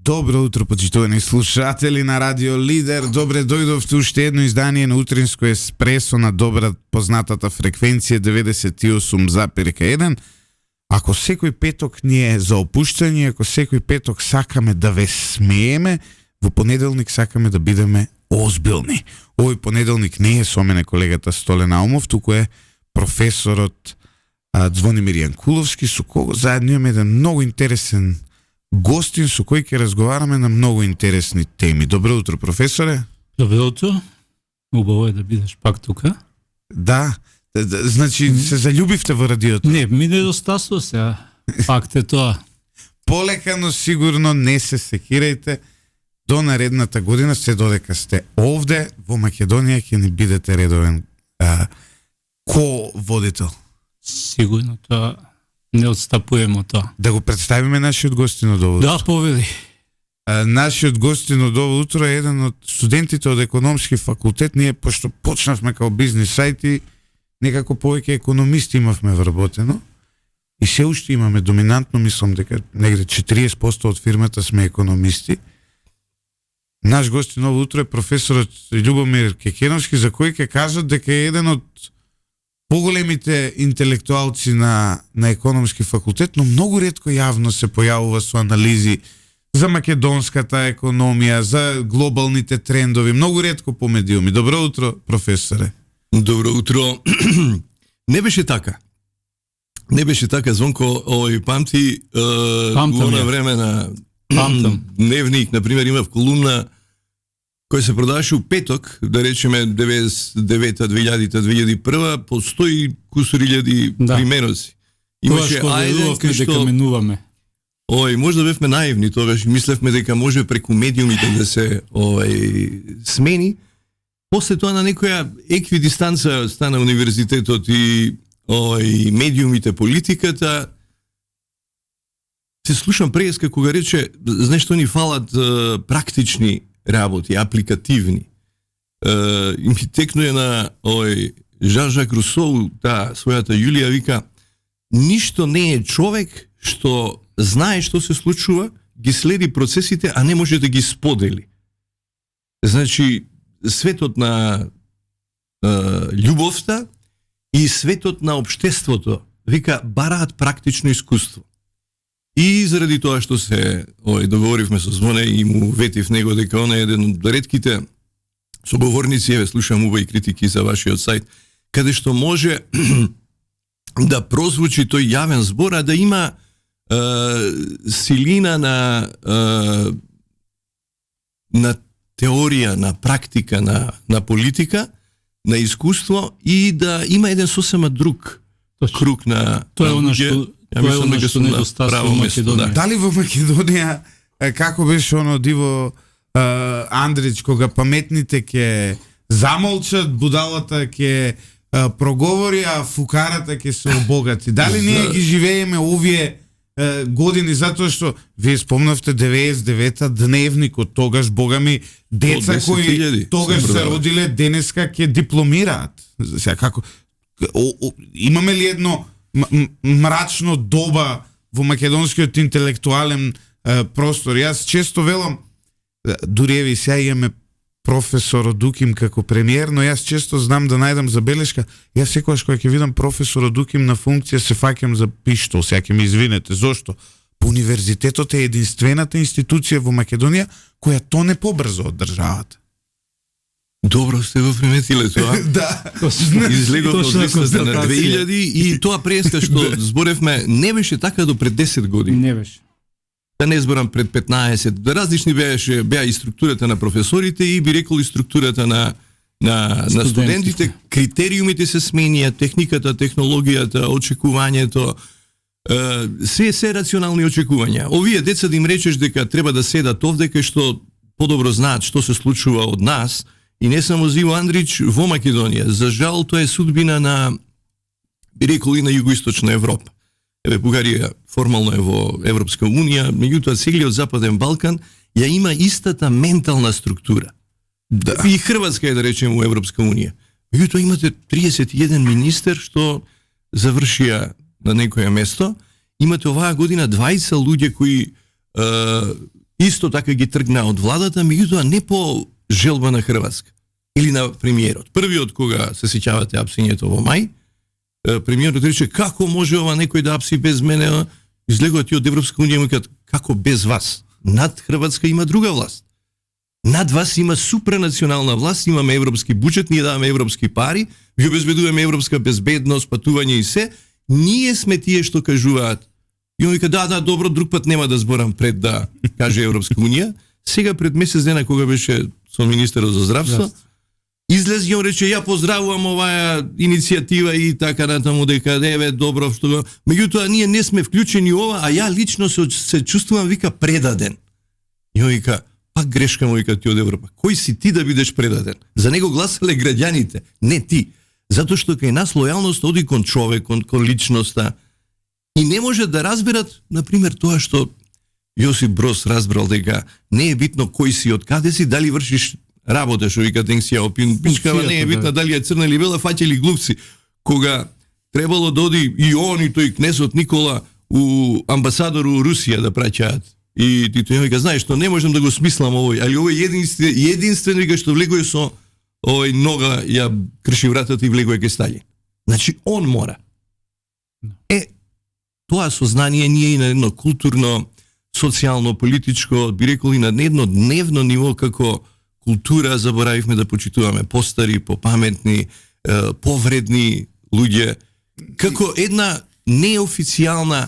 Добро утро, почитувани слушатели на Радио Лидер. Добре дојдовте уште едно издание на утринско еспресо на добра познатата фреквенција 98,1. Ако секој петок ни е за опуштање, ако секој петок сакаме да ве смееме, во понеделник сакаме да бидеме озбилни. Овој понеделник не е со мене колегата Столен Аумов, туку е професорот Звонимир Јанкуловски, со кого заедно имаме еден многу интересен гостин со кој ќе разговараме на многу интересни теми. Добро утро, професоре. Добро утро. Убаво е да бидеш пак тука. Да, значи се залюбивте во радиото. Не, ми недостасува сега. Факт е тоа. Полека, но сигурно не се секирајте. До наредната година, се додека сте овде, во Македонија ќе ни бидете редовен ко-водител. Сигурно тоа не отстапуваме од тоа. Да го представиме нашиот гостин од овој. Да, повели. Нашиот гостин од овој утро е еден од студентите од економски факултет. Ние, пошто почнавме као бизнис сајти, некако повеќе економисти имавме вработено. И се уште имаме доминантно, мислам дека негде 40% од фирмата сме економисти. Наш гостин овој утро е професорот Љубомир Кекеновски, за кој ќе кажат дека е еден од поголемите интелектуалци на економски факултет, но многу ретко јавно се појавува со анализи за македонската економија, за глобалните трендови, многу ретко по медиуми. Добро утро, професоре. Добро утро. Не беше така. Не беше така, Звонко, памти на време на Дневник, например, има в колумна кој се продаваше у петок, да речеме 99-та, 2000-та, 2001-та, по 100 и кусури илјади примероци. Имаше ајде кај што менуваме. Може да бевме наивни тогаш, мислевме дека може преку медиумите да се смени. После тоа на некоја еквидистанца стана универзитетот и медиумите, политиката. Се слушам преска кога рече, знаеш што ни фалат практични работи, апликативни. И ми текнуе на Жан-Жак Русоу, таа својата Јулија, вика, ништо не е човек што знае што се случува, ги следи процесите, а не може да ги сподели. Значи, светот на љубовта и светот на општеството, вика, бараат практично искуство. И заради тоа што се договоривме со Звоне и му ветив него дека он е еден од ретките соговорници, еве слушам убави критики за вашиот сајт, каде што може да прозвучи тој јавен збор, а да има силина на теорија, на практика, на политика, на искуство и да има еден сосема друг круг на... Тоа е она што недостасува во Македонија. Дали во Македонија, како беше оно диво Андрич, кога паметните ќе замолчат, будалата ќе проговори, а фукарата ќе се обогати. Дали ние ги живееме овие години, затоа што вие спомнавте 99-та Дневникот, тогаш богами деца кои тогаш се родиле денеска ќе дипломираат. Сега како имаме ли едно мрачно доба во македонскиот интелектуален простор? Јас често велам, дури еве сега имаме професор Одуким како премиер, но јас често знам да најдам забелешка. Јас секогаш кога ќе видам професор Одуким на функција се фаќам за пиштол. Сега ќе ми извинете. Зошто? По универзитетот е единствената институција во Македонија која тоне побрзо од државата. Добро сте го приметиле тоа. Да. Излегов од листата на 2000 и тоа преска што зборевме не беше така до пред 10 години. Не беше. Да не зборам пред 15. Различни беа и структурата на професорите и би рекол и структурата на студентите. Критериумите се сменија, техниката, технологијата, очекувањето, се рационални очекувања. Овие деца да им речеш дека треба да седат овде кај што подобро знаат што се случува од нас, и не само за Иво Андрич во Македонија. За жал, тоа е судбина на, би рекол, и на југоисточна Европа. Еве, Бугарија формално е во Европска Унија, меѓутоа целиот Западен Балкан ја има истата ментална структура. Да. И Хрватска е, да речем, во Европска Унија. Меѓутоа имате 31 министер што завршија на некоја место. Имате оваа година 20 луѓе кои исто така ги тргна од владата, меѓутоа не по желба на Хрватска или на премиерот. Првиот кога се сеќавате апсењето во мај, премиерот рече како може ова некој да апси без мене, излегуваат и од Европска унија и кажат како без вас. Над Хрватска има друга власт. Над вас има супранационална власт, имаме европски буџет, ние даваме европски пари, ви обезбедуваме европска безбедност, патување и се. Ние сме тие што кажуваат. И он вика, да, добро, друг пат нема да зборам пред да каже Европска унија. Сега пред месец дена кога беше со министерот за здравство, излез и он рече, ја поздравувам оваа иницијатива и така натаму дека еве добро што. Меѓутоа ние не сме вклучени ова, а ја лично се чувствувам вика предаден. И он вика, пак грешка му вика ти од Европа. Кој си ти да бидеш предаден? За него гласале граѓаните, не ти. Затоа што кај нас лојалност оди кон човек, кон личноста. И не може да разберат, например, тоа што Јосип Брос разбрал дека не е битно кој си, од каде си, дали вршиш работа, што вика Ден Сјаопин, пичкава не е битна дали е црна или бела, фаќали глупци. Кога требало да оди и он и тој кнезот Никола у амбасадор у Русија да праќаат. И Тито ја вика, знаеш што, не можам да го смислам овој, али овој единствен вика што влегува со овој нога ја крши вратата и влегува кај Сталин. Значи он мора. Тоа сознание ние и на едно културно, социјално, политичко, би рекол и на едно дневно ниво како култура заборавивме да почитуваме постари, попаметни, повредни луѓе, како една неофицијална,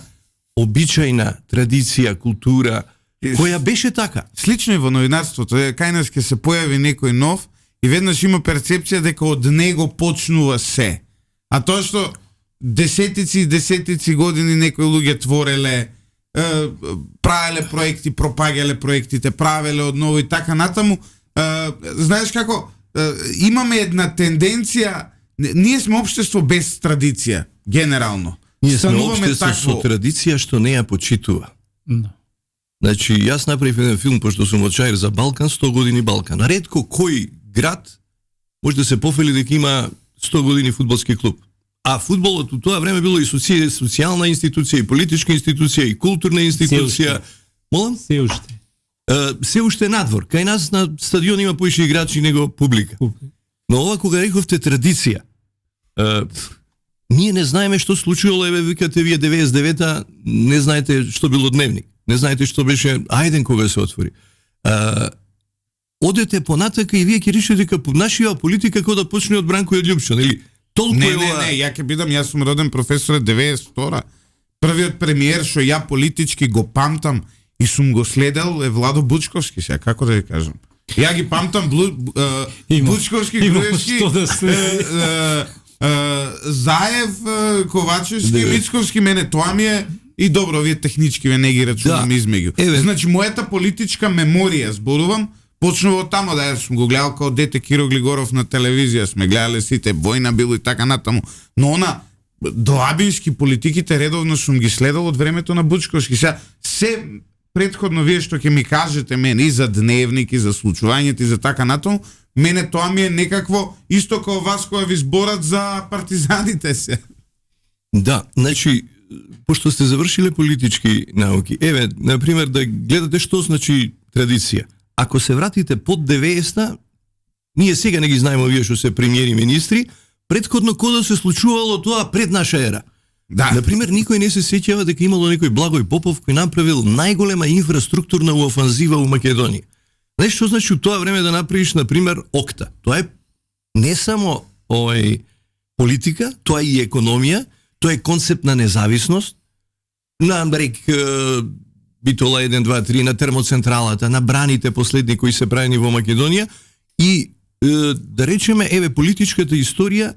обичајна традиција, култура, која беше така. Слично и во новинарството, кај нас ќе се појави некој нов и веднаш има перцепција дека од него почнува се. А тоа што десетици и десетици години некои луѓе твореле, правеле проекти, пропагале проектите, правеле одново и така натаму. Знаеш како, имаме една тенденција, ние сме општество без традиција, генерално. Ние сме општество со традиција што не ја почитува. Значи, јас направив еден филм, пошто сум очаир за Балкан, 100 години Балкан. Ретко кој град може да се пофели дека има 100 години фудбалски клуб. А фудбалот у тоа време било и социјална институција, и политичка институција, и културна институција. Молам? Се уште надвор. Кај нас на стадион има поише играчи него публика. Но ова кога рековте традиција, ние не знаеме што случило, еве викате вие 99-та, не знаете што било дневник. Не знаете што беше Ајден кога се отвори. Одете понатака и вие ќе решите дека нашава политика како да почне од Бранко и од Љупчо, нели? Не, ја ќе бидам, јас сум роден професор 92-ра. Првиот премиер што ја политички го памтам и сум го следел е Владо Бучковски, сега како да ви кажам. Ја ги памтам Бучковски, Груевски, Заев, Ковачевски, Мицковски, мене тоа ми е и добро, вие технички не ги рачунам измеѓу. Значи мојата политичка меморија, зборувам, почнува од тамо, да сум го гледал као дете Киро Глигоров на телевизија, сме гледале сите, Војна било и така натаму. Но она длабински политиките редовно сум ги следал од времето на Бучковски. Се претходно вие што ќе ми кажете мене и за дневник, и за случувањето, и за така натаму, мене тоа ми е некакво исто као вас која ви зборат за партизаните се. Да, значи, пошто сте завршиле политички науки, еве, например, да гледате што значи традиција. Ако се вратите под 90-та, ние сега не ги знаеме овие што се премиери министри, претходно кога се случувало тоа пред наша ера. Да. Например, никој не се сеќава дека имало некој Благој Попов кој направил најголема инфраструктурна офанзива у Македонија. Знаеш што значи у тоа време да направиш, например, ОКТА? Тоа е не само политика, тоа е и економија, тоа е концепт на независност, на рек Битола 1, 2, 3, на термоцентралата, на браните последни кои се правени во Македонија и да речеме, еве, политичката историја,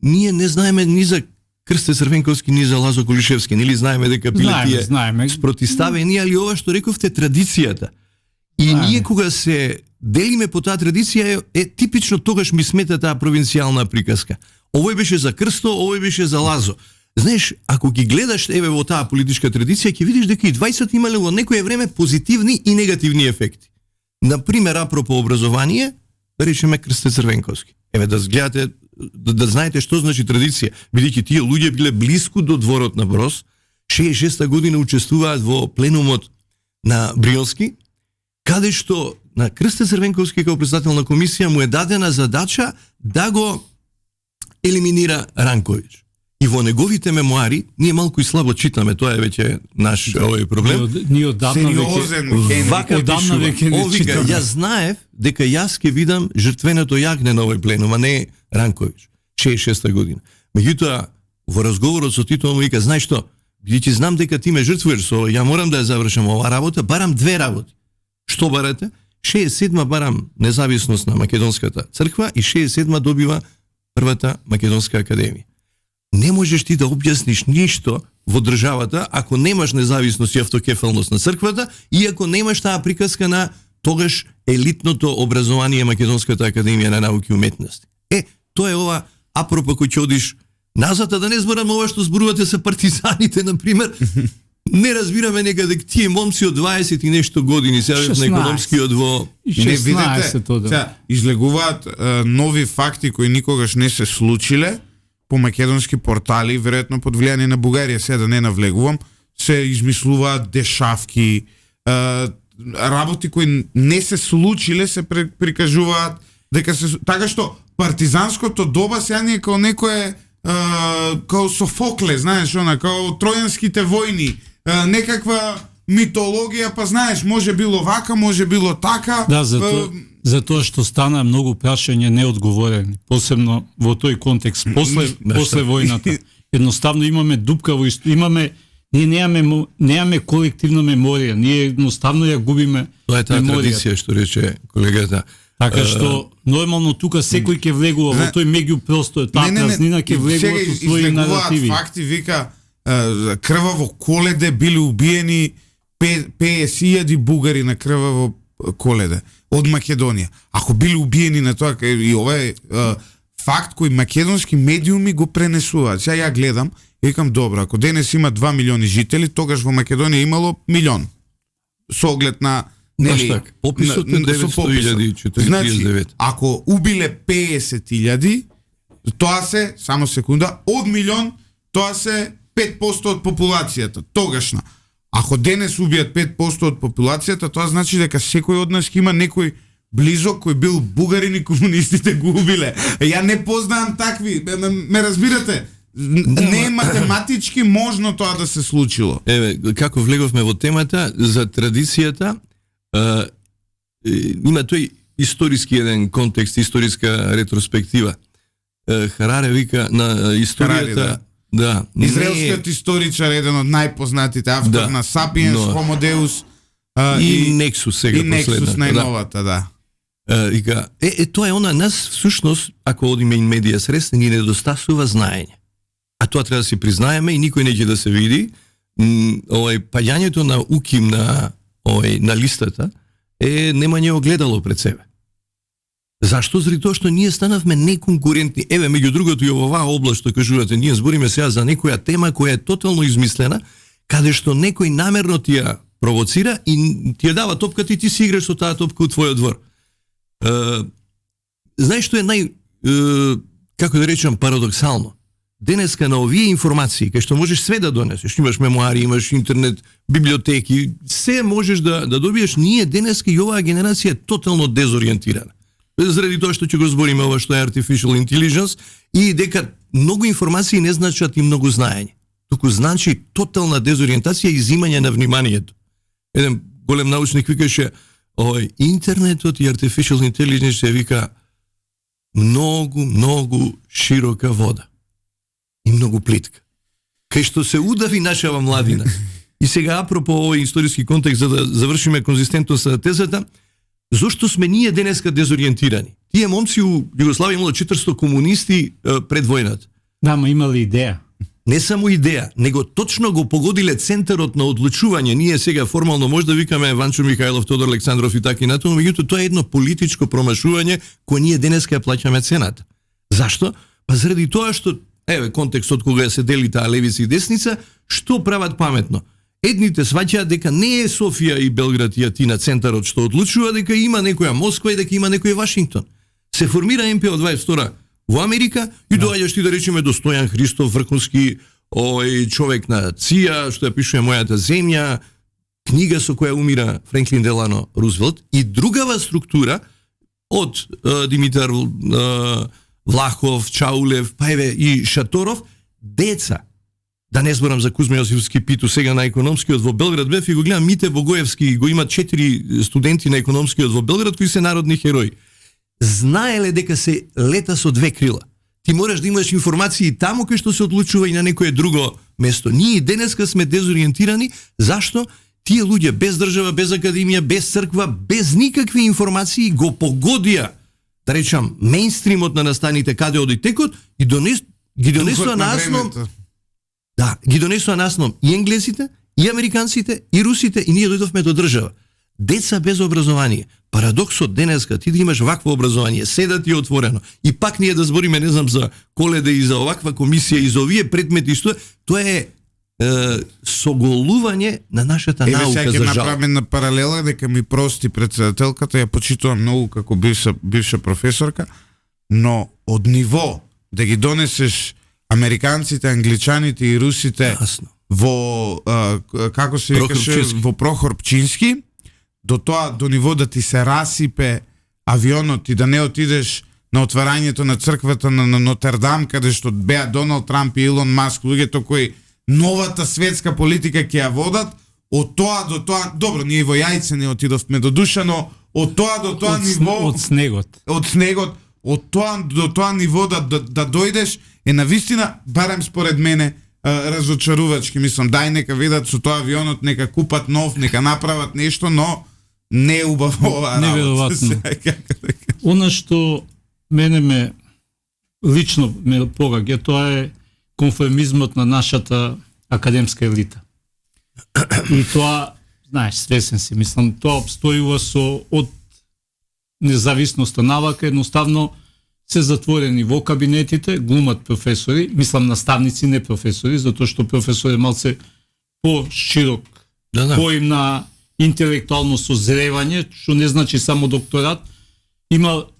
ние не знаеме ни за Крсте Црвенковски, ни за Лазо Колишевски, нели знаеме дека биле тие спротиставени, али ова што рековте традицијата. И ние кога се делиме по таа традиција е типично тогаш ми смета таа провинцијална приказка. Овој беше за Крсто, овој беше за Лазо. Знаеш, ако ги гледаш еве во таа политичка традиција, ќе видиш дека и 20 имале во некое време позитивни и негативни ефекти. Например, апропо образование, да речеме Крсте Црвенковски. Еве да гледате, да знаете што значи традиција, бидејќи тие луѓе биле блиску до дворот на Брос, 66-та година учествуваат во пленумот на Брионски каде што на Крсте Црвенковски како председател на комисија му е дадена задача да го елиминира Ранковиќ. И во неговите мемуари, ние малку и слабо читаме, тоа е веќе наш овој проблем. Ние одамна Сериозен веќе Хенри Вака одамна пишува. веќе не Он вика, читаме. јас знаев дека јас ќе видам жртвеното јагне на овој пленум, а не Ранковиќ, 66-та година. Меѓутоа, во разговорот со Тито му вика, знаеш што, бидејќи знам дека ти ме жртвуваш со ова, ја морам да ја завршам оваа работа, барам две работи. Што барате? 67-ма барам независност на Македонската црква и 67-ма добива првата Македонска академија. Не можеш ти да објасниш ништо во државата ако немаш независност и автокефалност на црквата и ако немаш таа приказка на тогаш елитното образование Македонската академија на науки и уметности. Тоа е ова апропо кој ќе одиш назад, а да не зборам ова што зборувате со партизаните, например. Не разбираме некаде тие момци од 20 и нешто години се јават на 16. економскиот во... Не видите, 16 тоа да. сега, излегуваат нови факти кои никогаш не се случиле по македонски портали, веројатно под влијание на Бугарија, сега да не навлегувам, се измислуваат дешавки, работи кои не се случиле се прикажуваат дека се така што партизанското доба сега не е као некое као Софокле, знаеш, она као тројанските војни, некаква митологија, па знаеш, може било вака, може било така. Да, затоа што стана многу прашања неодговорени, посебно во тој контекст после војната. Едноставно имаме дупка во ние немаме колективна меморија, ние едноставно ја губиме. Тоа е таа меморијата. традиција што рече колегата. Така што нормално тука секој ќе влегува во тој меѓупростор, таа празнина ќе влегува со своји наративи. Факти вика крваво Коледе били убиени 50.000 бугари на крваво Коледе од Македонија. Ако били убиени на тоа, и ова е факт кој македонски медиуми го пренесуваат. Сега ја гледам и викам, добро, ако денес има 2 милиони жители, тогаш во Македонија имало милион. Со оглед на пописот е 900.049. Значи, ако убиле 50.000, тоа се, само секунда, од милион, тоа се 5% од популацијата, тогашна. Ако денес убијат 5% од популацијата, тоа значи дека секој од нас има некој близок кој бил бугарин и комунистите го убиле. Ја не познавам такви, ме разбирате? Не е математички можно тоа да се случило. Еве, како влеговме во темата за традицијата, има тој историски еден контекст, историска ретроспектива. Хараре вика на историјата, Харари, да. Израелскиот историчар, еден од најпознатите, автор на Сапиенс, Homo Deus и Нексус сега последната. И Нексус најновата, да. Вика, тоа е она нас всушност, ако одиме in media res, ни недостасува знаење. А тоа треба да си признаеме и никој неќе да се види. Паѓањето на УКИМ на листата нема не огледало пред себе. Зашто? Заради тоа што ние станавме неконкурентни. Еве, меѓу другото и оваа област што кажувате, ние збориме сега за некоја тема која е тотално измислена, каде што некој намерно ти ја провоцира и ти ја дава топката и ти си играш со таа топка у твојот двор. Знаеш што е како да речам, парадоксално? Денеска на овие информации, кај што можеш све да донесеш, имаш мемуари, имаш интернет, библиотеки, се можеш да добиеш, ние денеска и оваа генерација е тотално дезориентирана. Заради тоа што ќе го збориме ова што е artificial intelligence и дека многу информации не значат и многу знаење. Туку значи тотална дезориентација и изимање на вниманието. Еден голем научник викаше, интернетот и artificial intelligence се вика многу широка вода и многу плитка. Кај што се удави нашава младина. И сега апропо овој историски контекст, за да завршиме конзистентно со тезата, зошто сме ние денеска дезориентирани? Тие момци у Југославија имало 400 комунисти пред војната. Да, ма имали идеја. Не само идеја, него точно го погодиле центарот на одлучување. Ние сега формално може да викаме Ванчо Михајлов, Тодор Александров и така и натаму, меѓутоа тоа е едно политичко промашување кој ние денеска плаќаме цената. Зашто? Па заради тоа што контекстот кога се дели таа левица и десница, што прават паметно? Едните сваќаат дека не е Софија и Белград и Атина центарот што одлучува, дека има некоја Москва и дека има некој Вашингтон. Се формира МПО 22 во Америка и доаѓаш ти да речеме до Стојан Христов, врховски човек на ЦИА, што ја пишува Мојата земја, книга со која умира Френклин Делано Рузвелт, и другава структура од Димитар Влахов, Чаулев, па еве и Шаторов, деца. Да не зборам за Кузма Јосифски Питу, сега на економскиот во Белград бев и го гледам Мите Богоевски, го имат 4 студенти на економскиот во Белград кои се народни херои. Знаеле дека се лета со две крила. Ти мораш да имаш информации таму кај што се одлучува и на некое друго место. Ние денеска сме дезориентирани, зашто тие луѓе без држава, без академија, без црква, без никакви информации го погодија, да речам, мејнстримот на настаните каде оди текот и ги донесоа на асном. Да, ги донесоа на асном и енглезите, и американците, и русите, и ние дојдовме до држава. Деца без образование. Парадоксот денеска, ти да имаш вакво образование, седа ти отворено, и пак ние да збориме, не знам, за Коледа и за оваква комисија и за овие предмети, тоа е соголување на нашата наука, за жал. Еве сега ќе направиме на паралела, дека ми прости председателката, ја почитувам многу како бивша професорка, но од ниво да ги донесеш американците, англичаните и русите во како се викаше, во Прохор Пчински, до ниво да ти се расипе авионот и да не отидеш на отварањето на црквата на Нотердам, каде што беа Доналд Трамп и Илон Маск, луѓето кои новата светска политика ќе ја водат, од тоа до тоа, добро, ние во Јајце не отидовме до душа, но од тоа до тоа ниво, од снегот, од тоа до тоа ниво да дојдеш е навистина, барем според мене, разочарувачки. Мислам, дај нека видат со тоа авионот, нека купат нов, нека направат нешто, но не е убаво ова работа. Неверојатно. Она што мене лично ме погаѓа, тоа е конформизмот на нашата академска елита. И тоа, знаеш, свесен си, мислам, тоа обстојува од независноста навака, едноставно се затворени во кабинетите, глумат професори, мислам наставници, не професори, затоа што професор е малце по-широк поим на интелектуално созревање, што не значи само докторат.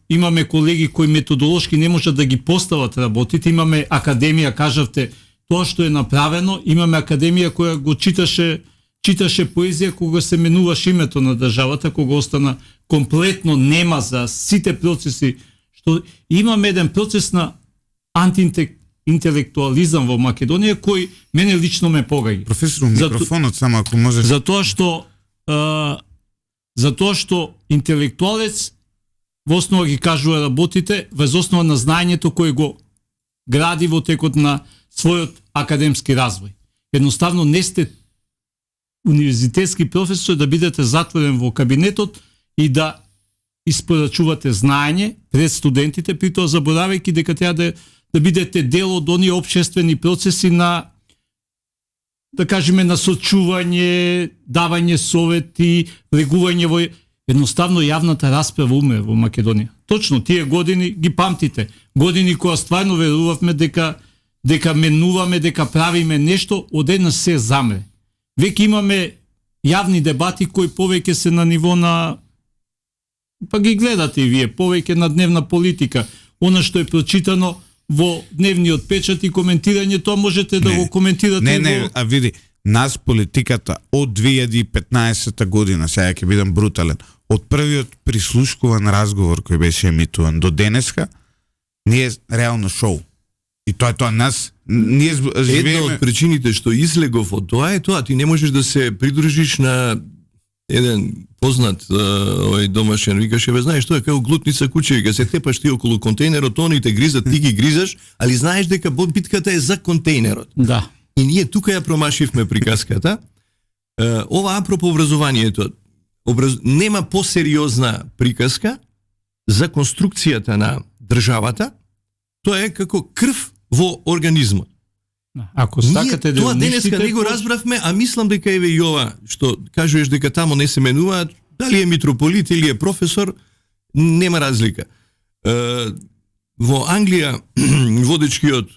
Имаме колеги кои методолошки не можат да ги постават работите, имаме академија, кажавте, тоа што е направено, имаме академија која го читаше поезија кога се менуваш името на државата, кога остана комплетно нема за сите процеси, што имаме еден процес на антиинтелектуализам во Македонија кој мене лично ме погаѓа. Професор, микрофонот само ако можеш. Затоа што интелектуалец во основа ги кажува работите врз основа на знаењето кое го гради во текот на својот академски развој. Едноставно не сте универзитетски професор да бидете затворен во кабинетот и да испорачувате знаење пред студентите, при тоа заборавајќи дека треба да бидете дел од оние општествени процеси на, да кажеме, насочување, давање совети, влегување во едноставно јавната расправа умре во Македонија. Точно тие години ги памтите. Години која стварно верувавме дека менуваме, дека правиме нешто, одеднаш се замре. Веќе имаме јавни дебати кои повеќе се на ниво на, па ги гледате и вие, повеќе на дневна политика. Она што е прочитано во дневниот печат и коментирање, тоа можете да го коментирате. Не, а види, нас политиката од 2015 година, сега ќе бидам брутален, од првиот прислушкуван разговор кој беше емитуван до денеска, ние реално шоу. И тоа нас ние живееме... Една од причините што излегов од тоа е тоа, ти не можеш да се придружиш на еден познат овој домашен, викаше, бе, знаеш, тоа е како глутница куче, вика, се тепаш ти околу контейнерот, они те гризат, ти ги гризаш, али знаеш дека битката е за контейнерот. Да. И ние тука ја промашивме приказката. Ова апропо образованието, нема посериозна приказка за конструкцијата на државата, тоа е како крв во организмот. Ако сакате да тоа денеска не го разбравме, а мислам дека еве и ова што кажуваш дека таму не се менуваат, дали е митрополит или е професор, нема разлика. Во Англија водечкиот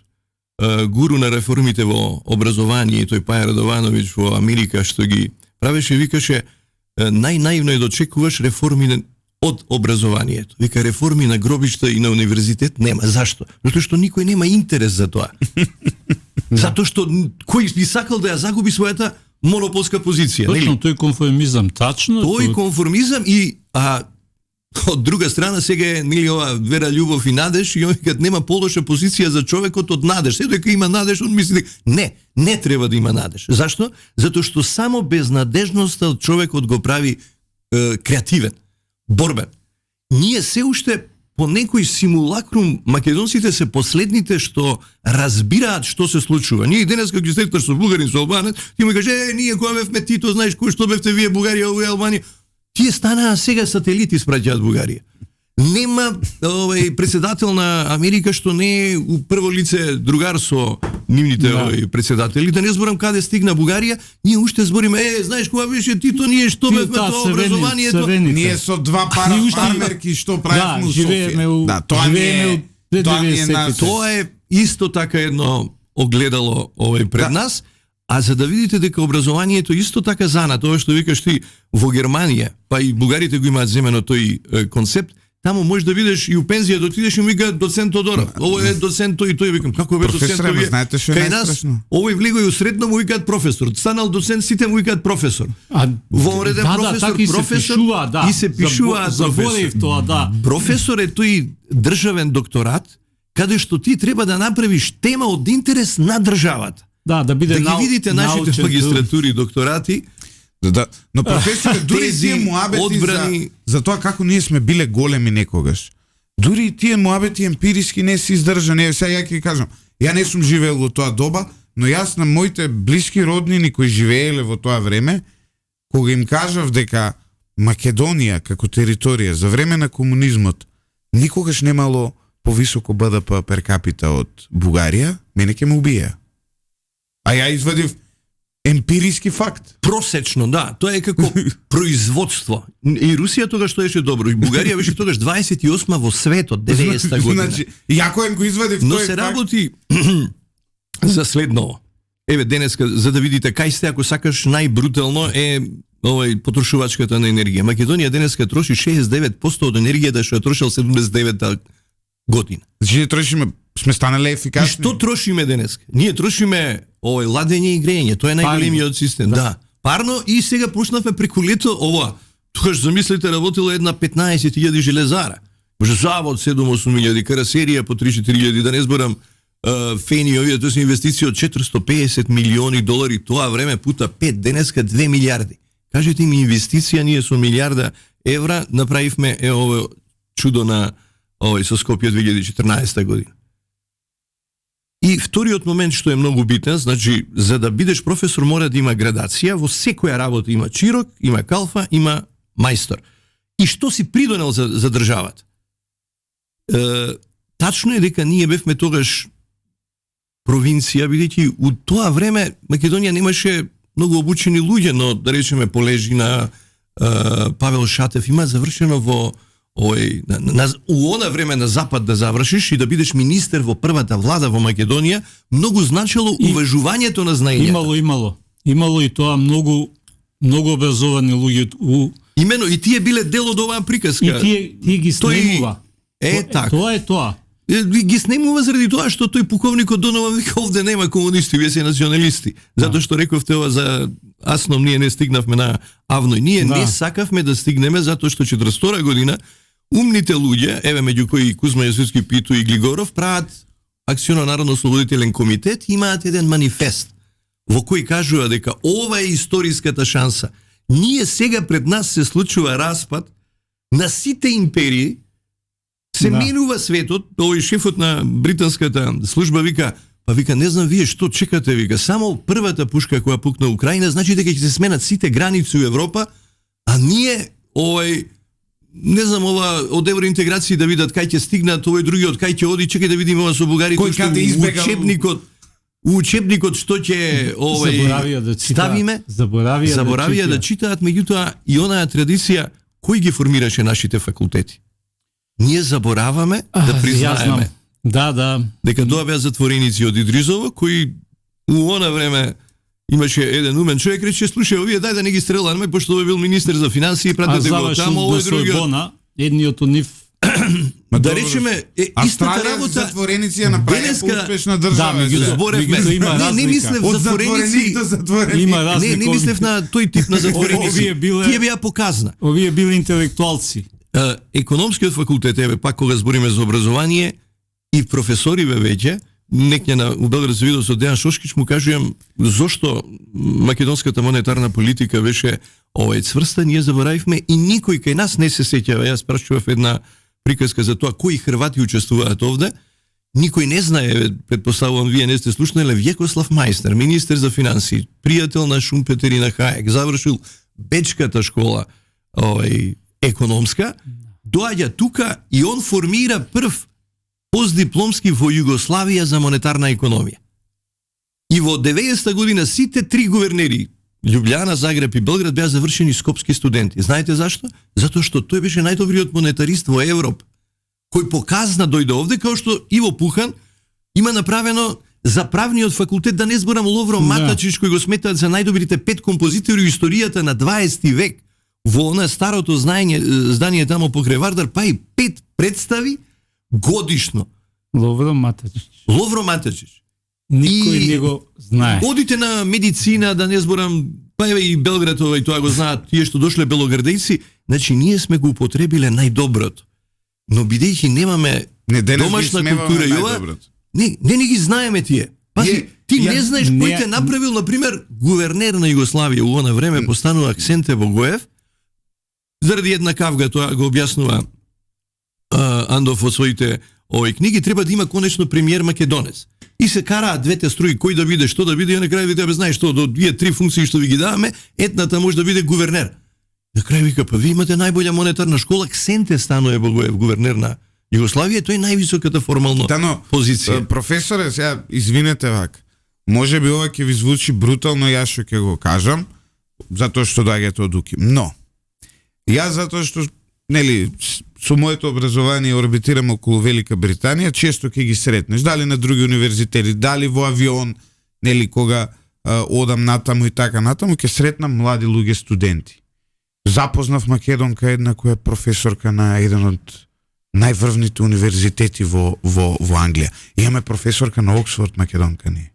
гуру на реформите во образование, тој Паја Радовановиќ во Америка што ги правеше, викаше, најнаивно е да очекуваш реформи од образованието. Вика, реформи на гробишта и на универзитет нема. Зашто? Затоа што никој нема интерес за тоа. Затоа што кој би сакал да ја загуби својата монополска позиција, Точно, нели? тој конформизам, тачно. Тој конформизам и од друга страна сега е нели ова вера, љубов и надеж и овој нема полоша позиција за човекот од надеж. Се дека има надеж, он мисли дека не треба да има надеж. Зашто? Затоа што само безнадежноста од човекот го прави креативен, борбен. Ние се уште по некој симулакрум, македонците се последните што разбираат што се случува. Ние денес кога ги сретнеш со бугарин, со албанец, ти му каже, ние кога бевме Тито, знаеш кој што бевте вие Бугарија, овој Албанија. Тие станаа сега сателити спраќаат Бугарија. Нема председател на Америка што не е у прво лице другар со нивните председатели. Да не зборам каде стигна Бугарија, ние уште збориме, знаеш кога беше Тито, ние што бевме тоа образованието. Ние со два фармерки што правевме у Софија. Тоа е исто така едно огледало пред нас. А за да видите дека образованието исто така зана, тоа што викаш ти во Германија, па и бугарите го имаат земено тој концепт, таму можеш да видиш и у пензија дотидеш и му вика доцент Тодоров. Ово е доцент тој и тој, викам како бе доцент тој? Знаете што е најстрашно? Овој влегој у средно му викаат професор, станал доцент, сите му викаат професор. Во реден професор и се пишуваат заборев тоа, да. Професор е тој државен докторат каде што ти треба да направиш тема од интерес на државата. Да биде да ги видите нашите магистратури и докторати. Да. Но професоре, дури тие муабети за тоа како ние сме биле големи некогаш. Дури тие муабети емпириски не се издржани. Сега ја ќе кажам, ја не сум живеел во тоа доба, но јас на моите блиски роднини кои живееле во тоа време, кога им кажав дека Македонија како територија за време на комунизмот никогаш немало повисоко БДП пер капита од Бугарија, мене ќе ме убија. А ја извадив емпириски факт. Просечно, да. Тоа е како производство. И Русија тогаш што беше добро. И Бугарија беше тогаш 28 во светот, 90-та година. Значи, јако им го извадив но тој се факт. работи за следново. Еве денеска, за да видите кај сте, ако сакаш најбрутално е потрошувачката на енергија. Македонија денеска троши 69% од енергијата што ја трошил 79-та година. Значи, сме станале ефикасни. И што трошиме денес? Ние трошиме ладење и грејење, тоа е најголемиот систем. Да. Парно и сега почнавме преку лето ова. Тогаш замислите работила една 15.000 железара. Може завод 7-8.000, карасерија по 3-4.000, да не зборам фени овие, тоа се инвестиции од 450 милиони долари тоа време пута 5, денеска 2 милиарди. Кажете ми инвестиција, ние со милиарда евра направивме ово чудо на со Скопје 2014 година. И вториот момент што е многу битен, значи за да бидеш професор мора да има градација, во секоја работа има чирок, има калфа, има мајстор. И што си придонел за државата? Тачно е дека ние бевме тогаш провинција, бидејќи у тоа време Македонија немаше многу обучени луѓе, но да речеме Полежина, Павел Шатев има завршено во у она време на запад да завршиш и да бидеш министер во првата влада во Македонија, многу значило уважувањето на знаењето. Имало и тоа многу образовани луѓе. Имено, и тие биле дел од оваа приказка. И тие ги снемува. Така. Тоа е тоа. Ги снемува заради тоа што тој пуковникот Донован вика овде нема комунисти, вие се националисти. Затоа што рековте ова за Асном, ние не стигнавме на Авној. Ние не сакавме да стигнеме затоа што 42 година умните луѓе, еве меѓу кои Кузма Јосифски, Пито и Глигоров, прават Акционарно-слободителен комитет и имаат еден манифест во кој кажува дека ова е историската шанса. Ние сега пред нас се случува распад на сите империи, се менува светот, овој шефот на британската служба вика, не знам вие што чекате, вика, само првата пушка која пукна Украина, значи дека ќе се сменат сите граници у Европа, а ние не знам ова од евроинтеграција да видат кај ќе стигнат, овој другиот кај ќе оди, чекај да видиме ова со бугарите што учебникот што ќе ставиме. Заборавија да читаат, меѓутоа и онаа традиција кој ги формираше нашите факултети. Ние забораваме да признаеме. Да. Дека тоа беа затвореници од Идризово кои у она време имаше еден умен човек, рече, слушај, овие дај да не ги стреламе, пошто овој бил министер за финансии, пратете го таму, овој другиот. Едниот од нив Ма да добро, речеме истата Австралија работа затвореници ја направи денеска- успешна држава. Да, меѓутоа, зборевме. меѓутоа има Не разлика. мислев од затвореници. затвореник до затвореник. Има Не разлика. мислев на тој тип на затвореници. Овие биле- Тие беа показна. Овие били интелектуалци. Економскиот факултет, еве пак кога збориме за образование, и професориве веќе, некне на у Белград се видов со Дејан Шошкич, му кажувам зошто македонската монетарна политика беше цврста, ние заборавивме и никој кај нас не се сеќава. Јас прашував една приказка за тоа кои хрвати учествуваат овде. Никој не знае, предпоставувам вие не сте слушнали, Вјекослав Мајстер, министер за финансии, пријател на Шумпетерина Хаек, завршил бечката школа, економска, доаѓа тука и он формира прв постдипломски во Југославија за монетарна економија. И во 90-та година сите три гувернери, Љубљана, Загреб и Белград, беа завршени скопски студенти. Знаете зашто? Затоа што тој беше најдобриот монетарист во Европа, кој показна дојде овде, као што Иво Пухан има направено за правниот факултет, да не зборам Ловро Матачич, кој го сметаат за најдобрите 5 композитори во историјата на 20 век. Во она старото здание тамо покрај Вардар, па и 5 представи годишно. Ловро Матачич. Ловро Матачич. Никој И- не го знае. Одите на медицина, да не зборам, па еве и Белград, и тоа го знаат тие што дошле белоградејци, значи ние сме го употребиле најдоброто. Но бидејќи немаме Не, денес ги домашна смеваме култура и ова, најдоброто. не ги знаеме тие. Пази, ти не знаеш кој не- те направил, например, гувернер на Југославија у она време, постанува Аксенте Богоев, заради една кавга, тоа го објаснува Андов во своите книги, треба да има конечно премиер македонец. И се караат двете струи, кој да биде, што да биде, и на крај ви знаеш што, до тие три функции што ви ги даваме, етната може да биде гувернер. На крај вика, па ви имате најбоља монетарна школа, Ксенте Станоев Богоев, гувернер на Југославија, тој е највисоката формално позиција. Професоре, сега извинете вак. Може би ова ќе ви звучи брутално, јас што ќе го кажам, затоа што доаѓате од Уки. Но јас затоа што со моето образование орбитирам околу Велика Британија, често ќе ги сретнеш, дали на други универзитети, дали во авион, кога одам натаму и така натаму, ќе сретнам млади луѓе студенти. Запознав македонка една која е професорка на еден од најврвните универзитети во Англија. Имаме професорка на Оксфорд македонка ние.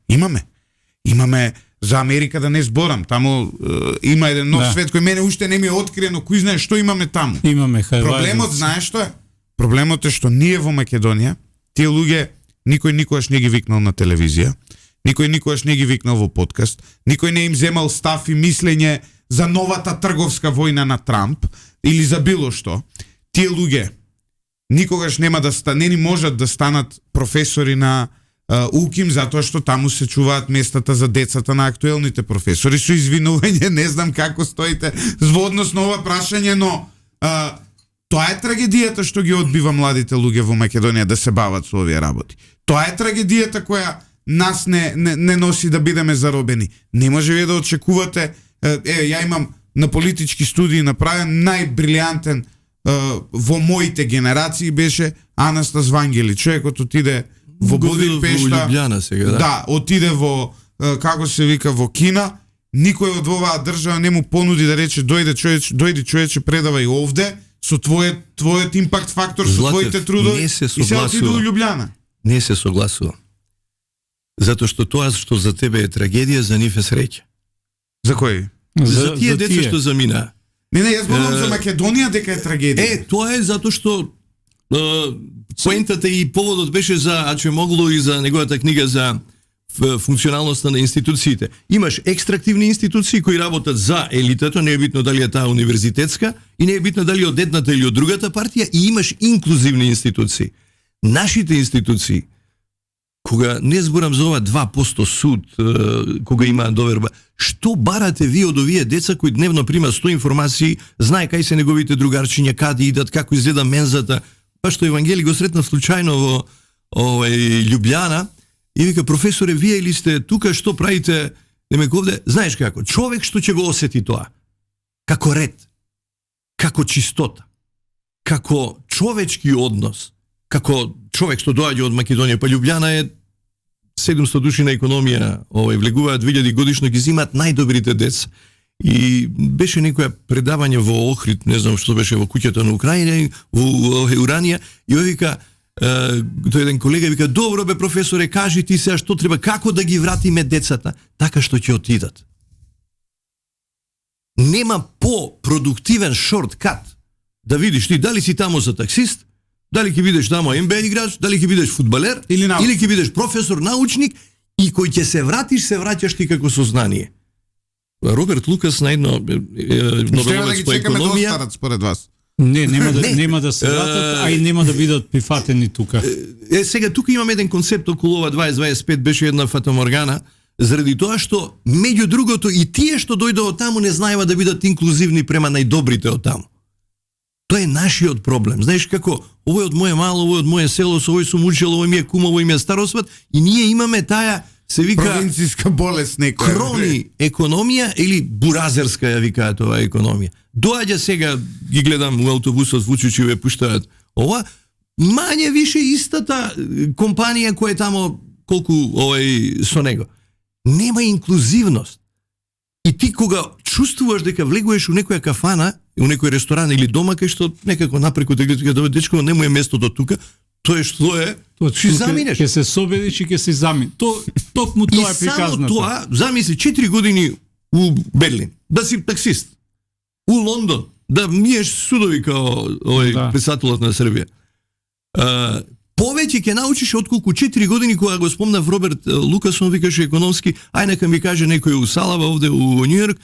Имаме за Америка да не зборам. Таму има еден нов свет кој мене уште не ми е откриено, кој знае што имаме таму. Имаме хајвајдици. Проблемот знаеш што е? Проблемот е што ние во Македонија, тие луѓе никој никогаш не ги викнал на телевизија, никој никогаш не ги викнал во подкаст, никој не им земал став и мислење за новата трговска војна на Трамп или за било што. Тие луѓе никогаш нема да не ни можат да станат професори на УКИМ, затоа што таму се чуваат местата за децата на актуелните професори. Со извинување, не знам како стоите во однос на ова прашање, но тоа е трагедијата што ги одбива младите луѓе во Македонија да се бават со овие работи. Тоа е трагедијата која нас не носи да бидеме заробени. Не може вие да очекувате, ја имам на политички студии направен најбрилјантен во моите генерации беше Анастас Вангели. Човекот отиде во Будимпешта, во Љубљана сега, да. Да, отиде во како се вика во Кина. Никој од оваа држава не му понуди да рече дојди човече, предавај овде со твојот импакт фактор, со твоите трудови не се и се отиде во Љубљана. Не се согласувам. Затоа што тоа што за тебе е трагедија, за нив е среќа. За кој? За тие деца што заминаа. Не, јас зборувам за Македонија дека е трагедија. Тоа е затоа што поентата и поводот беше за Ачемоглу и за неговата книга за функционалноста на институциите. Имаш екстрактивни институции кои работат за елитата, не е битно дали е таа универзитетска и не е битно дали од едната или од другата партија, и имаш инклузивни институции. Нашите институции, кога не зборам за ова 2% суд, кога имаат доверба, што барате ви од овие деца кои дневно примаат 100 информации, знае кај се неговите другарчиња, каде идат, како изгледа мензата, па што Евангели го сретнав случајно во Љубљана и вика, професоре, вие или сте тука, што правите, немек овде, знаеш како, човек што ќе го осети тоа, како ред, како чистота, како човечки однос, како човек што доаѓа од Македонија, па Љубљана е 700 души на економија, влегуваат 2000 годишно, ги зимаат најдобрите деца. И беше некоја предавање во Охрид, не знам што беше, во куќата на Украина, во Уранија, и овој вика, тој еден колега вика, добро бе професоре, кажи ти сега што треба, како да ги вратиме децата, така што ќе отидат. Нема по-продуктивен шорткат да видиш ти дали си тамо за таксист, дали ќе бидеш тамо НБА играч, дали ќе бидеш фудбалер, или ќе бидеш професор, научник, и кој ќе се вратиш, се враќаш ти како сознание. Роберт Лукас на едно Нобеловец по економија. Да според вас. Нема да се вратат, а и нема да бидат прифатени тука. Сега тука имаме еден концепт околу ова 2025, беше една фатаморгана, заради тоа што меѓу другото и тие што дојдоа од таму не знаева да бидат инклузивни према најдобрите од таму. Тоа е нашиот проблем. Знаеш како, овој од моје мало, овој од моје село, со овој сум учел, овој ми е кум, овој ми е старосват, и ние имаме таа, се вика, провинцијска болест некоја. Крони економија или буразерска ја викаат ова економија. Доаѓа сега, ги гледам у автобусот, Вучичи ве пуштаат ова, мање више истата компанија која е тамо колку со него. Нема инклузивност. И ти кога чувствуваш дека влегуваш у некоја кафана, у некој ресторан или дома кај што некако напреку да гледаш дека дечко не му е местото тука, тоа е што е, ќе заминеш. Ќе се собериш и ќе се заминеш. Токму тоа е приказната. И само тоа, замисли 4 години у Берлин, да си таксист. У Лондон, да миеш судови као председателот на Србија. Повеќе ќе научиш отколку 4 години кога го спомнав Роберт Лукас, он викаше економски, ај нека ми каже некој у Салава овде у Њујорк,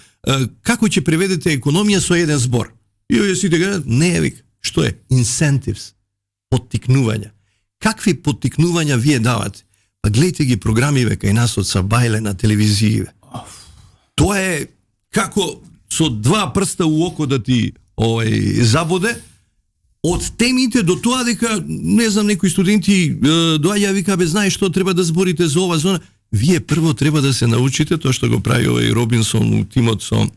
како ќе преведете економија со еден збор. И овие сите кажат, не вик, што е? Incentives. Поттикнувања. Какви поттикнувања вие давате? Па гледате ги програмиве кај нас од Сабајле на телевизијиве. Тоа е како со два прста у око да ти забоде, од темите до тоа дека, не знам, некои студенти доаѓа вика, бе, знаеш што треба да зборите за ова зона. Вие прво треба да се научите тоа што го прави овој Робинсон у тимот со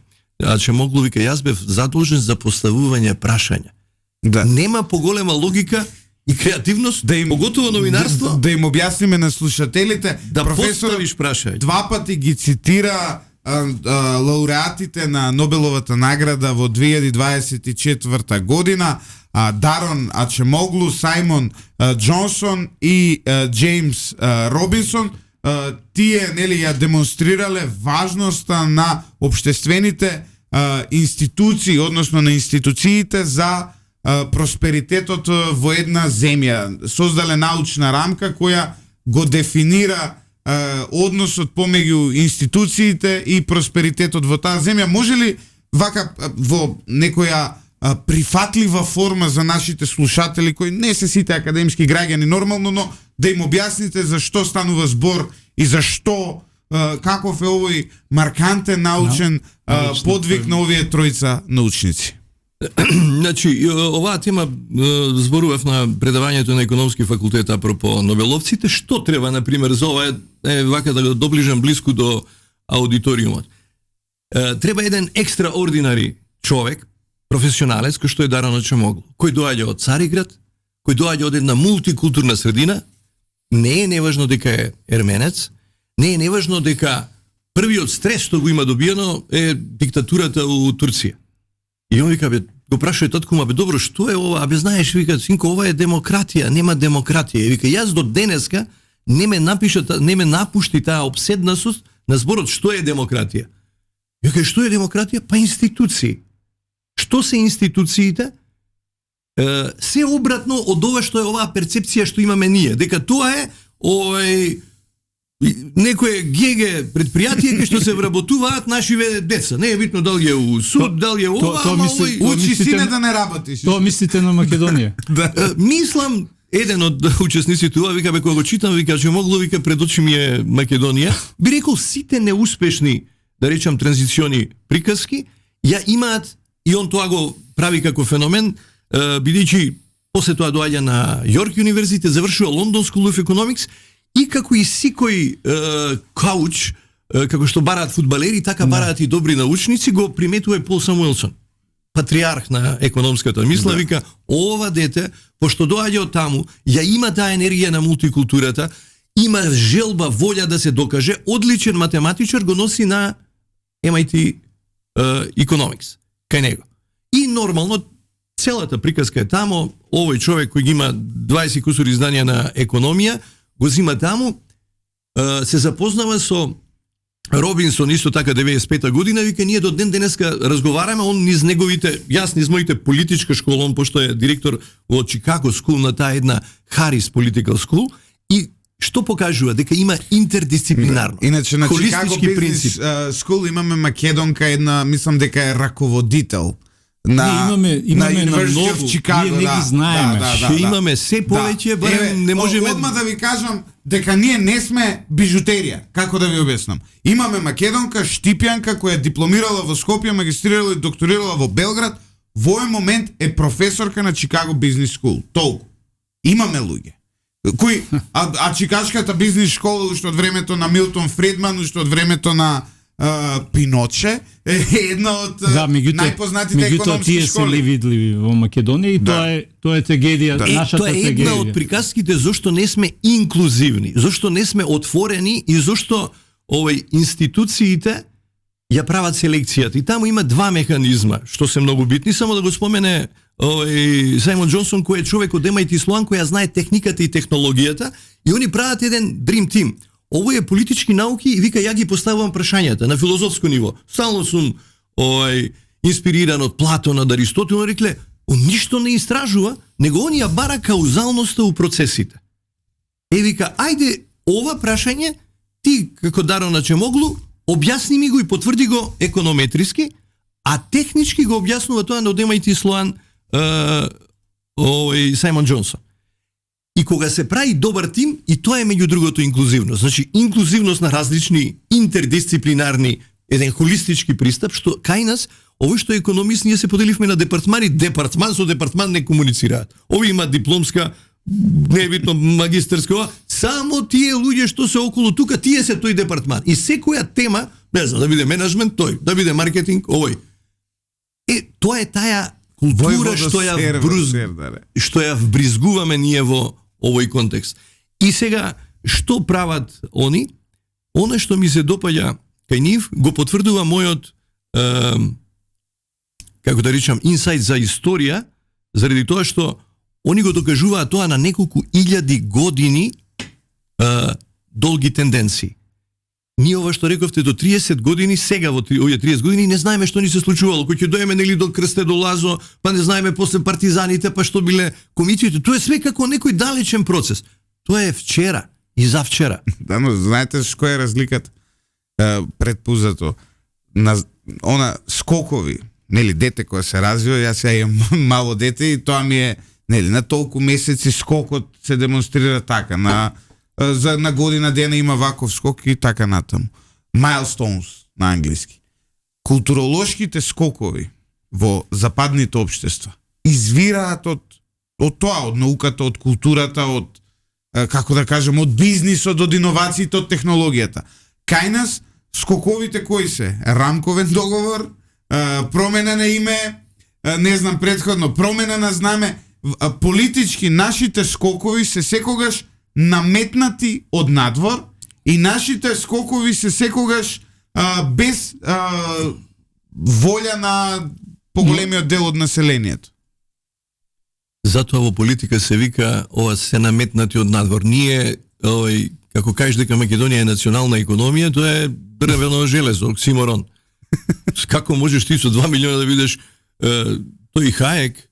Ачемоглу, вика, јас бев задолжен за поставување прашања. Да. Нема поголема логика и креативност, поготово новинарство. Да им објасниме на слушателите, да поставиш прашање. Два пати ги цитира лауреатите на Нобеловата награда во 2024 година, Дарон Ачемоглу, Сајмон Џонсон и Џејмс Робинсон. Тие ја демонстрирале важноста на општествените институции, односно на институциите за просперитетот во една земја. Создале научна рамка која го дефинира односот помеѓу институциите и просперитетот во таа земја. Може ли вака во некоја прифатлива форма за нашите слушатели кои не се сите академски граѓани нормално, но да им објасните за што станува збор и за што каков е овој маркантен научен подвиг на овие тројца научници? Значи, оваа тема зборував на предавањето на економски факултет апропо Нобеловците. Што треба, например, за ова вака да го доближам близко до аудиториумот? Треба еден екстраординари човек, професионалец, кој што е Дарон Ачемоглу, кој доаѓа од Цариград, кој доаѓа од една мултикултурна средина. Не е неважно дека е ерменец, не е неважно дека првиот стрес што го има добиено е диктатурата у Турција. И он вика, бе, го прашува таткума, бе, добро, што е ова? Абе, знаеш, вика, синко, ова е демократија, нема демократија. И вика, јас до денеска не ме напушти таа обседнасост на зборот што е демократија. И вика, што е демократија? Па институции. Што се институциите? Се обратно од ова што е оваа перцепција што имаме ние, дека тоа е некое ГГ предпријатие кај што се вработуваат нашиве деца. Не е битно дали е у суд, дали е ова, ама учи сине да не работиш. Тоа мислите на Македонија? Мислам, еден од учесниците ова вика, бе, кога го читам, вика, че могло, вика, пред очи ми е Македонија, би рекол сите неуспешни, да речам, транзициони приказки, ја имаат, и он тоа го прави како феномен, бидејќи после тоа доаѓа на Йорк универзитет, завршува London School of Economics, и како и секој кауч, како што бараат фудбалери, така бараат и добри научници, го приметува Пол Самуелсон, патриарх на економската мисла, вика, ова дете, пошто доаѓа од таму, ја има таа енергија на мултикултурата, има желба, волја да се докаже, одличен математичар, го носи на MIT economics кај него. И нормално целата приказка е тамо, овој човек кој ги има 20 кусури изданија на економија, го зима таму, се запознава со Робинсон исто така 95-та година, вика ние до ден денеска разговараме, он низ неговите, јас низ моите политичка школа, он пошто е директор во Чикаго Скул на таа една Харис Political School, и што покажува дека има интердисциплинарно. Иначе на Чикаго холистички Бизнес Скул имаме македонка една, мислам дека е раководител на имаме на University of многу, Chicago, ние не ги знаеме. Ще имаме се повеќе, барем не можеме... Одма да ви кажам дека ние не сме бижутерија. Како да ви објаснам? Имаме македонка, штипјанка, која е дипломирала во Скопје, магистрирала и докторирала во Белград, во овој момент е професорка на Чикаго Бизнес Скул. Толку. Имаме луѓе. Кои, Чикашката бизнес школа уште од времето на Милтон Фридман, уште од времето на Пиноче е една од најпознатите економски тие школи. се видливи во Македонија и тоа е трагедија, нашата тоа е една од приказките зошто не сме инклузивни, зошто не сме отворени и зошто институциите ја прават селекцијата. И таму има два механизма што се многу битни, само да го спомене Сајмон Џонсон, кој е човек од MIT Sloan, која знае техниката и технологијата, и они прават еден dream team. Ово е политички науки и вика ја ги поставувам прашањата на филозофско ниво. Стално сум инспириран од Платон, од Аристотел, но рекле, он ништо не истражува, него он ја бара каузалноста у процесите. Вика, ајде ова прашање ти како Даро Начемоглу објасни ми го и потврди го економетриски, а технички го објаснува тоа на MIT Sloan Сајмон Џонсон. И кога се прави добар тим, и тоа е меѓу другото инклузивност. Значи, инклузивност на различни интердисциплинарни, еден холистички пристап, што кај нас, овој што економист, ние се поделивме на департмани, департман со департман не комуницираат. Ови имаат дипломска, небитно магистарска, само тие луѓе што се околу тука, тие се тој департман. И секоја тема, не знам, да биде менеджмент тој, да биде маркетинг овој. Тоа е таа култура што ја вбризгуваме ние во овој контекст. И сега, што прават они? Оно што ми се допаѓа кај нив, го потврдува мојот, како да речам, инсайт за историја, заради тоа што они го докажуваат тоа на неколку илјади години долги тенденции. Ние ова што рековте до 30 години, сега во овие 30 години не знаеме што ни се случувало, кој ќе доеме нели до Крсте до Лазо, па не знаеме после партизаните, па што биле комитиите. Тоа е све како некој далечен процес. Тоа е вчера и завчера. Да, но знаете која е разликата? Предпузато на скокови, нели дете кое се развива, јас ја имам мало дете и тоа ми е, нели, на толку месеци скокот се демонстрира така, на година дена има ваков скок и така натаму. Milestones на англиски. Културолошките скокови во западните општества извираат од тоа, од науката, од културата, од како да кажем, од бизнисот, од иновациите, од технологијата. Кај нас скоковите кои се? Рамковен договор, промена на име, не знам претходно, промена на знаме. Политички нашите скокови се секогаш наметнати од надвор и нашите скокови се секогаш без волја на поголемиот дел од населението. Затоа во политика се вика ова се наметнати од надвор. Ние, како кажеш дека Македонија е национална економија, тоа е дрвено железо, оксиморон. Како можеш ти со 2 милиона да видиш тој Хаек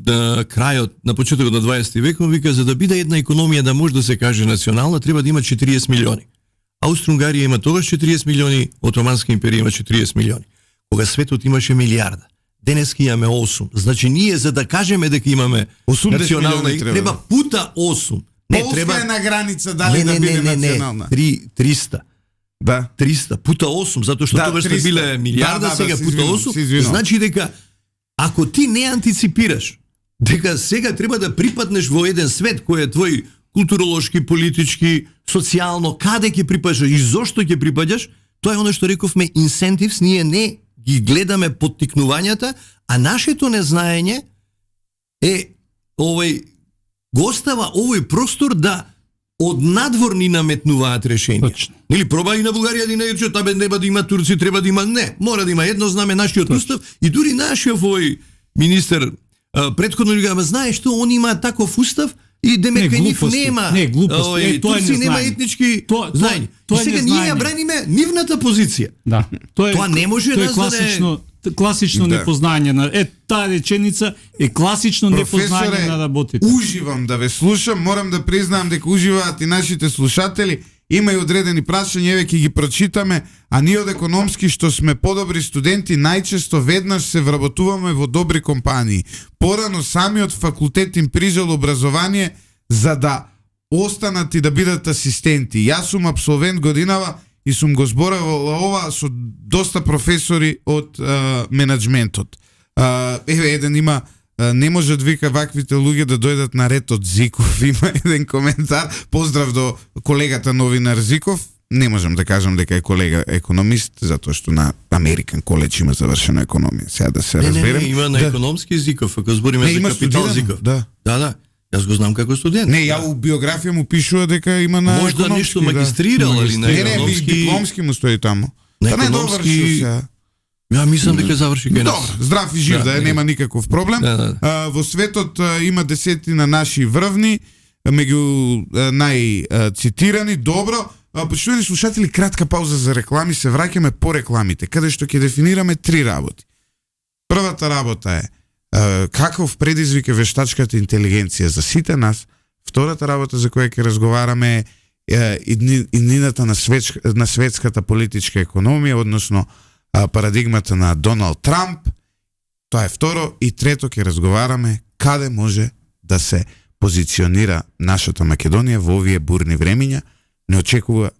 на крајот, на почетокот на 20 век, вика, за да биде една економија да може да се каже национална, треба да има 40 милиони. Аустро-Унгарија има тогаш 40 милиони, Отоманска империја има 40 милиони. Кога светот имаше милиарда. Денеска имаме 8. Значи ние за да кажеме дека имаме национална, треба пута 8. Не, Полска е на граница дали да биде национална. 300. Да. 300 пута 8, затоа што тогаш сте биле милиарда, сега пута 8. Значи дека ако ти не антиципираш дека сега треба да припаднеш во еден свет кој е твој културолошки, политички, социјално, каде ќе припаѓаш и зошто ќе припаѓаш, тоа е оно што рековме инсентивс, ние не ги гледаме поттикнувањата, а нашето незнаење е го остава овој простор да од надвор ни наметнуваат решенија. Точно. Нели проба и на Бугарија да најче, табе нема да има турци, треба да има не. Мора да има едно знаме нашиот устав и дури нашиот овој министер претходно ли ама знаеш што он има таков устав и демека нив нема. Не, глупости. Тоа турци нема етнички знаење. И сега ние ја браниме нивната позиција. Да. Тоа не може да класично непознање на таа реченица е класично непознање на работите. Уживам да ве слушам, морам да признаам дека уживаат и нашите слушатели. Има и одредени прашања, еве ќе ги прочитаме, а ние од економски што сме подобри студенти најчесто веднаш се вработуваме во добри компании. Порано самиот факултет им прижал образование за да останат и да бидат асистенти. Јас сум абсолвент годинава и сум го зборувал ова со доста професори од менаџментот. Еве еден има не може да вика ваквите луѓе да дојдат на ред од Зиков. Има еден коментар. Поздрав до колегата новинар Зиков. Не можам да кажам дека е колега економист, затоа што на Американ коледж има завршена економија. Сега да се разберем. Не, има на економски Зиков, ако збориме за капитал Зиков. Да. Јас го знам како студент. Не, ја у биографија му пишува дека има на може да нешто магистрирал или на економски. Не, дипломски му стои таму. На економски. Ја мислам дека заврши кај нас. Добро, здрав и жив да нема никаков проблем. Во светот има десетина наши врвни, меѓу најцитирани. Добро, почитувани слушатели, кратка пауза за реклами, се враќаме по рекламите, каде што ќе дефинираме 3 работи. Првата работа е каков предизвик е вештачката интелигенција за сите нас. Втората работа за која ќе разговараме е иднината на светската политичка економија, односно парадигмата на Доналд Трамп. Тоа е второ. И трето ќе разговараме каде може да се позиционира нашата Македонија во овие бурни времиња. Не очекува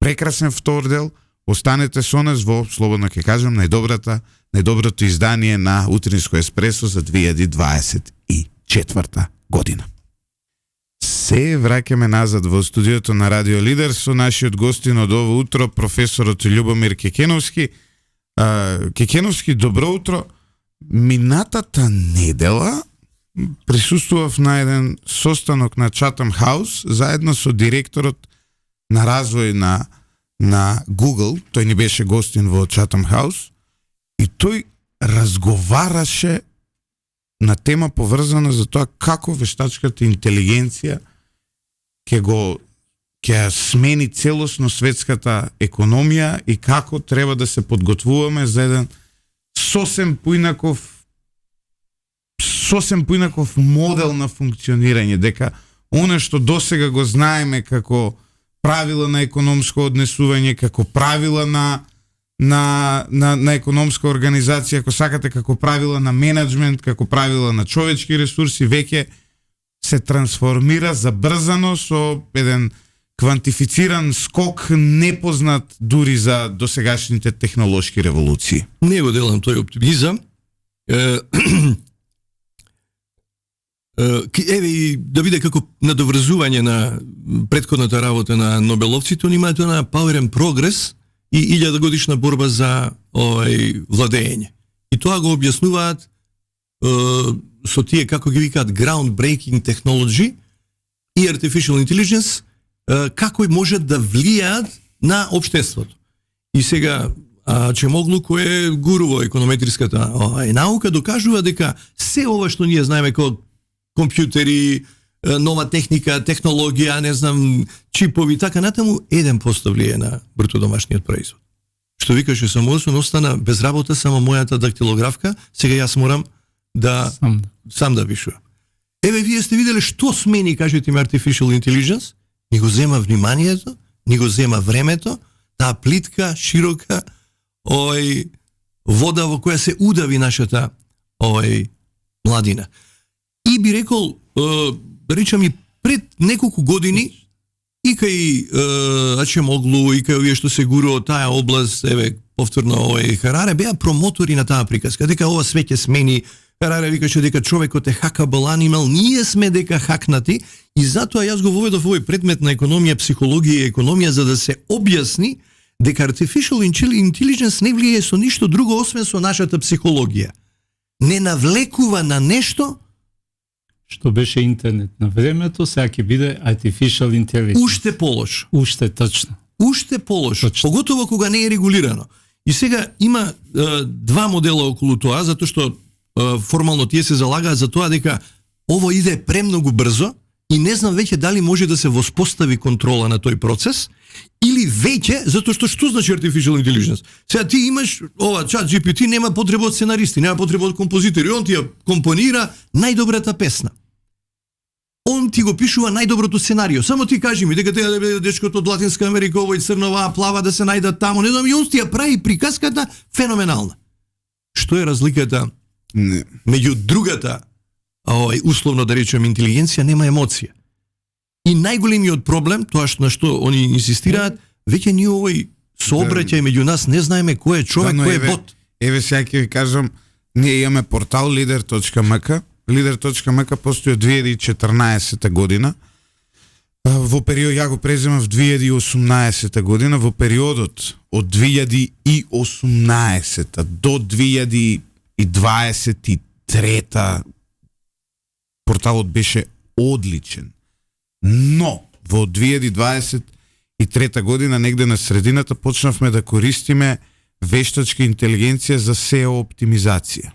прекрасен втор дел. Останете со нас во, слободно ќе кажам, најдоброто издание на Утринско еспресо за 2024 година. Се враќаме назад во студиото на Радио Лидер со нашиот гостин од ово утро, професорот Љубомир Кекеновски. Кекеновски, добро утро. Минатата недела присуствував на еден состанок на Chatham House заедно со директорот на развој на Google. Тој ни беше гостин во Chatham House и тој разговараше на тема поврзана за тоа како вештачката интелигенција ќе смени целосно светската економија и како треба да се подготвуваме за еден сосем поинаков модел на функционирање, дека оно што досега го знаеме како правила на економско однесување, како правила на економска организација, ако сакате како правила на менеджмент, како правила на човечки ресурси, веќе се трансформира забрзано со еден квантифициран скок непознат дури за досегашните технолошки револуции. Не го делам тој оптимизам. Еве и да биде како надоврзување на претходната работа на Нобеловците, они имаат на Power and Progress и 1000 годишна борба за владење. И тоа го објаснуваат со тие, како ги викаат, groundbreaking technology и artificial intelligence, како може да влијаат на општеството. И сега Чемоглу, кој е гуру во економетриската наука, докажува дека се ова што ние знаеме како компјутери, нова техника, технологија, не знам, чипови, така натаму, 1% влие на бруто домашниот производ. Што викаше самоосвен, остана без работа само мојата дактилографка, сега јас морам да сам да пишувам. Еве, вие сте виделе што смени, кажете ми, artificial intelligence, ни го зема вниманието, ни го зема времето, таа плитка, широка, вода во која се удави нашата младина. И би рекол, речам и пред неколку години, и кај Ачемоглу, и кај овие што се гуру од таа област, еве, повторно Хараре, беа промотори на таа приказка, дека ова све ќе смени. Хараре викаше дека човекот е hackable animal, ние сме дека хакнати, и затоа јас го воведов овој предмет на економија, психологија и економија, за да се објасни дека artificial intelligence не влијае со ништо друго освен со нашата психологија. Не навлекува на нешто што беше интернет на времето, сега ќе биде artificial intelligence. Уште полошо. Уште точно. уште полошо, поготово кога не е регулирано. И сега има два модела околу тоа, затоа што формално тие се залагаат за тоа дека ово иде премногу брзо и не знам веќе дали може да се воспостави контрола на тој процес или веќе, затоа што значи artificial intelligence? Сега ти имаш ова чат GPT, нема потреба од сценаристи, нема потреба од композитори, он ти ја компонира најдобрата песна. Он ти го пишува најдоброто сценарио. Само ти кажи ми дека треба да биде дечкото од Латинска Америка, овој црнова плава да се најдат таму, не знам, и он ти ја прави приказката феноменална. Што е разликата меѓу другата, условно да речем интелигенција, нема емоција. И најголемиот проблем, тоа на што они инсистираат, веќе ние овој сообраќај меѓу нас не знаеме кој е човек, кој е бот. Еве сега ќе ви кажам, ние имаме портал lider.mk. Lider.mk постои од 2014 година. Во период, ја го преземав в 2018 година, во периодот од 2018 до 2023 порталот беше одличен. Но во 2023 година, негде на средината, почнавме да користиме вештачка интелигенција за SEO оптимизација.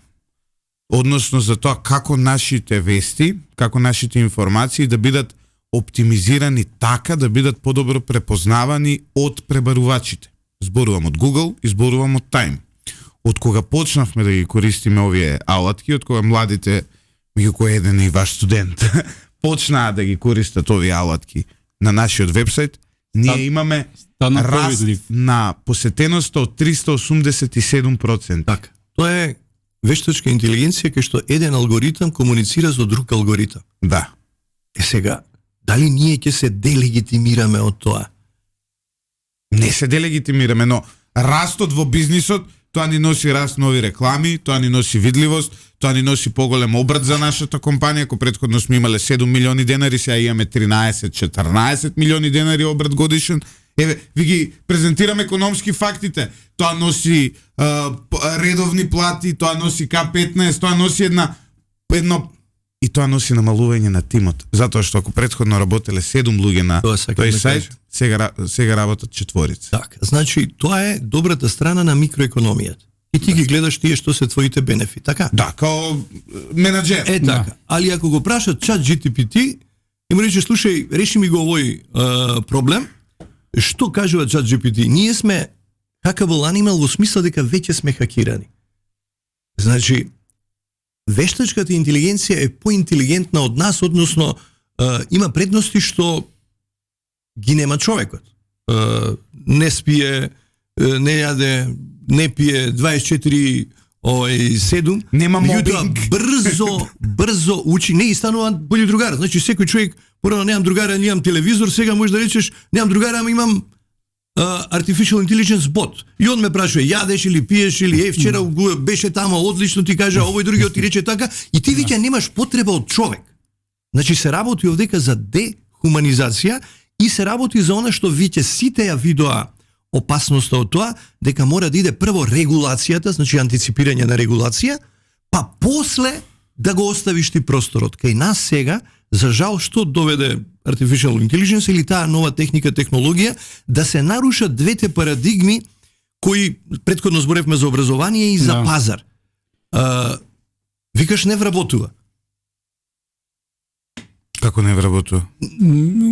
Односно за тоа како нашите вести, како нашите информации да бидат оптимизирани така да бидат подобро препознавани од пребарувачите. Зборувам од Google и зборувам од Time. Од кога почнавме да ги користиме овие алатки, од кога младите, меѓу кои еден и ваш студент, почнаа да ги користат овие алатки на нашиот вебсайт, ние имаме раст на посетеноста од 387%. Така, тоа е вештачка интелигенција кај што еден алгоритам комуницира со друг алгоритам. Да. Сега, дали ние ќе се делегитимираме од тоа? Не се делегитимираме, но растот во бизнисот, тоа ни носи раст нови реклами, тоа ни носи видливост, тоа ни носи поголем обрат за нашата компанија, кој претходно сме имале 7 милиони денари, сега имаме 13-14 милиони денари обрат годишен. Еве, ви ги презентирам економски фактите. Тоа носи редовни плати, тоа носи К15, тоа носи едно и тоа носи намалување на тимот. Затоа што ако претходно работеле 7 луѓе на тој сајт, сега работат 4. Така, значи тоа е добрата страна на микроекономијата. И ти ги гледаш тие што се твоите бенефити, така? Да, као менаџер. Така. Да. Али ако го прашат чат GPT, им рече, слушај, реши ми го овој проблем. Што кажува чат GPT? Ние сме hackable animal во смисла дека веќе сме хакирани. Значи, вештачката интелигенција е поинтелигентна од нас, односно има предности што ги нема човекот. Не спие, не јаде, не пие 24/7. Нема мобинг. Брзо учи, не и станува бољи другар. Значи секој човек, порано немам другара, немам телевизор, сега можеш да речеш немам другара, ама имам artificial intelligence bot. И он ме прашува, јадеш или пиеш или вчера беше тамо одлично, ти кажа овој другиот ти рече така, и ти веќе немаш потреба од човек. Значи се работи овдека за дехуманизација и се работи за она што веќе сите ја видоа опасноста од тоа, дека мора да иде прво регулацијата, значи антиципирање на регулација, па после да го оставиш ти просторот. Кај нас сега, за жал, што доведе artificial intelligence или таа нова техника, технологија, да се нарушат двете парадигми кои претходно зборевме за образование и за пазар. Викаш не вработува. Како не вработува?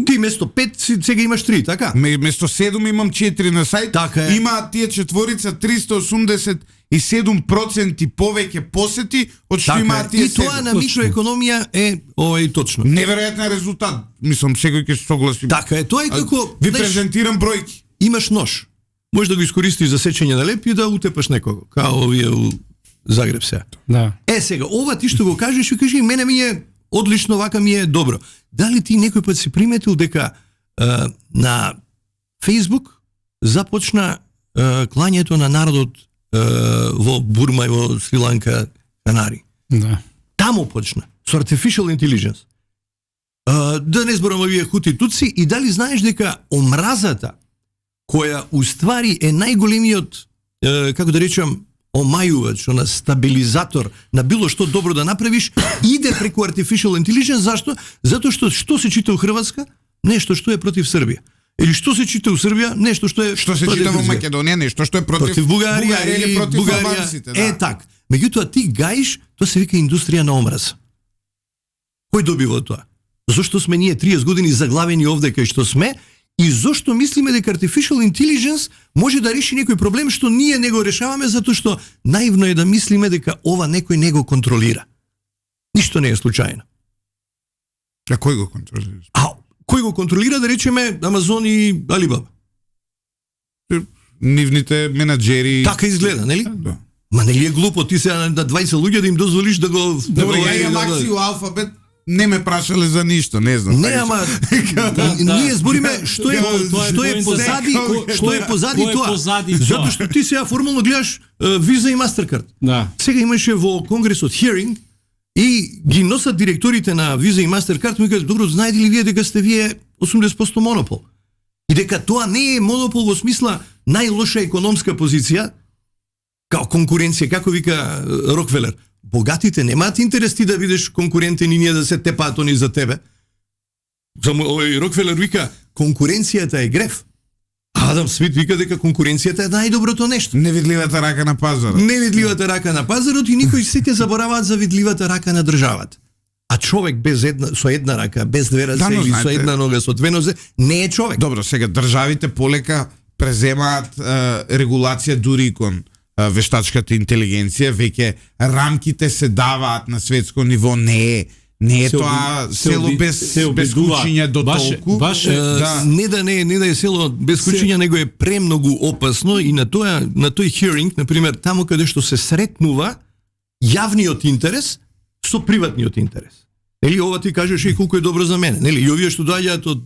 Ти место 5 сега имаш 3, така? Место 7 имам 4 на сајт. Така е. Има тие четворица 387% повеќе посети од што имаат тие 7. И тоа на микроекономија е точно. Неверојатен резултат. Мислам, секој ќе се согласи. Така е, тоа е како ви презентирам бројки. Имаш нож. Можеш да го искористиш за сечење на леп и да утепаш некого, као овие у Загреб сега. Да. Сега, ова ти што го кажеш, и кажи, мене ми е одлично, вака ми е добро. Дали ти некој пат си приметил дека на Facebook започна клањето на народот во Бурма и во Шри-Ланка, Канари? Да. Таму почна, со artificial intelligence. Да не зборам овие хути туци, и дали знаеш дека омразата, која уствари е најголемиот, како да речам, омајувач, на стабилизатор на било што добро да направиш, иде преку artificial intelligence. Зашто? Затоа што се чита у Хрватска? Нешто што е против Србија. Или што се чита у Србија, нешто што е Што се чита во Македонија, нешто што е против Бугарија или против албанците, да. Так. Меѓутоа ти гаиш, тоа се вика индустрија на омраз. Кој добива тоа? Зошто сме ние 30 години заглавени овде кај што сме и зошто мислиме дека artificial intelligence може да реши некој проблем што ние не го решаваме затоа што наивно е да мислиме дека ова некој не го контролира. Ништо не е случајно. А кој го контролира? А кој го контролира, да речеме, Амазон и Алибаба? Нивните менаџери. Така изгледа, нели? Да. Ма нели е глупо ти сега на 20 луѓе да им дозволиш да го... Добре, ја имам акции у Алфабет, не ме прашале за ништо, не знам. Не, ама ние збориме што е позади тоа. Затоа што ти сега формално гледаш Visa и Mastercard. Да. Сега имаше во Конгресот hearing и ги носат директорите на Visa и Mastercard, ми кажат, добро, знаете ли вие дека сте вие 80% монопол? И дека тоа не е монопол во смисла најлоша економска позиција, као конкуренција, како вика Рокфелер. Богатите немаат интерес ти да видиш конкурентен и ние да се тепаат они за тебе. Само овој Рокфелер вика, конкуренцијата е греф. А Адам Смит вика дека конкуренцијата е најдоброто нешто. Невидливата рака на пазарот. Невидливата рака на пазарот и никој сите забораваат за видливата рака на државата. А човек без со една рака, без две раце или со една нога, со две нозе, не е човек. Добро, сега државите полека преземаат регулација дури кон вештачката интелигенција, веќе рамките се даваат на светско ниво, не е тоа село без кучиња до толку. Не да е село без кучиња, него е премногу опасно и на тој hearing, на пример, таму каде што се сретнува јавниот интерес со приватниот интерес. Нели ова ти кажеш и колку е добро за мене, нели? И овие што доаѓаат од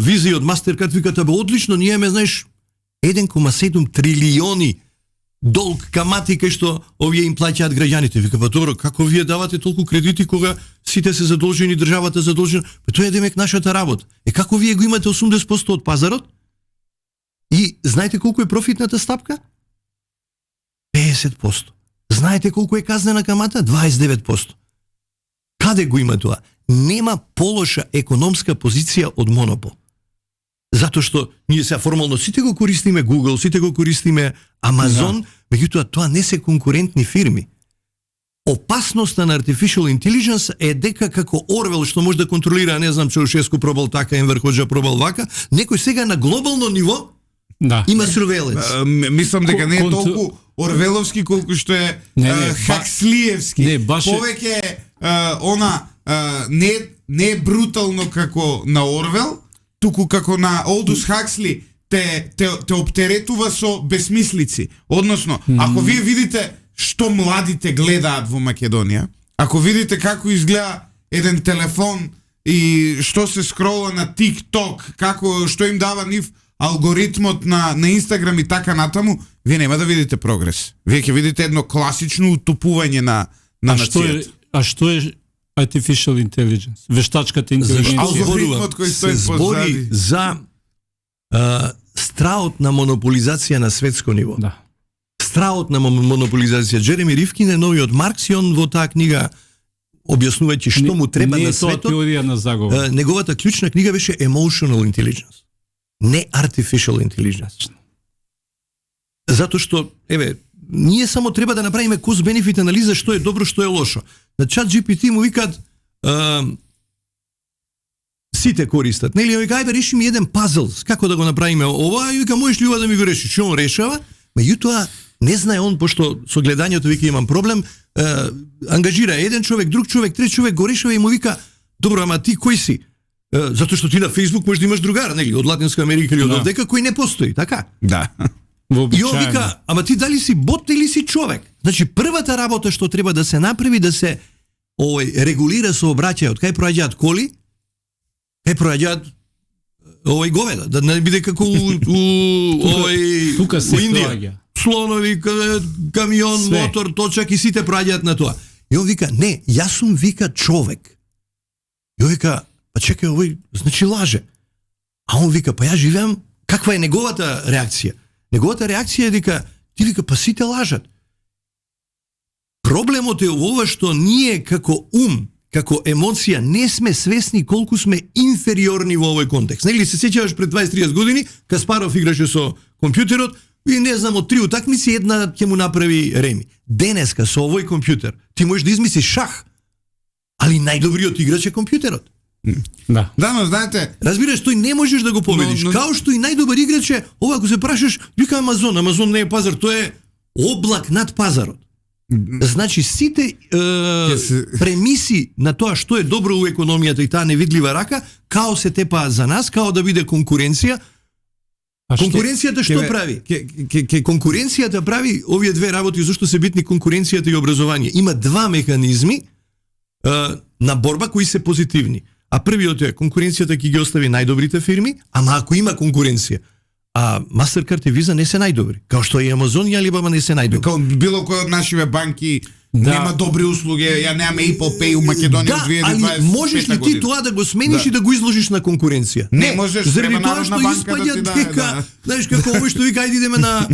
Visa и од Mastercard викаат бе одлично, ние имаме, знаеш, 1,7 трилиони долг камати кај што овие им плаќаат граѓаните. Вика, па добро, како вие давате толку кредити кога сите се задолжени, државата задолжена? Па тоа е демек нашата работа. Како вие го имате 80% од пазарот? И знаете колку е профитната стапка? 50%. Знаете колку е казнена камата? 29%. Каде го има тоа? Нема полоша економска позиција од монопол. Затоа што ние сега формално сите го користиме Google, сите го користиме Amazon, меѓутоа тоа не се конкурентни фирми. Опасноста на artificial intelligence е дека како Орвел што може да контролира, не знам, Чаушеску пробал така, Енвер Хоџа пробал вака, некој сега на глобално ниво има сурвелец. Мислам дека не е толку Орвеловски колку што е Хакслиевски. Повеќе она не е брутално како на Орвел, туку како на Олдус Хаксли те оптеретува со бесмислици. Односно, ако вие видите што младите гледаат во Македонија, ако видите како изгледа еден телефон и што се скрола на TikTok, што им дава нив алгоритмот на Инстаграм и така натаму, вие нема да видите прогрес. Вие ќе видите едно класично утопување на нацијата. А што е artificial intelligence? Вештачката интелигенција. Алгоритмот кој стои збори за страот на монополизација на светско ниво. Да. Страот на монополизација. Джереми Ривкин е новиот Маркс и он во таа книга објаснувајќи што му треба на светот. Не е тоа теорија на заговор. Неговата клучна книга беше Emotional Intelligence. Не Artificial Intelligence. Затоа што, ние само треба да направиме cost-benefit анализа што е добро, што е лошо. На ChatGPT му викаат сите користат. Нели, вика, ајде реши ми еден пазл, како да го направиме ова, и вика, можеш ли ова да ми го решиш? Што он решава? Меѓутоа, не знае он, пошто со гледањето вика имам проблем, ангажира еден човек, друг човек, трет човек, го решава и му вика, добро, ама ти кој си? Затоа што ти на Facebook можеш да имаш другар, нели, од Латинска Америка или од овдека, кој не постои, така? Да. И он вика, ама ти дали си бот или си човек? Значи, првата работа што треба да се направи, да се регулира сообраќајот. Кај проаѓаат коли, кај проаѓаат говеда, да не биде како тука се Индија. Слонови, камион, мотор, точак и сите проаѓаат на тоа. И он вика, не, јас сум вика човек. И он вика, па чекај, овој, значи лаже. А он вика, па ја живеам, каква е неговата реакција? Неговата реакција е дека, ти вика, па сите лажат. Проблемот е ова што ние како како емоција не сме свесни колку сме инфериорни во овој контекст. Нели се сеќаваш пред 20-30 години Каспаров играше со компјутерот и не знам од 3 утакмици една ќе му направи реми. Денеска со овој компјутер ти можеш да измислиш шах, али најдобриот играч е компјутерот. Да. Да, но знаете, Разбираш, тој не можеш да го победиш. Но- Као што и најдобар играч е, ова ако се прашаш, вика Амазон, Амазон не е пазар, тој е облак над пазарот. Значи сите се- премиси на тоа што е добро у економијата и таа невидлива рака, као се тепаат за нас, као да биде конкуренција. А што? Конкуренцијата што Ке- прави? ке- Конкуренцијата прави овие две работи, зашто се битни конкуренцијата и образование. Има два механизми на борба кои се позитивни. А првиот е конкуренцијата ќе ги остави најдобрите фирми, ама ако има конкуренција, а Mastercard и Visa не се најдобри, као што и Amazon и Alibaba не се најдобри. Као било кој од нашиве банки Да. нема добри услуги, ја немаме Apple Pay у Македонија Да, од 2025 али можеш ли ти тоа да го смениш Да. и да го изложиш на конкуренција? Не можеш, заради треба тоа Народна што банка да испаѓа ти даде, дека, да. знаеш како овој што вика ајде идеме на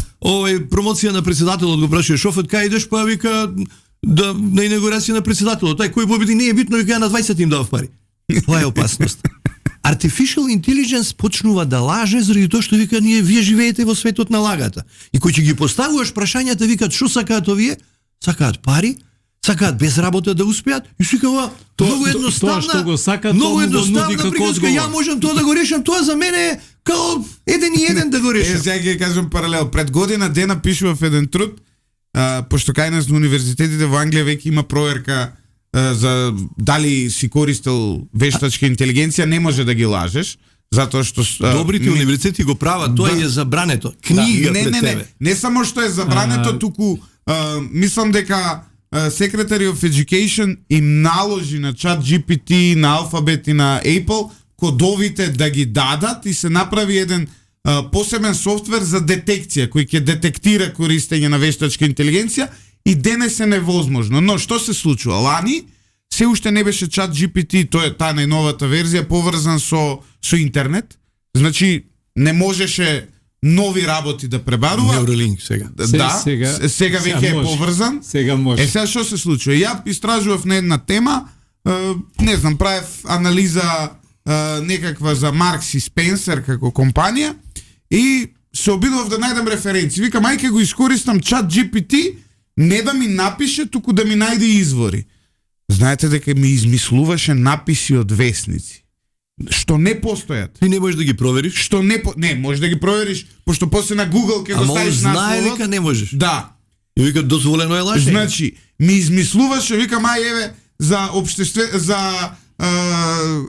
промоција на претседателот, го прашува шофот кај идеш, па вика да на инаугурација на претседателот. Тај кој победи не е битно, вика ја на 20 им дав пари. Тоа е опасност. Artificial intelligence почнува да лаже заради тоа што вика вие живеете во светот на лагата. И кој ќе ги поставуваш прашањата викаат што сакаат овие? Сакаат пари, сакаат без работа да успеат и си кажува многу едноставна. тоа што го сакаат, многу тоа му го нуди едноставна како приказка, одговор. ја можам тоа да го решам, тоа за мене е као еден и еден да го решам. Сега ќе кажам паралел. Пред година Дена пишува еден труд, пошто кај нас на универзитетите во Англија веќе има проверка за дали си користел вештачка интелигенција, не може да ги лажеш, затоа што Добрите универзитети го прават, тоа Да. е забрането. Книга не, пред не, тебе. не само што е забрането, туку мислам дека Secretary of Education им наложи на ChatGPT, на Alphabet и на Apple кодовите да ги дадат и се направи еден посебен софтвер за детекција кој ќе детектира користење на вештачка интелигенција и денес е невозможно. Но што се случува? Лани се уште не беше ChatGPT, тоа е таа најновата верзија поврзан со интернет. Значи не можеше нови работи да пребарува. Neuralink сега. Да, сега веќе е може. поврзан. Сега може. Сега што се случува? Ја истражував на една тема, не знам, правев анализа некаква за Маркс и Спенсер како компанија и се обидував да најдам референции. Викам, ајде го искористам ChatGPT, не да ми напише, туку да ми најде извори. Знаете дека ми измислуваше написи од весници, што не постојат. Ти не можеш да ги провериш, Што не можеш да ги провериш, пошто после на Google ќе го ама он ставиш знае насловот. дека не можеш. Да. И вика дозволено е лажење. Значи, ми измислуваше, викам, еве, за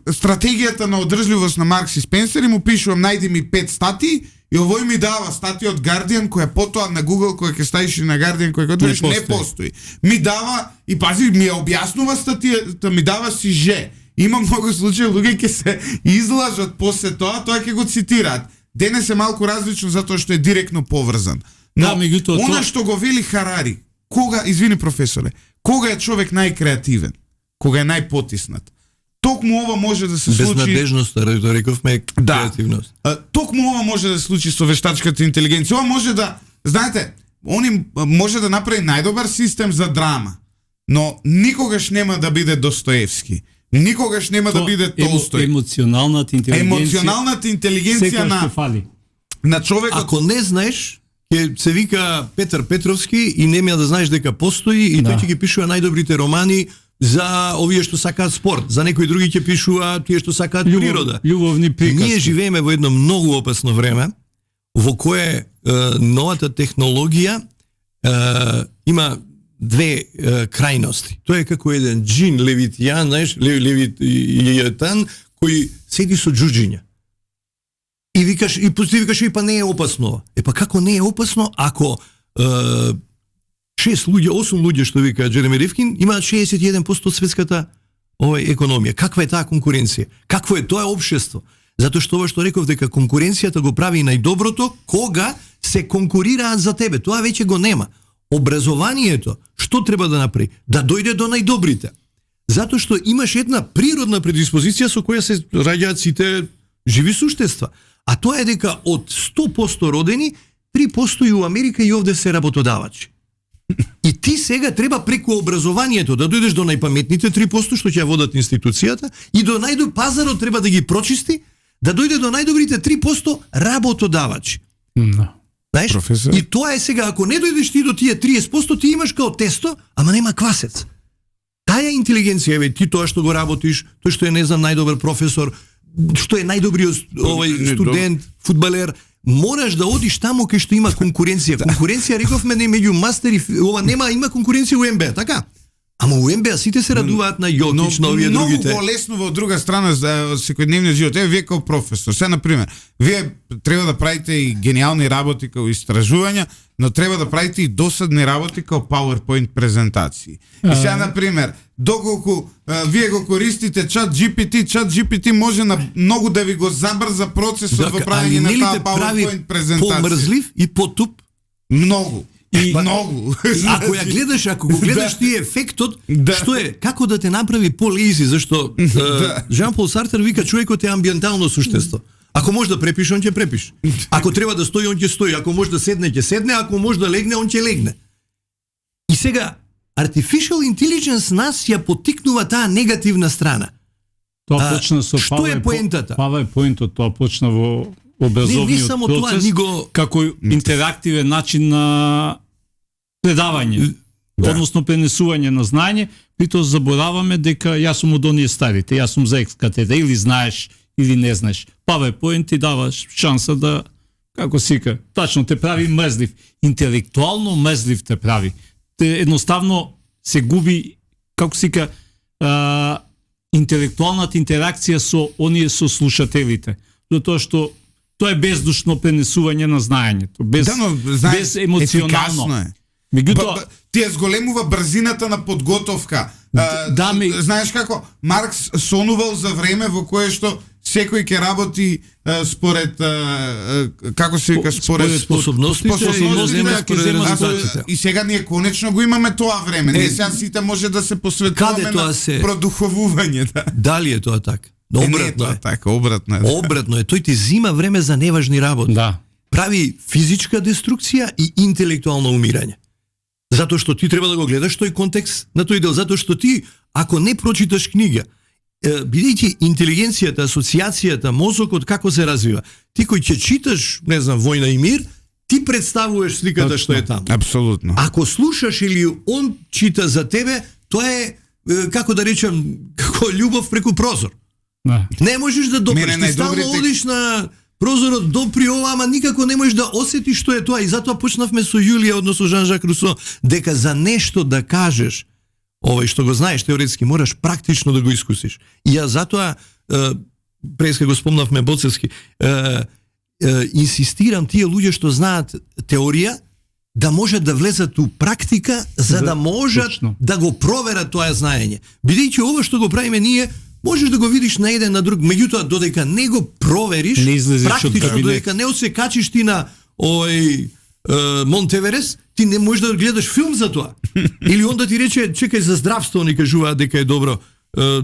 стратегијата на одржливост на Маркс и Спенсер и му пишувам, најди ми 5 статии и овој ми дава статија од Guardian, која потоа на Google, која ќе ставиш на Guardian, која ќе не постои. Ми дава, и пази, ми ја објаснува статијата, ми дава си же. Има многу случаи, луѓе ќе се излажат после тоа ќе го цитираат. Денес е малку различно затоа што е директно поврзан. Но, Да, меѓутоа, она што го вели Харари, извини професоре, кога е човек најкреативен? Кога е најпотиснат? Токму ова може да се случи... Безнадежност, рековме креативност. Токму ова може да се случи со вештачката интелигенција. Ова може да, знаете, они може да направи најдобар систем за драма, но никогаш нема да биде Достоевски. Никогаш нема да биде Толстој. Емоционалната интелигенција на човекот. Ако не знаеш, ќе се вика Петар Петровски и нема да знаеш дека постои и тој ќе ги пишува најдобрите романи за овие што сакаат спорт, за некои други ќе пишува тие што сакаат природа. Љубовни приказки. Ние живееме во едно многу опасно време во кое новата технологија има две крајности. Тоа е како еден джин левитијан, знаеш, левитијан кој седи со џуџиња. И викаш, и викаш, па не е опасно. Па како не е опасно ако 6 луѓе, 8 луѓе што вика Джереми Ривкин, имаат 61% од светската економија. Каква е таа конкуренција? Какво е тоа општество? Затоа што ова што реков дека конкуренцијата го прави најдоброто кога се конкурираат за тебе. Тоа веќе го нема. Образованието што треба да направи? Да дојде до најдобрите. Затоа што имаш една природна предиспозиција со која се раѓаат сите живи суштества. А тоа е дека од 100% родени, 3% и у Америка и овде се работодавачи. И ти сега треба преку образованието да дојдеш до најпаметните 3% што ќе ја водат институцијата и до пазарот треба да ги прочисти, да дојде до најдобрите 3% работодавачи. Да. Знаеш? Професор. И тоа е сега, ако не дојдеш ти до тие 30%, ти имаш као тесто, ама нема квасец. Таја интелигенција, ти тоа што го работиш, тој што е не знам најдобар професор, што е најдобриот студент, фудбалер, мораш да одиш таму кај што има конкуренција. Конкуренција рековме не меѓу мастери, има конкуренција у НБА, така? Ама у НБА сите се радуваат на Јотич, на овие другите. Многу полесно од друга страна за секојдневниот живот. Вие како професор, сега на пример, вие треба да правите и гениални работи како истражувања, но треба да правите и досадни работи како PowerPoint презентации. И сега на пример, доколку вие го користите ChatGPT може на многу да ви го забрза процесот во правење на таа PowerPoint презентација. Помрзлив и потуп. Многу. И многу. Ако ја гледаш, ако го гледаш ти ефектот, што е, како да те направи по-лези, зашто Жан Пол Сартер вика човекот е амбиентално суштество. Ако може да препише, он ќе препише. Ако треба да стои, он ќе стои. Ако може да седне, ќе седне. Ако може да легне, он ќе легне. И сега, Artificial Intelligence нас ја потикнува таа негативна страна. Тоа почна со што е поентата? PowerPoint-от, тоа почна во образовниот само процес, тоа, како интерактивен начин на предавање, односно пренесување на знаење, при тоа забораваме дека јас сум од оние старите, јас сум за екс-катедра, или знаеш, или не знаеш. PowerPoint ти даваш шанса да, како сика, тачно те прави мрзлив, интелектуално мрзлив те прави. Те едноставно се губи, како сика, интелектуалната интеракција со оние со слушателите. Затоа што тоа е бездушно пренесување на знаењето, без емоционално. Меѓутоа, ти ја зголемува брзината на подготовка. Знаеш како Маркс сонувал за време во кое што секој ќе работи според како се вика според способностите и сега ние конечно го имаме тоа време. Ние сега сите може да се посветуваме на продуховување. Дали е тоа така? Обратно е. Така, обратно е. Обратно е. Тој ти зима време за неважни работи. Да. Прави физичка деструкција и интелектуално умирање. Затоа што ти треба да го гледаш тој контекст на тој дел, затоа што ти ако не прочиташ книга, бидејќи интелигенцијата, асоциацијата, мозокот како се развива. Ти кој ќе читаш, не знам, Војна и мир, ти представуваш сликата што е таму. Апсолутно. Ако слушаш или он чита за тебе, тоа е како да речам, како љубов преку прозор. Да. Не можеш да допреш, ти стално одиш на прозорот допри ова, ама никако не можеш да осетиш што е тоа и затоа почнавме со Јулија, односно Жан-Жак Русо, дека за нешто да кажеш, овој што го знаеш теоретски, мораш практично да го искусиш. И ја затоа, преска го спомнавме Боцевски, инсистирам тие луѓе што знаат теорија, да можат да влезат у практика, за да можат да го проверат тоа знаење. Бидејќи ова што го правиме ние, можеш да го видиш на еден на друг, меѓутоа додека не го провериш, не практично, додека не се качиш ти на Монтеверес, ти не можеш да гледаш филм за тоа. Или он да ти рече, чекај за здравство, ни кажуваат дека е добро,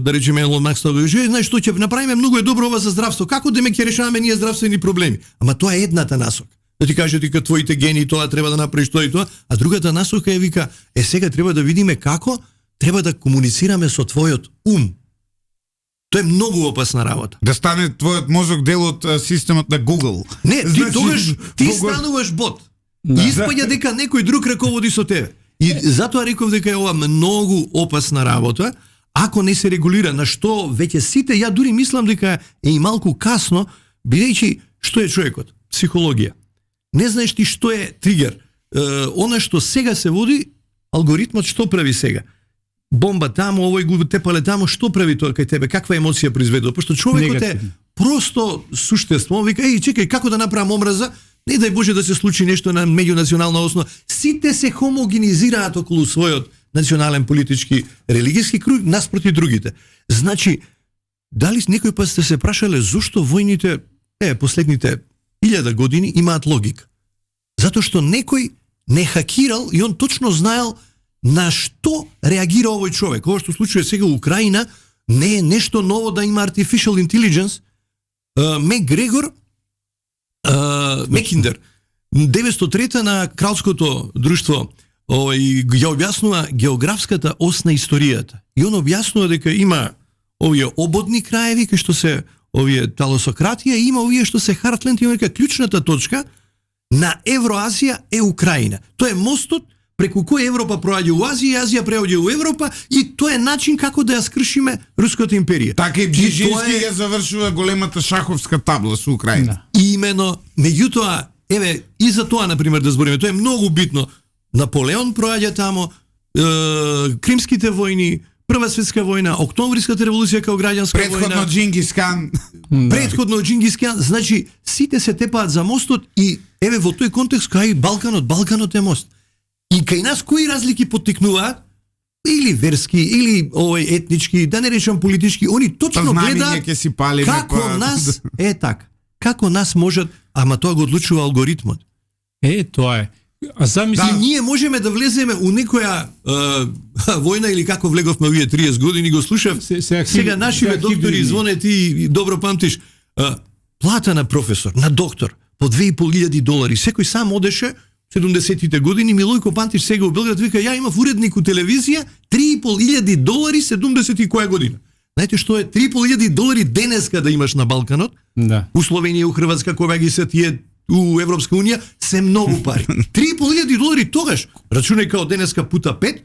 да речеме Елон Маск, знаеш што ќе направиме, многу е добро ова за здравство. Како да ме ќе решаваме ние здравствени проблеми? Ама тоа е едната насока. Да ти каже дека твоите гени тоа треба да направиш тоа и тоа, а другата насока е вика, сега треба да видиме како треба да комуницираме со твојот ум. Тоа е многу опасна работа. Да стане твојот мозок дел од системот на Google. Не, ти тогаш ти стануваш бот. Да. И испаѓа дека некој друг раководи со тебе. И затоа реков дека е ова многу опасна работа, ако не се регулира, на што веќе сите, ја дури мислам дека е и малку касно, бидејќи што е човекот? Психологија. Не знаеш ти што е тригер. Она што сега се води, алгоритмот што прави сега? Бомба таму, овој го тепале таму, што прави тоа кај тебе? Каква емоција произведува? Пошто човекот е просто суштество. Вика, чекај, како да направам омраза? Не дај Боже да се случи нешто на меѓунационална основа. Сите се хомогенизираат околу својот национален политички религиски круг наспроти другите. Значи, дали некој пат сте се прашале зошто војните последните 1000 години имаат логика? Затоа што некој не хакирал и он точно знаел на што реагира овој човек. Ова што случува сега во Украина не е нешто ново да има artificial intelligence. Мекиндер, 903 на кралското друштво ја објаснува географската ос на историјата. И он објаснува дека има овие ободни краеви кај што се овие талосократија и има овие што се Хартленд и дека клучната точка на Евроазија е Украина. Тоа е мостот преку кој Европа проаѓа у Азија, и Азија преоѓа у Европа и тоа е начин како да ја скршиме Руската империја. Така и Бжижински ја завршува големата шаховска табла со Украина. И имено, меѓутоа, еве, и за тоа, например, да збориме, тоа е многу битно. Наполеон проаѓа тамо, Кримските војни, Прва светска војна, Октомвриската револуција као граѓанска војна. Предходно Джингис Хан. Предходно Джингис Хан, значи сите се тепаат за мостот и еве во тој контекст кај Балканот е мост. И кај нас кои разлики поттикнуваат? Или верски, или етнички, да не речам политички, они точно гледаат како нас е така. Како нас можат, ама тоа го одлучува алгоритмот. Тоа е. А замисли, ние можеме да влеземе у некоја војна или како влеговме овие 30 години, го слушав. Сега нашиве доктори звонат и добро памтиш, плата на професор, на доктор по $2.500. Секој сам одеше 70-тите години. Милојко Пантиш сега у Белград вика, ја имав уредник у телевизија, $3.500 70 и која година. Знаете што е $3.500 денеска да имаш на Балканот? Да. У Словенија, у Хрватска, кога ги се тие у Европска унија, се многу пари. $3.500 тогаш, рачунај као денеска пута 5,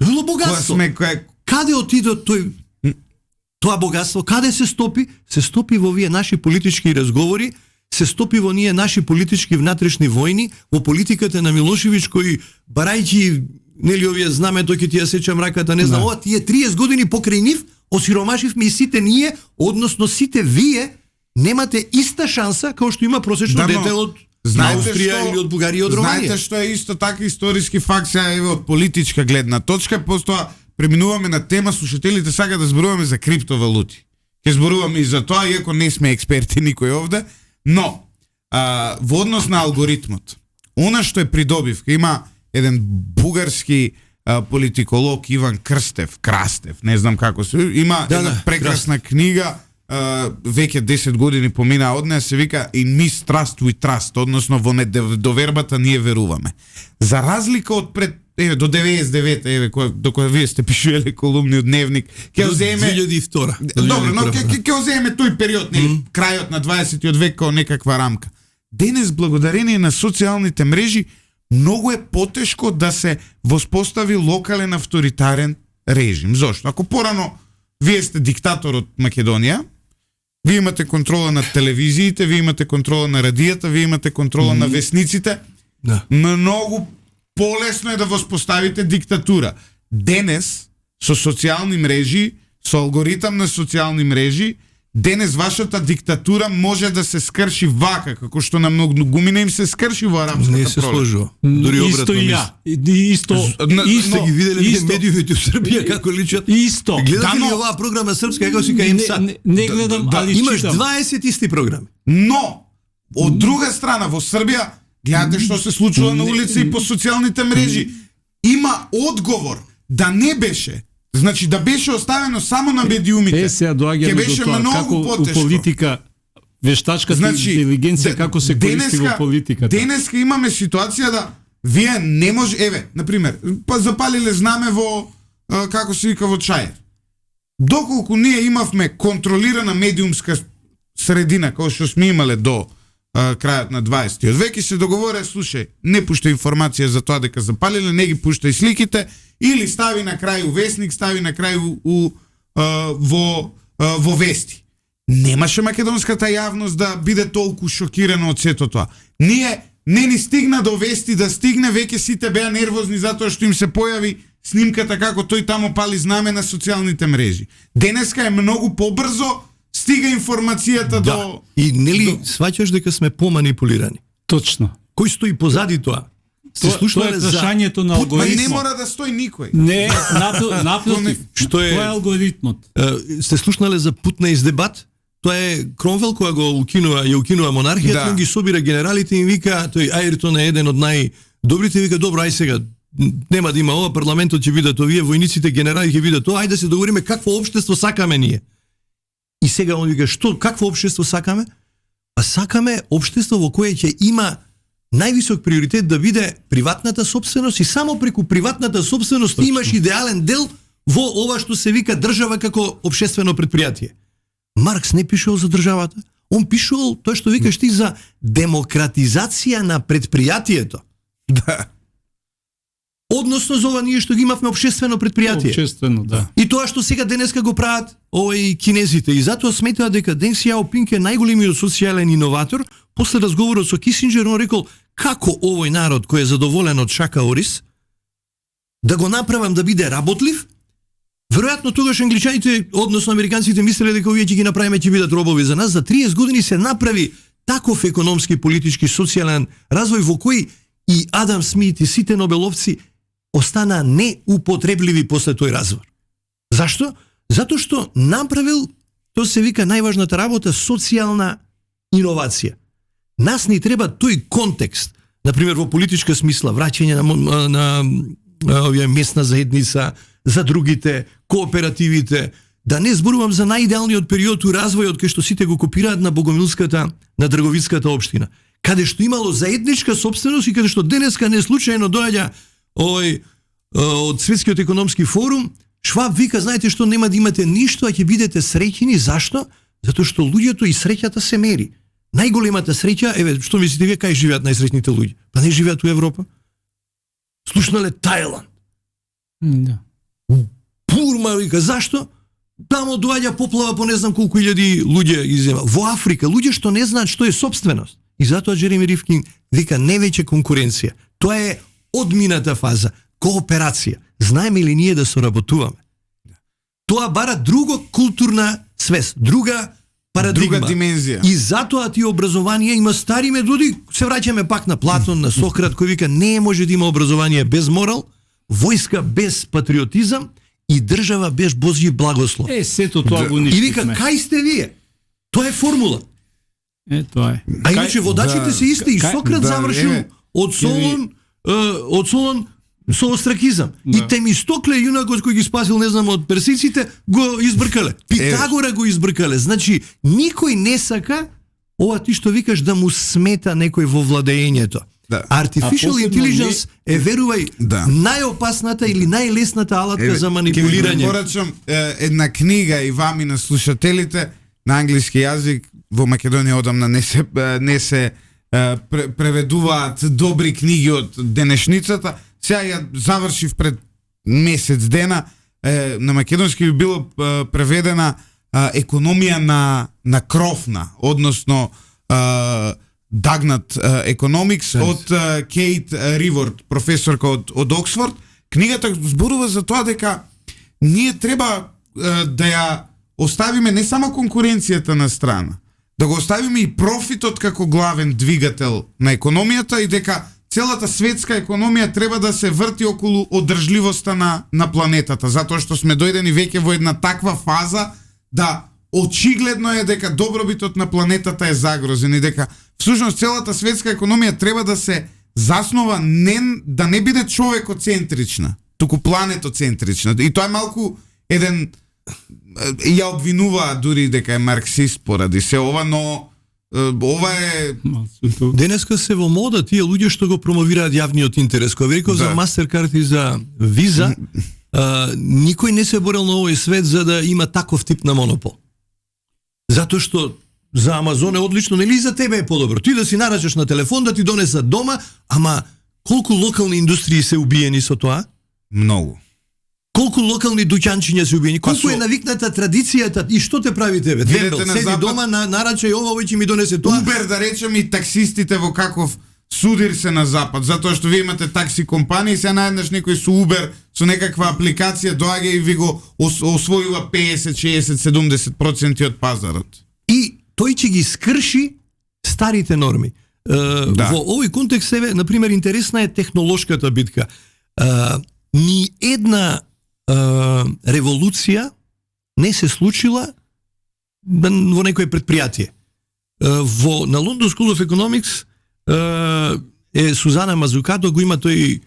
било богатство. Каде отиде тоа богатство? Каде се стопи? Се стопи во овие наши политички разговори, се стопи во ние наши политички внатрешни војни, во политиката на Милошевиќ кој барајќи нели овие знамето ќе ти ја сечам раката, не знам, ова тие 30 години покрај нив осиромашивме и сите ние, односно сите вие немате иста шанса како што има просечно дете од Австрија или од Бугарија, од Романија. Знаете што е исто така историски факт, сега еве од политичка гледна точка, постоа преминуваме на тема, слушателите сака да зборуваме за криптовалути. Ќе зборуваме и за тоа, иако не сме експерти никој овде, но во однос на алгоритмот, она што е придобивка, има еден бугарски политиколог Иван Крастев, не знам како се, има една прекрасна книга, веќе 10 години помина од неа, се вика In Mistrust we trust, односно во недовербата ние веруваме. За разлика од пред до 99-та, до која вие сте пишувале колумни од Дневник, ќе земе 2002. Добро, но ќе земе тој период, крајот на 20 век као некаква рамка. Денес, благодарение на социјалните мрежи, многу е потешко да се воспостави локален авторитарен режим. Зошто? Ако порано вие сте диктатор од Македонија, вие имате контрола на телевизиите, вие имате контрола на радијата, вие имате контрола на весниците, многу полесно е да воспоставите диктатура. Денес, со социјални мрежи, со алгоритам на социјални мрежи, денес вашата диктатура може да се скрши вака, како што на многумина им се скрши во арапската пролет. Не се сложува. Дури обратно мислам. Исто ги виделе медиумите у Србија како личат. Исто. Гледате ли оваа програма српска, како си кај МСАТ? Не гледам, али имаш читам. 20 исти програми. Но, од друга страна, во Србија, гледате што се случува на улица и по социјалните мрежи. Има одговор да не беше, значи да беше оставено само на медиумите. Сега доаѓаме до тоа како потешко. У политика вештачката интелигенција како се користи во политиката. Денеска имаме ситуација да вие не може, еве, на пример, па запалиле знаме во како се вика во Чаир. Доколку ние имавме контролирана медиумска средина како што сме имале до крајот на 20 век и се договоре, слушај, не пушта информација за тоа дека запалиле, не ги пушта и сликите, или стави на крај у вестник, стави на крај во вести. Немаше македонската јавност да биде толку шокирана од сето тоа. Ние не ни стигна до вести, да стигне, веќе сите беа нервозни затоа што им се појави снимката како тој тамо пали знаме на социјалните мрежи. Денеска е многу побрзо стига информацијата до... И нели сваќаш дека сме поманипулирани? Точно. Кој стои позади тоа? Тоа е прашањето на алгоритмот. Не мора да стои никој. Не, напротив. Што е? Тоа е алгоритмот. Сте слушнале за пут на издебат? Тоа е Кромвел која го укинува монархијата, он ги собира генералите и им вика, тој Ајртон е еден од најдобрите, вика добро, ај сега нема да има ова, парламентот ќе бидат овие, војниците, генерали ќе бидат тоа, ајде да се договориме какво општество сакаме ние. И сега он вика, што, какво општество сакаме? А сакаме општество во кое ќе има највисок приоритет да биде приватната собственост и само преку приватната собственост ти имаш идеален дел во ова што се вика држава како општествено предпријатие. Маркс не пишувал за државата, он пишувал тоа што викаш ти за демократизација на предпријатието. Да. Односно за ова ние што ги имавме општествено предпријатие. Општествено, да. И тоа што сега денеска го прават овој кинезите и затоа сметаат дека Ден Сјаопинг е најголемиот социјален иноватор. После разговорот со Кисинџер он рекол како овој народ кој е задоволен од шака ориз да го направам да биде работлив. Веројатно тогаш англичаните, односно американците мислеле дека овие ќе ги направиме ќе бидат робови за нас. За 30 години се направи таков економски, политички, социјален развој во кој и Адам Смит и сите нобеловци остана неупотребливи после тој развор. Зашто? Затоа што направил, тоа се вика најважната работа, социјална иновација. Нас ни треба тој контекст, например во политичка смисла, враќање на овие местна заедница, за другите, кооперативите, да не зборувам за најидеалниот период у развојот кај што сите го копираат на Богомилската, на Дрговицката општина, каде што имало заедничка собственост и каде што денеска не случајно доаѓа од Светскиот економски форум, Шваб вика, знаете што, нема да имате ништо, а ќе бидете среќени. Зашто? Затоа што луѓето и среќата се мери. Најголемата среќа, еве, што мислите вие, кај живеат најсреќните луѓе? Па не живеат у Европа. Слушнале Тајланд. Да. Бурма, вика, зашто? Тамо доаѓа поплава по не знам колку илјади луѓе изема. Во Африка, луѓе што не знаат што е собственост. И затоа Джереми Ривкин вика, не веќе конкуренција. Тоа е одмината фаза, кооперација. Знаеме ли ние да соработуваме? Тоа бара друга културна свест, друга парадигма. Друга димензија. И затоа ти образование има стари методи, се враќаме пак на Платон, на Сократ, кој вика не може да има образование без морал, војска без патриотизам и држава без Божји благослов. Сето тоа го И уништивме. вика, кај сте вие? Тоа е формула. Тоа е. А иначе водачите да, се исти и Сократ завршил од Солон со остракизам. И Темистокле, јунакот кој ги спасил, не знам, од персиците, го избркале. Питагора го избркале. Значи, никој не сака ова ти што викаш да му смета некој во владеењето. Да. Artificial intelligence е, верувај, најопасната или најлесната алатка за манипулирање. Ќе порачам една книга и вам и на слушателите на англиски јазик. Во Македонија одамна не се преведуваат добри книги од денешницата. Сега ја завршив пред месец дена. На македонски би било преведена економија на кровна, односно Dagnat Economics од Кейт Риворд, професорка од Оксфорд. Книгата зборува за тоа дека ние треба да ја оставиме не само конкуренцијата на страна, да го оставиме и профитот како главен двигател на економијата и дека целата светска економија треба да се врти околу одржливоста на планетата, затоа што сме дојдени веќе во една таква фаза да очигледно е дека добробитот на планетата е загрозен и дека всушност целата светска економија треба да се заснова да не биде човекоцентрична, туку планетоцентрична. И тоа е малку еден ја обвинуваа дури дека е марксист поради се ова, но ова е денеска се во мода тие луѓе што го промовираат јавниот интерес. Кога реков за Мастеркард и за Виза, никој не се борел на овој свет за да има таков тип на монопол. Затоа што за Амазон е одлично, нели, за тебе е подобро. Ти да си нарачаш на телефон, да ти донесат дома, ама колку локални индустрии се убиени со тоа? Многу. Колку локални дуќанчиња се убиени? Колку е навикната традицијата и што те прави тебе? Дембел, седи дома, нарачај ова, овој ќе ми донесе тоа. Убер, да речем, и таксистите во каков судир се на запад, затоа што вие имате такси компании, се наеднаш некој со Убер, со некаква апликација доаѓа и ви го освојува 50, 60, 70% од пазарот. И тој ќе ги скрши старите норми. Во овој контекст себе, например, интересна е технолошката битка. Ни една револуција не се случила во некој предпријатие. На London School of Economics е Сузана Мазукато, го има тој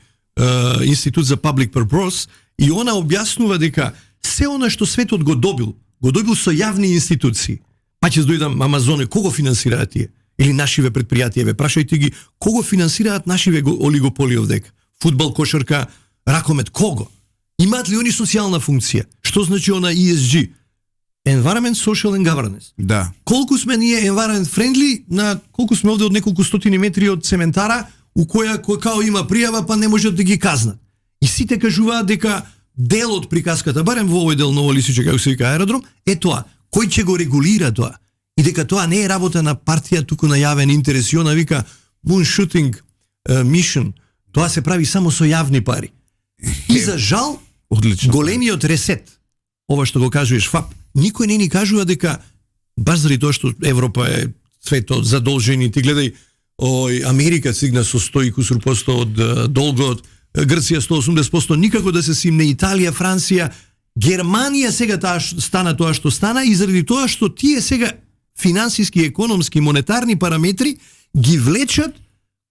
институт за public purpose и она објаснува дека се она што светот го добил со јавни институции. Па ќе дојдам Амазоне, кого финансираат тие? или нашиве предпријатија, прашајте ги кого финансираат нашиве олигополи овдека. Фудбал, кошарка, ракомет, кого? Имаат ли они социјална функција? Што значи она ESG? Environment, Social and Governance. Да. Колку сме ние environment friendly, на колку сме овде од неколку стотини метри од цементара, у која као има пријава, па не можат да ги казнат. И сите кажуваат дека дел од приказката, барем во овој дел Ново Лисиче, како се вика аеродром, е тоа. Кој ќе го регулира тоа? И дека тоа не е работа на партија, туку на јавен интерес. И она вика moon shooting mission. Тоа се прави само со јавни пари. И за жал, Одлично. големиот ресет, ова што го кажуваш ФАП, никој не ни кажува дека баш заради тоа што Европа е светот задолжени, ти гледај, Америка стигна со 100% од долгот, Грција 180%, никако да се симне Италија, Франција, Германија сега стана тоа што стана и заради тоа што тие сега финансиски, економски, монетарни параметри ги влечат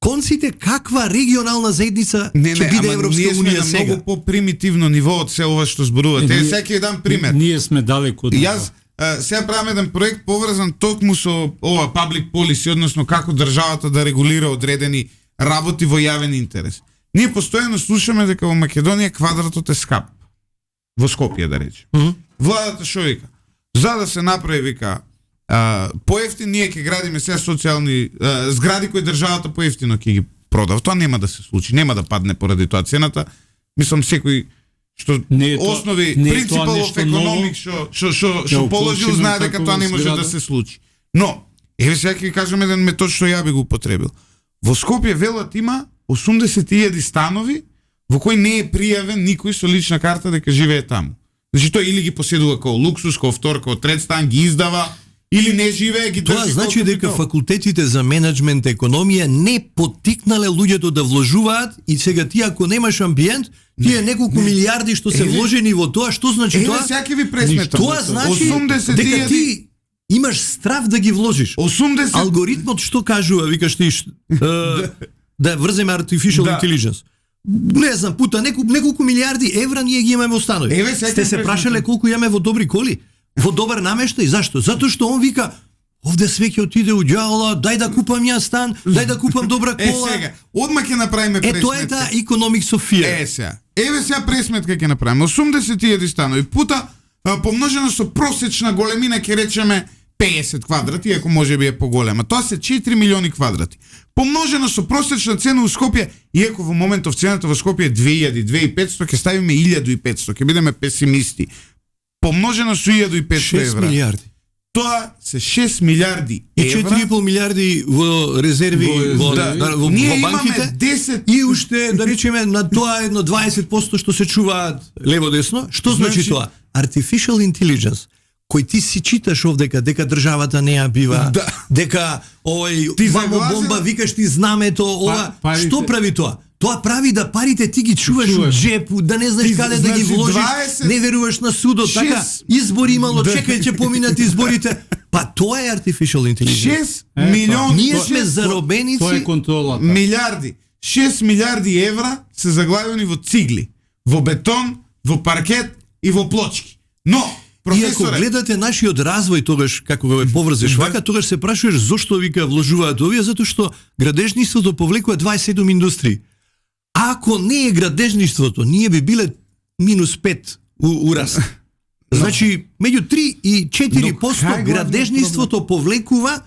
конците каква регионална заедница ќе биде Европска ние сме унија на сега. многу по-примитивно ниво од се ова што зборувате. Секи еден пример. Ние сме далеко од Јас сега правам еден проект поврзан токму со ова public policy, односно како државата да регулира одредени работи во јавен интерес. Ние постојано слушаме дека во Македонија квадратот е скап. Во Скопје да речем. Владата шо вика? За да се направи вика поевтин, ние ќе градиме сега социјални згради кои државата поевтино ќе ги продава. Тоа нема да се случи, нема да падне поради тоа цената. Мислам секој што основи принципал of economic што положил знае дека тоа не може да се случи. Но еве сега ќе ви кажам еден метод што ја би го употребил. Во Скопје велат има 80.000 станови во кои не е пријавен никој со лична карта дека живее таму. Значи тој или ги поседува као луксус, као втор, као трет стан, ги издава, или не живее, ги држи. Тоа значи дека факултетите за менеджмент економија не поттикнале луѓето да вложуваат и сега ти ако немаш амбиент, тие неколку милиарди што се вложени во тоа, што значи тоа? Еве сега ќе ви пресметам. Тоа значи дека ти имаш страв да ги вложиш. 80 Алгоритмот што кажува, викаш ти да врземе artificial intelligence. Не знам, пута неколку милиарди евра ние ги имаме останови. Сте се прашале колку имаме во добри коли? Во добар намештај, зашто? Затоа што он вика, овде све ќе отиде у ѓавола, дај да купам ја стан, дај да купам добра кола. сега, одма ќе направиме пресметка. Тоа е таа economic Софија. Сега. Еве сега пресметка ќе направиме. 80.000 станови пута помножено со просечна големина ќе речеме 50 квадрати, ако може би е поголема. Тоа се 4 милиони квадрати. Помножено со просечна цена у Скопје, иако во моментов цената во Скопје е 2000, 2500, ќе ставиме 1500, ќе бидеме песимисти. Помножено со 1500 евра. 6 милиарди. Тоа се 6 милиарди евра. И 4,5 милиарди во резерви во банките. 10 и уште да речеме на тоа едно 20% што се чуваат лево десно. Што значи тоа? Artificial intelligence. Кој ти си читаш овдека дека државата не ја бива, дека вамо бомба, викаш ти знамето, ова, што прави тоа? Тоа прави да парите ти ги чуваш у джепу, да не знаеш каде да ги вложиш, не веруваш на судот, така, избори имало, чекај ќе поминат изборите. Па тоа е artificial intelligence. 6 милиони. Ние сме заробеници. Тоа е контролата. Милиарди. 6 милиарди евра се заглавени во цигли, во бетон, во паркет и во плочки. Но и ако гледате нашиот развој тогаш како го поврзеш вака, тогаш се прашуваш зошто вика вложуваат овие, затоа што градежништвото повлекува 27 индустрии. Ако не е градежништвото, ние би биле -5 у раст. Значи, меѓу 3 и 4% градежништвото повлекува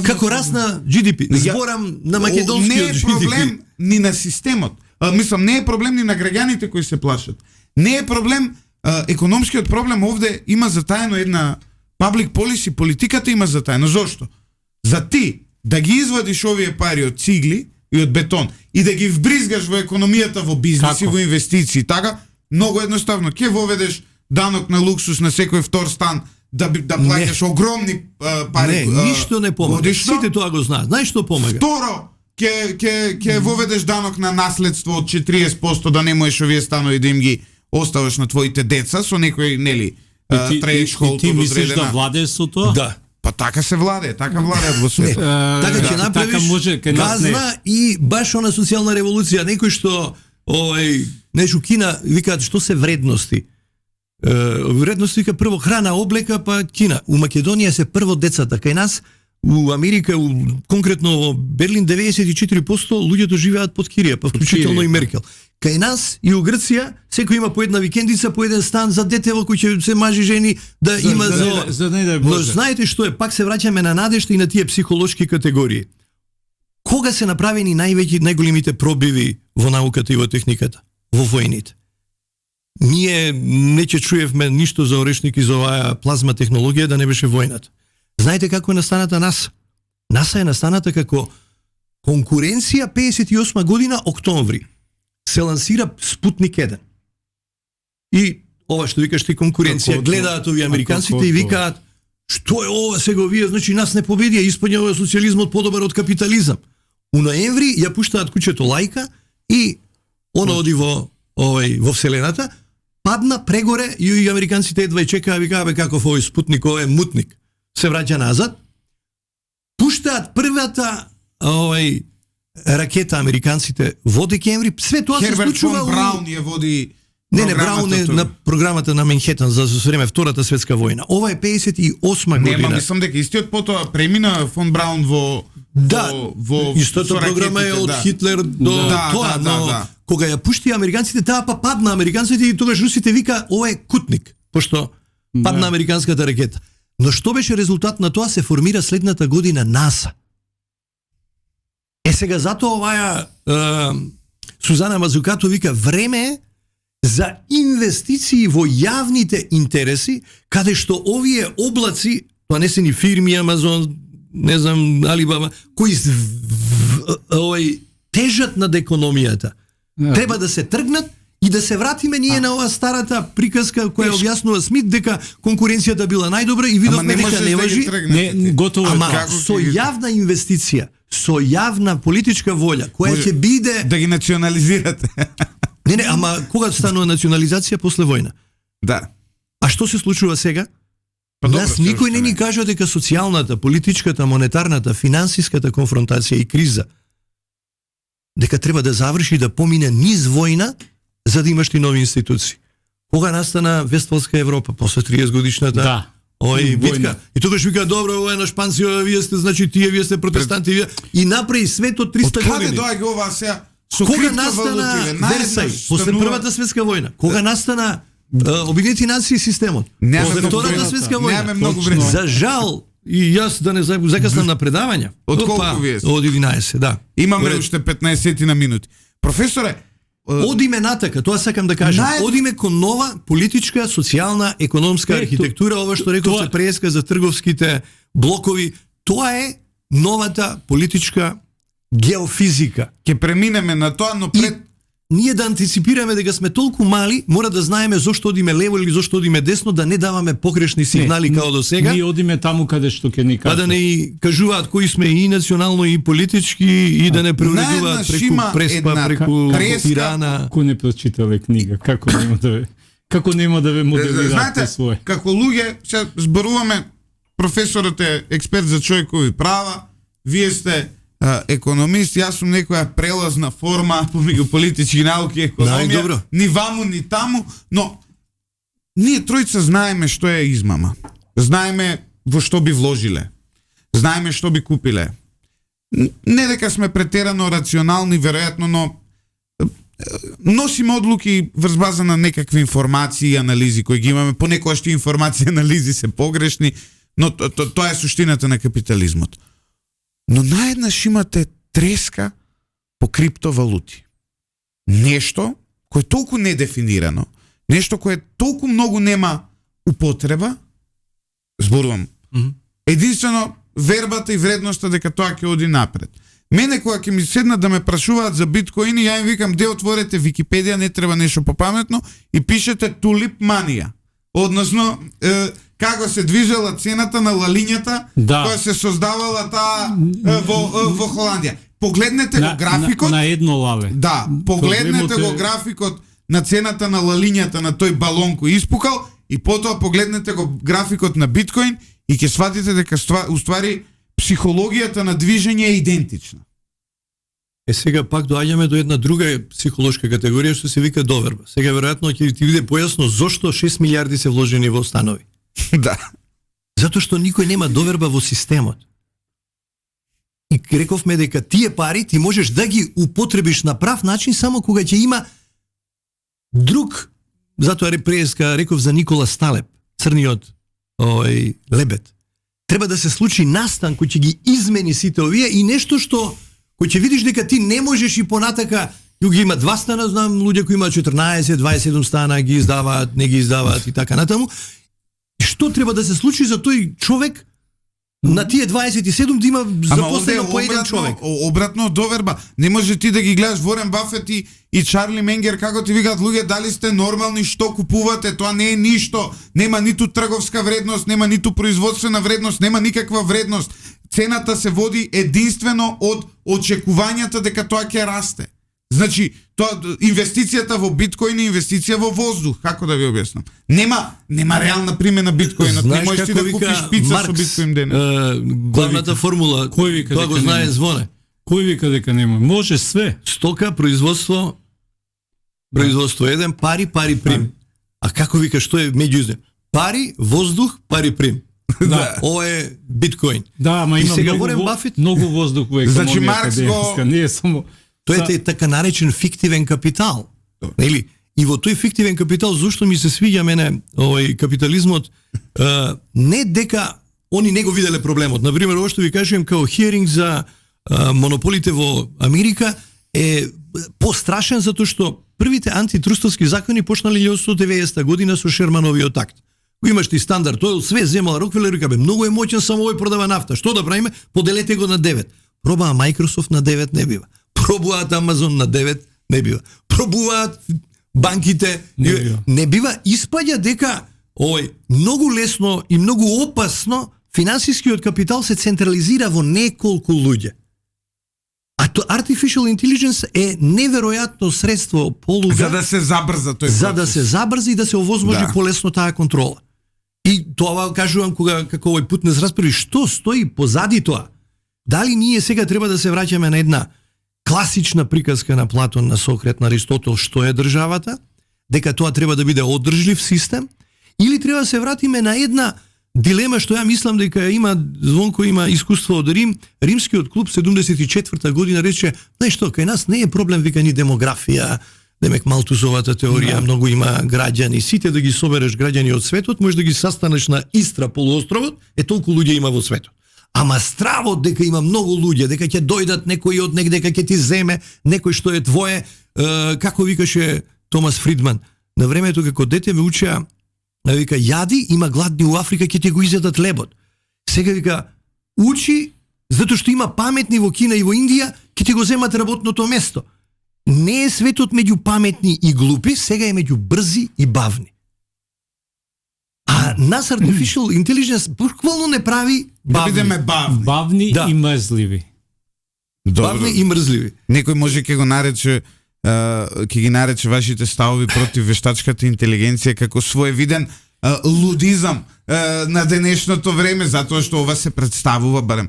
како раст на GDP. Зборам на македонскиот GDP. Не е проблем ни на системот. Мислам, не е проблем ни на граѓаните кои се плашат. Не е проблем. Економскиот проблем овде има затаено една public policy, политиката има затаено. Зошто? За ти да ги извадиш овие пари од цигли и од бетон и да ги вбризгаш во економијата, во бизнис и во инвестиции, така, многу едноставно. Ке воведеш данок на луксус на секој втор стан, да плаќаш огромни пари. Не, ништо не помага. Сите тоа го знаат. Знаеш што помага? Второ, ке воведеш данок на наследство од 40%, да не можеш овие станови да им ги оставаш на твоите деца со некој, нели, трешхолд. И ти мислиш да владееш со тоа? Да. Па така се владее, така владеат во свет. Така ќе направиш казна и баш она социјална револуција, некој што нешто Кина викаат што се вредности. Вредности вика прво храна, облека, па Кина. У Македонија се прво децата, кај нас у Америка, конкретно во Берлин 94% луѓето живеат под кирија, па вклучително и Меркел. Кај нас и у Грција секој има по една викендица, по еден стан за дете во кој ќе се мажи жени да има за не да Но Боже. знаете што е, пак се враќаме на надежда и на тие психолошки категории. Кога се направени најголемите пробиви во науката и во техниката? Во војните. Ние не ќе чуевме ништо за орешник и за оваа плазма технологија да не беше војната. Знаете како е настаната НАСА? НАСА е настаната како конкуренција 58 година октомври. Се лансира Спутник 1. И ова што викаш ти конкуренција, гледаат овие американците и викаат што е ова сега вие, значи нас не победија, исполнува социјализмот подобар од капитализам. У ноември ја пуштаат куќето Лајка и она оди во Вселената, падна прегоре и американците едва чекаа, викаа каков овој Спутник, овој е мутник. Се враќа назад, пуштаат првата ракета американците во декември, све тоа се Херберт случува фон Браун ја води Не, Браун е на програмата на Менхетан за време Втората светска војна. Ова е 58 година. Нема, мислам дека истиот потоа премина фон Браун во истата програма е од Хитлер до тоа, но кога ја пушти американците, таа па падна американците и тогаш русите вика ова е кутник, пошто падна американската ракета. Но што беше резултат на тоа? Се формира следната година НАСА. Сега затоа оваа Сузана Мазукато вика време е за инвестиции во јавните интереси, каде што овие облаци, тоа не се ни фирми, Амазон, не знам, Алибаба, кои тежат над економијата. Треба да се тргнат и да се вратиме ние на оваа старата приказка која објаснува Смит дека конкуренцијата била најдобра и видовме дека не важи. Не, готово. Ама со јавна инвестиција, со јавна политичка волја, која ќе биде да ги национализирате. Не, ама кога станува национализација после војна? Да. А што се случува сега? Па добро, нас никој не ни кажа дека социјалната, политичката, монетарната, финансиската конфронтација и криза дека треба да заврши и да помине низ војна за да имаш ти нови институции. Кога настана Вестфалска Европа после 30 годишната битка? И тогаш вика добро, ова е на шпанци, вие сте значи вие сте протестанти, вие и направи свет од 300 години. Од каде доаѓа ова сега? Кога настана Версај, после Првата светска војна? Кога настана Обединети нации системот? После Втората светска војна? За жал, и јас да не закаснам на предавања. Од колку вие сте? Од 11, да. Имаме уште 15 на минути. Професоре, одиме натака, тоа сакам да кажам. Одиме кон нова политичка, социјална, економска архитектура, ова што реков се преска за трговските блокови, тоа е новата политичка геофизика. Ќе преминеме на тоа, но пред ние да антиципираме дека сме толку мали, мора да знаеме зошто одиме лево или зошто одиме десно, да не даваме погрешни сигнали као до сега. Ние одиме таму каде што ќе ни кажат. Па да не кажуваат кои сме и национално и политички и да не преуредуваат преку Преспа, преку Тирана. Кој не прочитале книга, како нема да ве моделираат по своје. Како луѓе, се зборуваме, професорот е експерт за човекови права, вие сте економист, јас сум некоја прелазна форма помеѓу политички науки и економија, ни ваму, ни таму, но ние тројца знаеме што е измама. Знаеме во што би вложиле. Знаеме што би купиле. Не дека сме претерано рационални, веројатно, но носиме одлуки врз база на некакви информации и анализи кои ги имаме. Понекогаш тие информации и анализи се погрешни, но тоа е суштината на капитализмот. Но наеднаш имате треска по криптовалути. Нешто кое е толку недефинирано, нешто кое толку многу нема употреба, зборувам, единствено вербата и вредноста дека тоа ќе оди напред. Мене кога ќе ми седнат да ме прашуваат за биткоини, ја им викам, де отворете Википедија, не треба нешто попаметно, и пишете Tulip Mania. Односно, како се движела цената на лалињата која се создавала таа во Холандија. Погледнете го графикот на едно лале. Да, погледнете го графикот на цената на лалињата на тој балон кој испукал и потоа погледнете го графикот на биткоин и ќе сватите дека уствари психологијата на движење е идентична. Сега пак доаѓаме до една друга психолошка категорија што се вика доверба. Сега веројатно ќе ти биде појасно зошто 6 милиарди се вложени во станови. Да. Затоа што никој нема доверба во системот. И рековме дека тие пари ти можеш да ги употребиш на прав начин само кога ќе има друг, затоа преска реков за Никола Сталеп, црниот лебед. Треба да се случи настан кој ќе ги измени сите овие и нешто што кој ќе видиш дека ти не можеш и понатака. Југи има 2 стана, знам луѓе кои имаат 14, 27 стана, ги издаваат, не ги издаваат и така натаму. Што треба да се случи за тој човек на тие 27 да има запослено по еден човек? Обратно доверба. Не може ти да ги гледаш Ворен Бафет и Чарли Менгер како ти викаат луѓе дали сте нормални, што купувате, тоа не е ништо. Нема ниту трговска вредност, нема ниту производствена вредност, нема никаква вредност. Цената се води единствено од очекувањата дека тоа ќе расте. Значи, инвестицијата во биткоин е инвестиција во воздух, како да ви објаснам. Нема реална примена биткоинот. Не можеш ти да купиш пица со биткоин денес. Главната формула, тоа го знае Звоне. Кој вика дека нема? Може све. Стока, производство 1, пари, прим. А како вика, што е меѓуизвод? Пари, воздух, пари, прим. Да, ова е биткоин. Да, ама има многу воздух во економијата. Значи Маркс го не е само тоа е така наречен фиктивен капитал. Нели? И во тој фиктивен капитал зошто ми се свиѓа мене капитализмот, не дека они не го виделе проблемот. Например, ова што ви кажем као хиринг за монополите во Америка е пострашен затоа што првите антитрустовски закони почнале 1890 година со Шермановиот акт. Го имаш ти стандард, тој све земал Рокфелер и кабе многу е моќен, само овој продава нафта. Што да правиме? Поделете го на 9. Пробаа Microsoft на 9 не бива. Пробуваат Амазон на 9 не бива. Пробуваат банките не бива. Испаѓа дека многу лесно и многу опасно финансискиот капитал се централизира во неколку луѓе. А то artificial intelligence е неверојатно средство полуга за да се забрза тој процес. За да се забрзи и да се овозможи полесно таа контрола. И тоа кажувам како овој пут не расправи што стои позади тоа. Дали ние сега треба да се враќаме на една класична приказка на Платон, на Сократ, на Аристотел, што е државата, дека тоа треба да биде одржлив систем, или треба да се вратиме на една дилема што ја мислам дека има Звонко има искуство од Рим. Римскиот клуб 74 година рече, знаеш што, кај нас не е проблем вика ни демографија, демек Малтузовата теорија, многу има граѓани, сите да ги собереш граѓани од светот, можеш да ги састанеш на Истра полуостровот, толку луѓе има во светот. Ама стравот дека има многу луѓе, дека ќе дојдат некои од негде, дека ќе ти земе некој што е твое, како викаше Томас Фридман, на времето како дете ме учеа, вика, јади, има гладни у Африка, ќе ти го изедат лебот. Сега вика, учи, затоа што има паметни во Кина и во Индија, ќе ти го земат работното место. Не е светот меѓу паметни и глупи, сега е меѓу брзи и бавни. А нас artificial intelligence буквално не прави бавни. Да бидеме бавни. Бавни и мрзливи. Бавни и мрзливи. Некој може ќе го нарече ќе ги нарече вашите ставови против вештачката интелигенција како своевиден лудизам на денешното време, затоа што ова се представува, барем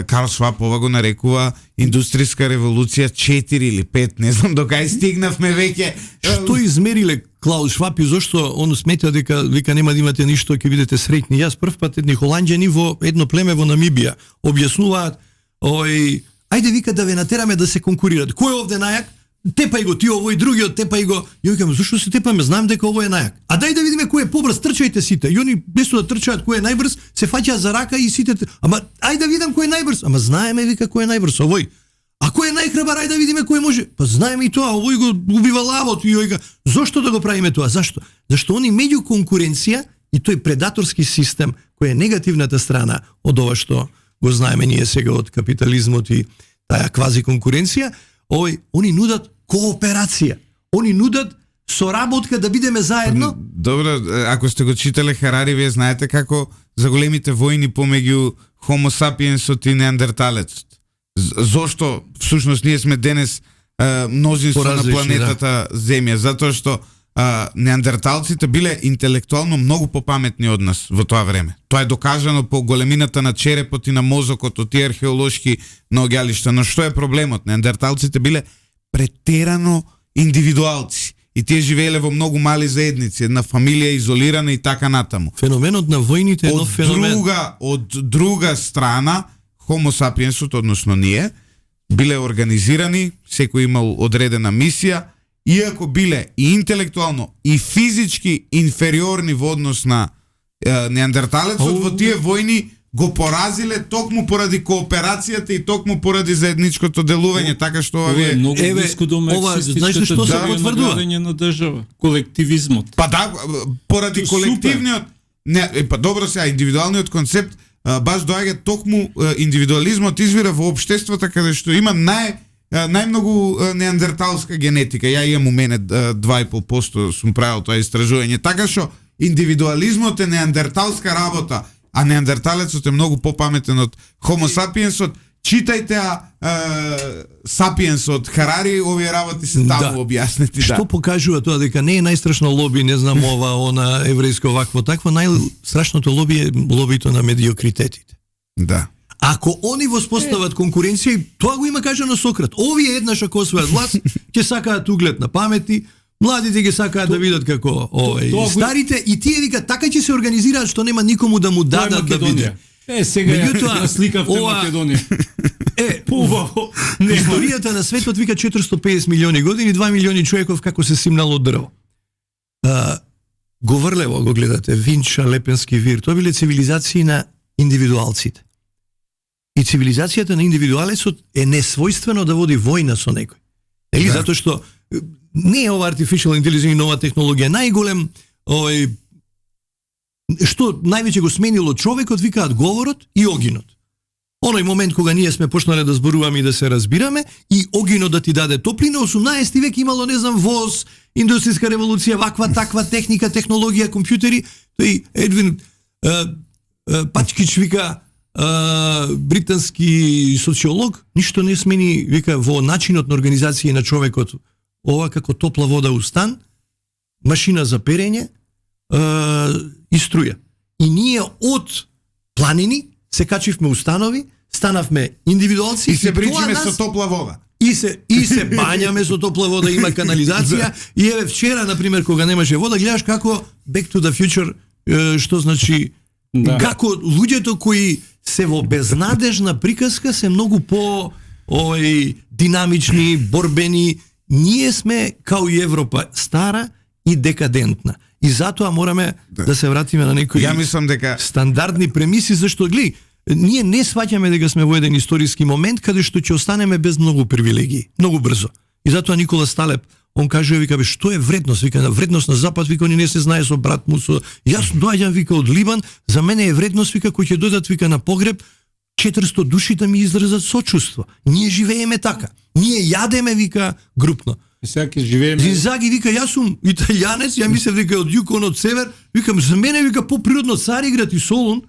Карл Шваб ова го нарекува индустријска револуција 4 или 5, не знам до кај стигнавме веќе. Што измериле Клаус Шваб и зошто он смета дека вика нема да имате ништо, ќе бидете среќни. Јас прв пат едни холанѓани во едно племе во Намибија објаснуваат, ајде вика да ве натераме да се конкурират. Кој е овде најак? Тепај го ти овој другиот, тепај го. Ја викам, зашто се тепаме? Знам дека овој е најак. А дај да видиме кој е побрз, трчајте сите. И они вместо да трчаат кој е најбрз, се фаќаат за рака и сите. Ама ајде да видам кој е најбрз. Ама знаеме вика кој е најбрз, овој. А кој е најхрабар, ајде да видиме кој може. Па знаеме и тоа, овој го убива лавот и вика, зошто да го правиме тоа? Зашто? Зашто они меѓу конкуренција и тој предаторски систем кој е негативната страна од ова што го знаеме ние сега од капитализмот и таа квази конкуренција, они нудат кооперација. Они нудат соработка да бидеме заедно. Добро, ако сте го читале Харари, вие знаете како за големите војни помеѓу Homo sapiensот и неандерталецот. Зошто всушност ние сме денес мнозинство на планетата Земја? Затоа што неандерталците биле интелектуално многу попаметни од нас во тоа време. Тоа е докажано по големината на черепот и на мозокот од тие археолошки наоѓалишта. Но што е проблемот? Неандерталците биле претерано индивидуалци и тие живееле во многу мали заедници, една фамилија изолирана и така натаму. Феноменот на војните е нов феномен. Од друга страна, Homo sapiensот, односно ние, биле организирани, секој имал одредена мисија, иако биле и интелектуално и физички инфериорни во однос на неандерталецот, во тие војни го поразиле токму поради кооперацијата и токму поради заедничкото делување, така што ова Ова е ви многу Еве, близко до знаеш ли марксистичката што се теорија на потврдува? градење на држава, колективизмот. Па да, поради Супер. колективниот па добро сега, индивидуалниот концепт баш доаѓа токму индивидуализмот извира во општествата каде што има најмногу неандерталска генетика. Ја имам у мене 2,5% сум правил тоа истражување. Така што индивидуализмот е неандерталска работа, а неандерталецот е многу попаметен од Homo sapiensот. Читајте Сапиенс од Харари, овие работи се таму објаснети. Што покажува тоа дека не е најстрашно лоби, не знам она еврејско вакво такво, најстрашното лоби е лобито на медиокритетите. Да. Ако они воспостават конкуренција, тоа го има кажано Сократ. Овие еднаш ако освојат власт, ќе сакаат углед на памети, младите ги сакаат да видат како старите и тие вика така ќе се организираат што нема никому да му дадат да биде. Сега Меѓутоа, сликавте Македонија. Убаво. Историјата на светот вика 450 милиони години, 2 милиони човеков како се симнало од дрво. Говорлево го гледате, Винча, Лепенски вир, тоа биле цивилизации на индивидуалците. И цивилизацијата на индивидуалецот е несвојствено да води војна со некој. Или Да. затоа што не е ова artificial intelligence и нова технологија, најголем што највеќе го сменило човекот, викаат говорот и огинот. Оној момент кога ние сме почнале да зборуваме и да се разбираме и огинот да ти даде топлина, 18 век имало, не знам, воз, индустријска револуција, ваква, таква техника, технологија, компјутери. Тој Едвин Пачкич вика, британски социолог, ништо не смени, вика, во начинот на организација на човекот. Ова како топла вода у стан, машина за перење и струја. И ние од планини се качивме у станови, станавме индивидуалци И се тоа бричиме нас- со топла вода. И се бањаме со топла вода, има канализација. И еве вчера, на пример, кога немаше вода, гледаш како Back to the Future, што значи Да. како луѓето кои се во безнадежна приказка се многу по динамични, борбени. Ние сме као и Европа, стара и декадентна. И затоа мораме да се вратиме на некои Ја мислам дека стандардни премиси, зашто гледај, ние не сваќаме дека сме во еден историски момент каде што ќе останеме без многу привилегии, многу брзо. И затоа Никола Сталеп, он кажува, вика, бе, што е вредност? Вика, вредност на Запад, вика, он не се знае со брат му, јас доаѓам, вика, од Либан, за мене е вредност, вика, кој ќе дојдат, вика, на погреб, 400 души да ми изразат сочувство. Ние живееме така. Ние јадеме, вика, групно. И сега ќе живееме. Зинзаги вика, јас сум италијанец, ја мислев дека од југ, он од север, викам, за мене, вика, поприродно Цариград и Солун,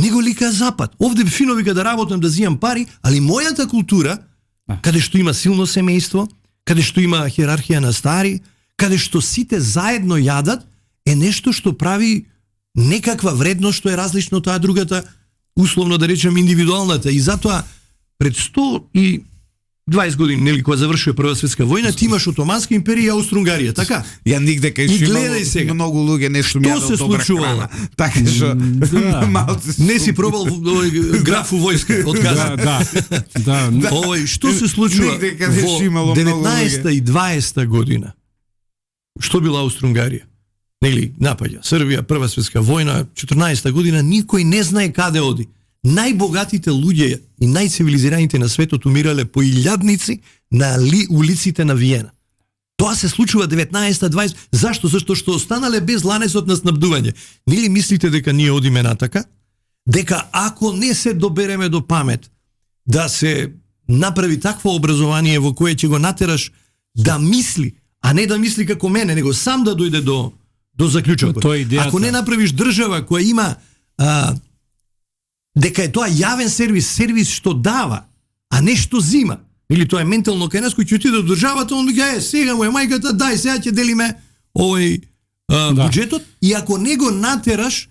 не го лика Запад. Овде фино, вика, да работам, да зијам пари, али мојата култура, каде што има силно семејство, каде што има хиерархија на стари, каде што сите заедно јадат, е нешто што прави некаква вредност што е различно од таа другата, условно да речем индивидуалната. И затоа пред 120 години, нели, кога завршува Прва светска војна, ти имаш Отоманска империја и Аустро-Унгарија, така? ја нигде И кај гледај сега. многу луѓе нешто ми Што јадат се добра случувало? храна. Така што Да. малце Не си пробал граф у војска, од каза. Да. Што се случува Нигде каде во што имало многу 19-та и 20-та година? Што била Аустро-Унгарија? Нели, напаѓа Србија, Прва светска војна, 14-та година, никој не знае каде оди. Најбогатите луѓе и најцивилизираните на светот умирале по илјадници на улиците на Виена. Тоа се случува 19-та, 20. Зашто? Зашто што останале без ланецот на снабдување. Нели мислите дека ние одиме натака? Дека ако не се добереме до памет да се направи такво образование во кое ќе го натераш да мисли, а не да мисли како мене, него сам да дојде до заклучокот. Тоа е идејата. Ако не направиш држава која има дека е тоа јавен сервис, сервис што дава, а не што зима. Или тоа е ментално кај нас кој ќе отиде до државата, он вика, сега му е мајката, дај, сега ќе делиме буџетот. И ако не го натераш,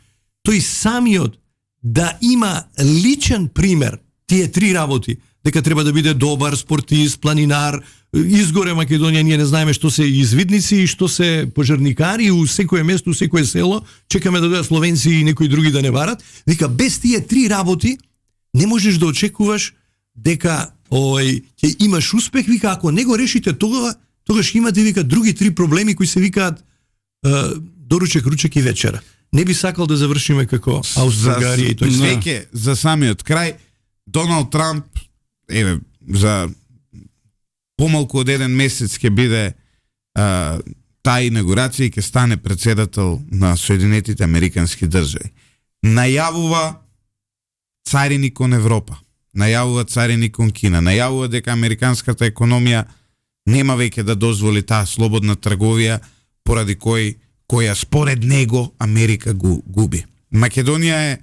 тој самиот да има личен пример, тие три работи, дека треба да биде добар спортист, планинар, изгоре Македонија, ние не знаеме што се извидници и што се пожарникари у секое место, у секое село, чекаме да дојдат словенци и некои други да не барат. Вика, без тие три работи не можеш да очекуваш дека ќе имаш успех, вика, ако не го решите тогаш имате, вика, други 3 проблеми кои се викаат доручек, ручек и вечера. Не би сакал да завршиме како Аустро-Угарија и тој све. Веќе за самиот крај, Доналд Трамп за помалку од 1 месец ќе биде таа инаугурација и ќе стане председател на Соединетите Американски држави. Најавува царини кон Европа, најавува царини кон Кина, најавува дека американската економија нема веќе да дозволи таа слободна трговија поради која според него Америка го губи. Македонија е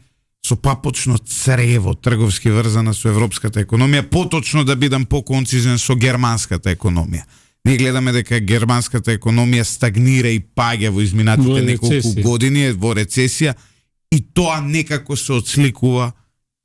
со папочно црево трговски врзана со европската економија, поточно да бидам поконцизен со германската економија. Ние гледаме дека германската економија стагнира и паѓа во изминатите неколку години, во рецесија, и тоа некако се отсликува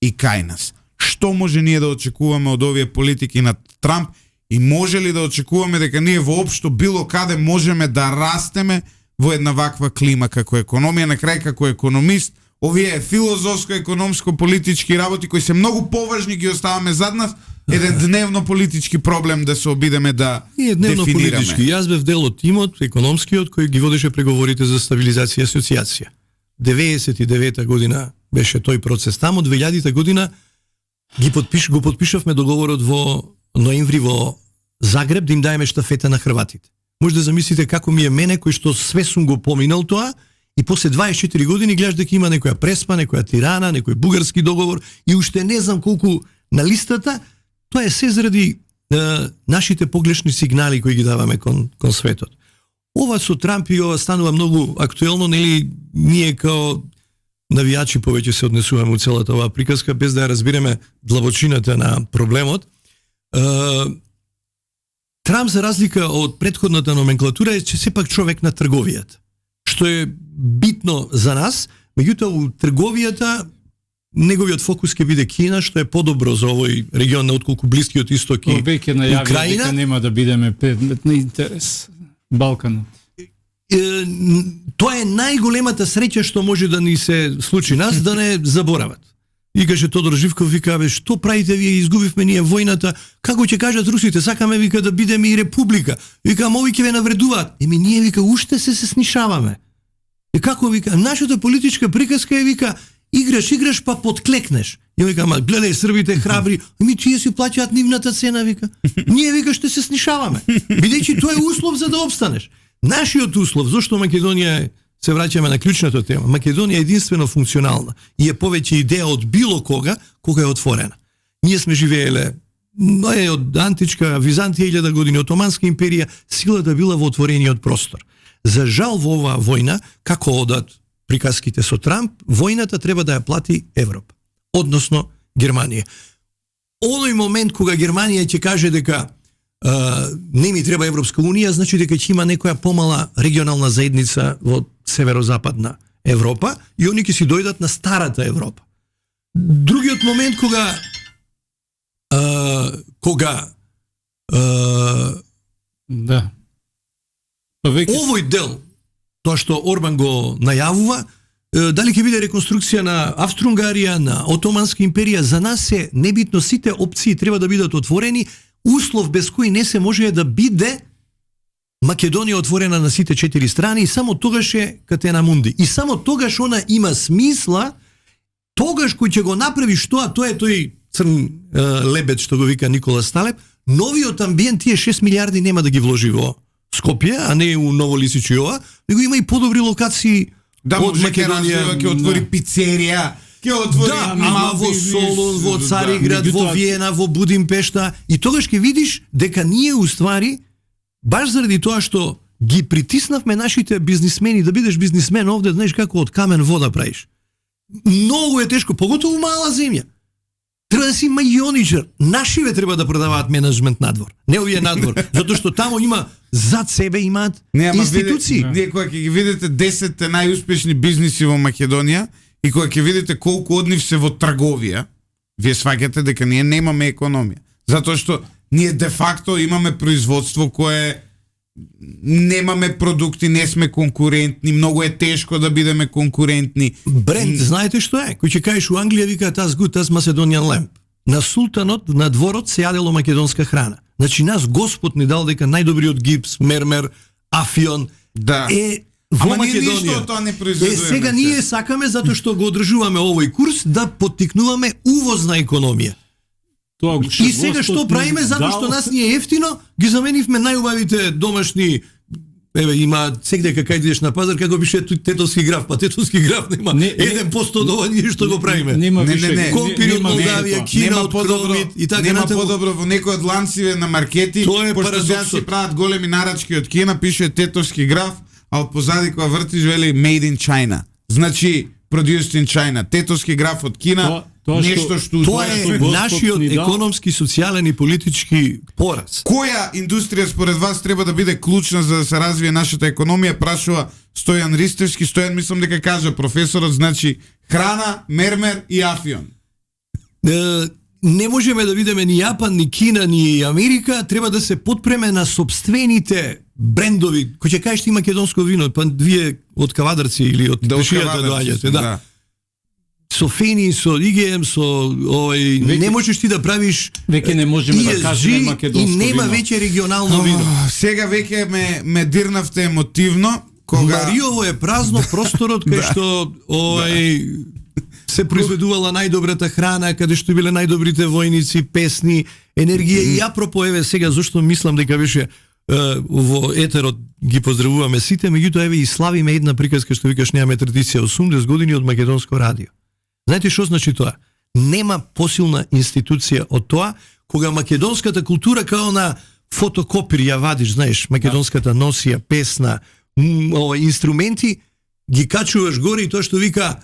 и кај нас. Што може ние да очекуваме од овие политики на Трамп и може ли да очекуваме дека ние воопшто било каде можеме да растеме во една ваква клима како економија? На крај, како економист, овие филозофско-економско-политички работи кои се многу поважни ги оставаме зад нас, еден дневно политички проблем да се обидеме да дневно дефинираме. Политички. Јас бев дел од тимот економскиот кој ги водеше преговорите за стабилизација и асоциација. 99-та година беше тој процес таму, 2000-та година го подпишавме договорот во ноември во Загреб да им даеме штафета на хрватите. Може да замислите како ми е мене кој што све сум го поминал тоа и после 24 години гледаш дека има некоја преспа, некоја Тирана, некој бугарски договор и уште не знам колку на листата. Тоа е се заради нашите погрешни сигнали кои ги даваме кон светот. Ова со Трамп и ова станува многу актуелно, нели ние као навијачи повеќе се однесуваме у целата оваа приказка без да ја разбереме длабочината на проблемот. Трамп, за разлика од претходната номенклатура, е че сепак човек на трговијата, што е битно за нас, меѓутоа у трговијата неговиот фокус ќе биде Кина, што е подобро за овој регион отколку Блискиот Исток и веќе најавија дека нема да бидеме предмет на интерес Балканот. Тоа е најголемата среќа што може да ни се случи нас, да не заборават. И каже Тодор Живков, вика, што правите вие, изгубивме ние војната, како ќе кажат русите, сакаме, вика, да бидеме и република. Вика, мови ќе ве навредуваат. Ние, вика, уште се снишаваме. И како, вика, нашата политичка приказка е, вика, играш, па подклекнеш. И вика, ама гледај србите храбри, тие си плаќаат нивната цена, вика. Ние, вика, ще се снишаваме. Бидејќи тоа е услов за да обстанеш. Нашиот услов, зашто Македонија, се враќаме на клучната тема, Македонија е единствено функционална и е повеќе идеја од било кога е отворена. Ние сме живееле од античка Византија 1000 години, Отоманска империја, силата била во отворениот простор. За жал во оваа војна, како одат приказките со Трамп, војната треба да ја плати Европа, односно Германија. Оној момент кога Германија ќе каже дека не ми треба Европска унија, значи дека ќе има некоја помала регионална заедница во северозападна Европа и они ќе си дојдат на старата Европа. Другиот момент да. Овој дел, тоа што Орбан го најавува, дали ќе биде реконструкција на Австро-Унгарија, на Отоманска империја, за нас е небитно, сите опции треба да бидат отворени. Услов без кој не се може да биде Македонија отворена на сите 4 страни и само тогаш е катена мунди. И само тогаш она има смисла, тогаш кој ќе го направи тоа е тој црн лебед што го вика Никола Сталеп, новиот амбиент, тие 6 милиарди нема да ги вложи во Скопје, а не у Ново Лисич и ова, него има и подобри локации од Македонија. Ќе отвори пицерија, ќе отвори во Солун, во Цариград, во Виена, во Будимпешта, и тогаш ќе видиш дека ние уствари баш заради тоа што ги притиснавме нашите бизнисмени, да бидеш бизнисмен овде, знаеш како од камен вода правиш. Многу е тешко, поготово мала земја. Треба да си мајоничар. Нашиве треба да продаваат менеджмент надвор. Не овие надвор, затоа што таму има зад себе имаат институции. Ние кога ќе ги видите 10 најуспешни бизниси во Македонија и кога ќе видите колку од нив се во трговија, вие сваќате дека ние немаме економија. Затоа што ние де факто имаме производство кое немаме продукти, не сме конкурентни, многу е тешко да бидеме конкурентни. Бренд, знаете што е? Кој ќе кажеш у Англија вика таз гуд, таз Macedonian lamp. На султанот, на дворот се јадело македонска храна. Значи нас Господ ни дал дека најдобриот гипс, мермер, афион Да. е во Ама ние Македонија. ништо од тоа не произведуваме. Сега ние сакаме затоа што го одржуваме овој курс да поттикнуваме увозна економија. Тоа И сега што правиме затоа што нас ни е ефтино, ги заменивме најубавите домашни. Еве има сегде кај идеш на пазар како беше тетовски граф, па тетовски граф нема 1% од ова ние што го правиме. Нема Не, више. не, не. Компир од Молдавија, Кина Нема од подобро, Кромит и така нема натаму. подобро во некој од ланциве на маркети, Тоа е пошто сега парадоксот. си прават големи нарачки од Кина, пише тетовски граф, а од позади кога вртиш вели Made in China. Значи produced in China. Тетовски граф од Кина, Тоа нешто што Тоа е Господ нашиот ни дал. економски, социјален и политички пораз. Која индустрија според вас треба да биде клучна за да се развие нашата економија, прашува Стојан Ристевски. Стојан мислам дека кажа професорот, значи храна, мермер и афион. Не можеме да видиме ни Јапан, ни Кина, ни Америка, треба да се подпреме на собствените брендови. Кој ќе кажеш ти македонско вино, па вие од Кавадарци или од Тешијата доаѓате, да. Со фени, со ИГМ, со не можеш ти да правиш Веќе не можеме да ESG кажеме македонско и нема вино. веќе регионално вино. Сега веќе ме дирнавте емотивно, кога Мариово е празно просторот кај што се произведувала најдобрата храна, каде што биле најдобрите војници, песни, енергија. И апропо, еве сега, зашто мислам дека беше во етерот ги поздравуваме сите, меѓутоа еве и славиме една приказка што викаш немаме традиција 80 години од македонско радио. Знаете што значи тоа? Нема посилна институција од тоа, кога македонската култура као на фотокопир ја вадиш, знаеш, македонската носија, песна, инструменти, ги качуваш горе и тоа што вика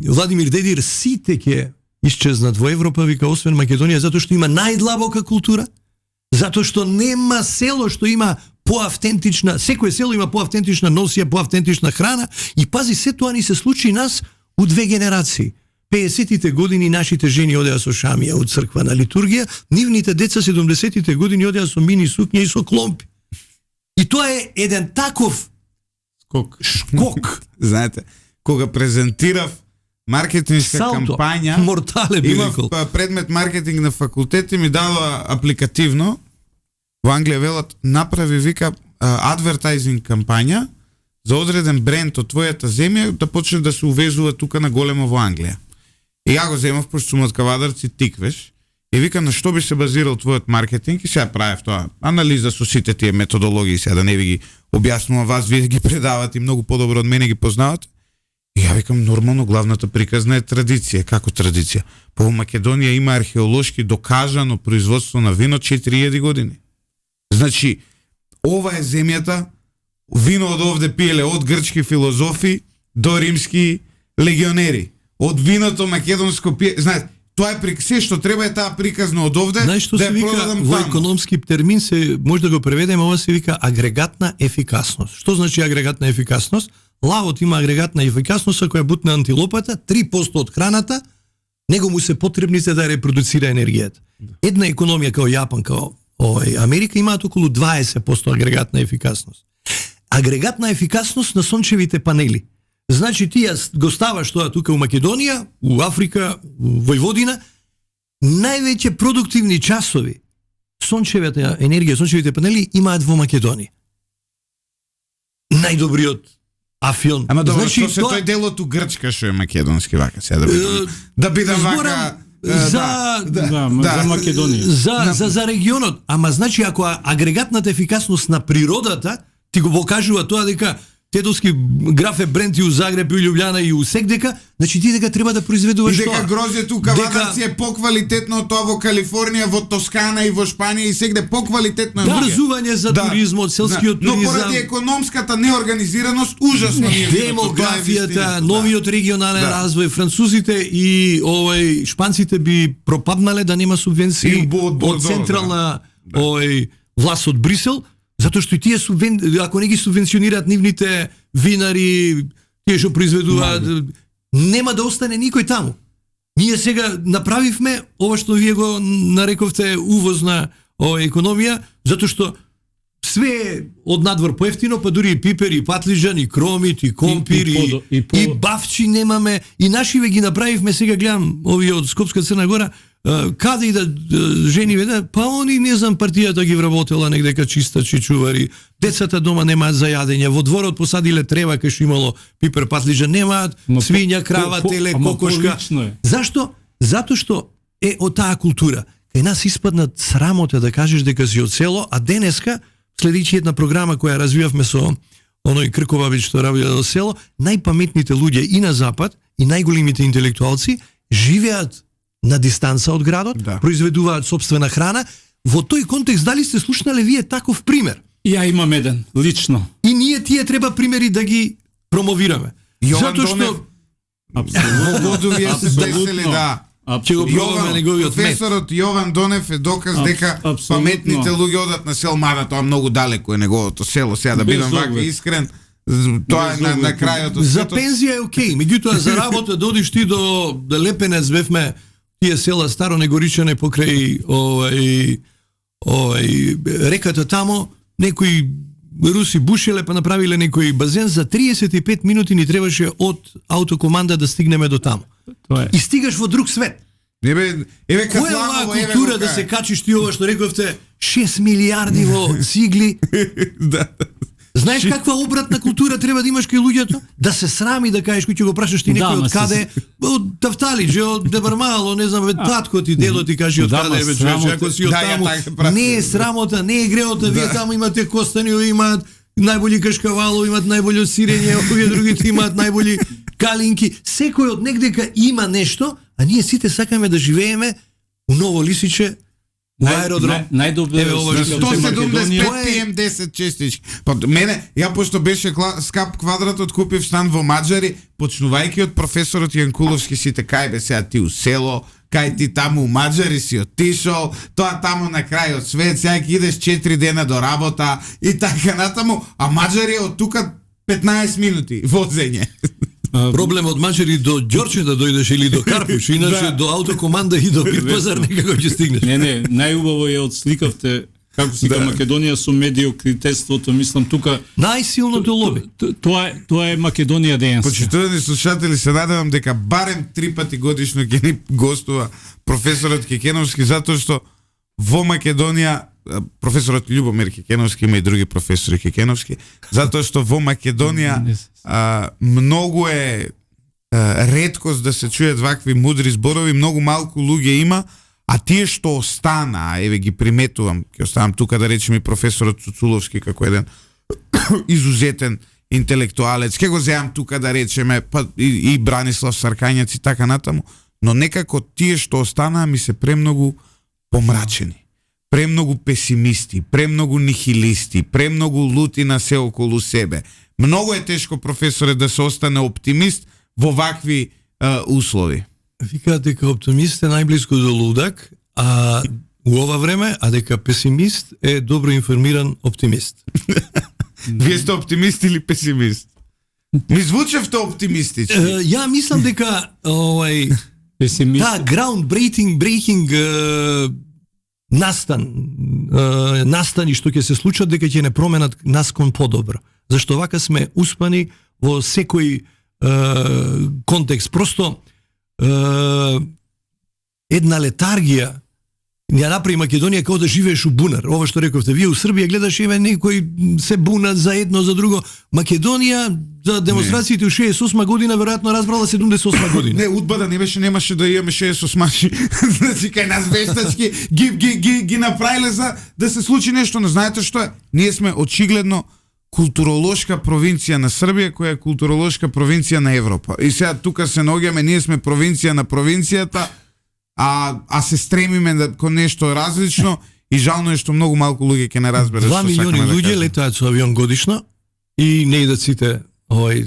Владимир Дедир, сите ќе исчезнат во Европа, вика, освен Македонија, затоа што има најдлабока култура, затоа што нема село што има поавтентична, секое село има поавтентична носија, поавтентична храна и пази, се тоа ни се случи нас у две генерации. 50-тите години нашите жени одеа со шамија од црква на литургија, нивните деца 70-тите години одеа со мини сукња и со кломпи. И тоа е еден таков шкок. знаете, кога презентирав маркетиншка Салто, кампања, мортале би имав рекол. предмет маркетинг на факултет и ми дава апликативно, во Англија велат, направи, вика, адвертайзинг кампања за одреден бренд од твојата земја да почне да се увезува тука на големо во Англија. И ја го земав, пошто сум од Кавадарци, тиквеш, и вика на што би се базирал твојот маркетинг и сега правев тоа анализа со сите тие методологии, сега да не ви ги објаснувам вас, вие ги предавате и многу подобро од мене ги познавате. И ја викам, нормално, главната приказна е традиција. Како традиција? По Македонија има археолошки докажано производство на вино 4000 години. Значи, ова е земјата, вино од овде пиеле од грчки филозофи до римски легионери. Од виното македонско пие... Знаете, тоа е се што треба е таа приказна од овде, Знаеш што да се ја вика продадам во таму. економски термин, се може да го преведеме, ова се вика агрегатна ефикасност. Што значи агрегатна ефикасност? Лавот има агрегатна ефикасност, ако ја бутне антилопата, 3% од храната, него му се потребни за да репродуцира енергијата. Една економија као Јапан, као Америка имаат околу 20% агрегатна ефикасност. Агрегатна ефикасност на сончевите панели. Значи ти го ставаш тоа тука у Македонија, у Африка, у Војводина, највеќе продуктивни часови сончевата енергија, сончевите панели имаат во Македонија. Најдобриот афион. Ама добро, значи, што се тој делот у Грчка што е македонски вака, сега да бидам вака... за за Македонија. За регионот. Ама значи ако агрегатната ефикасност на природата ти го покажува тоа дека тетовски граф е бренд и у Загреб, и у Љубљана, и у секдека, значи ти дека треба да произведуваш И тоа. дека грозјето у Кавадарци е поквалитетно од тоа во Калифорнија, во Тоскана и во Шпанија и сегде поквалитетно е. Врзување за туризмот, селскиот Но туризам. поради економската неорганизираност, ужасно ни е. Демографијата, новиот регионален развој, французите и шпанците би пропаднале да нема субвенции од централна власт од Брисел, затоа што и тие ако не ги субвенционираат нивните винари, тие што произведуваат, нема да остане никој таму. Ние сега направивме ова што вие го нарековте увозна економија, затоа што све од надвор поевтино, па дури и пипер, и патлиџан, и кромит, и компир, и бавчи немаме, и нашиве ги направивме, сега гледам овие од Скопска Црна Гора, каде и да жени веде, па они, не знам, партијата ги вработела негдека чистачи, чувари, децата дома немаат за јадење, во дворот посадиле трева кај што имало пипер, патлиџан, немаат свиња, крава, теле, кокошка. Зашто? Затоа што е од таа култура. Кај нас испадна срамота да кажеш дека си од село, а денеска, следејќи една програма која развивавме со оној Крковавич што работи од село, најпаметните луѓе и на запад, и најголемите интелектуалци живеат на дистанца од градот, произведуваат собствена храна. Во тој контекст, дали сте слушнале вие таков пример? Ја имам еден, лично. И ние тие треба примери да ги промовираме. Затоа што во году вие се бесели, да. Ќе го пробаме неговиот мет. Професорот Јован Донев е доказ дека паметните луѓе одат на сел, мада тоа многу далеко е неговото село, сега да бидам вакви искрен. Тоа е на крајот од за пензија е окей, меѓутоа за работа да одиш ти до Лепенец, бевме тие села Старо Негоричане покрај реката тамо, некои руси бушеле па направиле некој базен, за 35 минути ни требаше од аутокоманда да стигнеме до тамо. И стигаш во друг свет. Еве која е оваа култура да се качиш ти ова што рековте 6 милиарди во цигли? Да. Знаеш каква обратна култура треба да имаш кај луѓето? Да се срами да кажеш, кој ќе го прашаш ти некој од каде? Од Тафталиџе, од Дебармало, не знам, татко ти, дедо ти кажи од каде е, човече, ако си од таму. Не е срамота, не е греота, вие таму имате костани, имаат најболи кашкавало, имаат најболи сирење, овие другите имаат најболи калинки. Секој од негдека има нешто, а ние сите сакаме да живееме у Ново Лисиче, аеродром. Најдобро е 175 PM10 честички. Па мене, ја пошто беше скап квадратот, купив стан во Маџари, почнувајќи од професорот Јанкуловски, сите кај бе сега ти у село, кај ти таму у Маџари си отишол, тоа таму на крај од свет, сега ќе идеш 4 дена до работа и така натаму, а Маџари од тука 15 минути возење. Проблем од Маџари до Ѓорче да дојдеш или до Карпуш, иначе до аутокоманда и до Пирпазар некако ќе стигнеш. Не, најубаво ја отсликавте како се Македонија со медиокритетството, мислам тука најсилното лоби. Тоа е Македонија денес. Почитувани слушатели, се надевам дека барем 3 пати годишно ќе ни гостува професорот Кекеновски, затоа што во Македонија професорот Љубомир Кекеновски, има и други професори Кекеновски, затоа што во Македонија многу е реткост да се чујат вакви мудри зборови, многу малку луѓе има, а тие што остана, еве ги приметувам, ќе оставам тука да речем и професорот Цуцуловски како еден изузетен интелектуалец, ќе го земам тука да речеме, па и Бранислав Саркањац и така натаму, но некако тие што останаа ми се премногу помрачени, премногу песимисти, премногу нихилисти, премногу лути на се околу себе. Многу е тешко, професоре, да се остане оптимист во вакви услови. Викаат дека оптимист е најблиско до лудак, а у ова време, а дека песимист е добро информиран оптимист. Вие сте оптимист или песимист? Ми звучевте оптимистички. Ја мислам дека песимист. Да, ground-breaking настани што ќе се случат, дека ќе не променат нас кон подобро. Зашто вака сме успани во секој контекст. Просто една летаргија ја направи Македонија како да живееш у бунар. Ова што рековте, вие у Србија гледаш еве некои се бунат за едно за друго. Македонија за демонстрациите у 68 година веројатно разбрала 78 година. Не, удбада немаше да имаме 68. Значи кај нас вештачки ги направиле за да се случи нешто, но знаете што е? Ние сме очигледно културолошка провинција на Србија, која е културолошка провинција на Европа. И сега тука се наоѓаме, ние сме провинција на провинцијата, а се стремиме кон нешто различно и жално е што многу малку луѓе ќе не разберат што сакаме да кажеме. 2 милиони луѓе летаат со авион годишно и не идат сите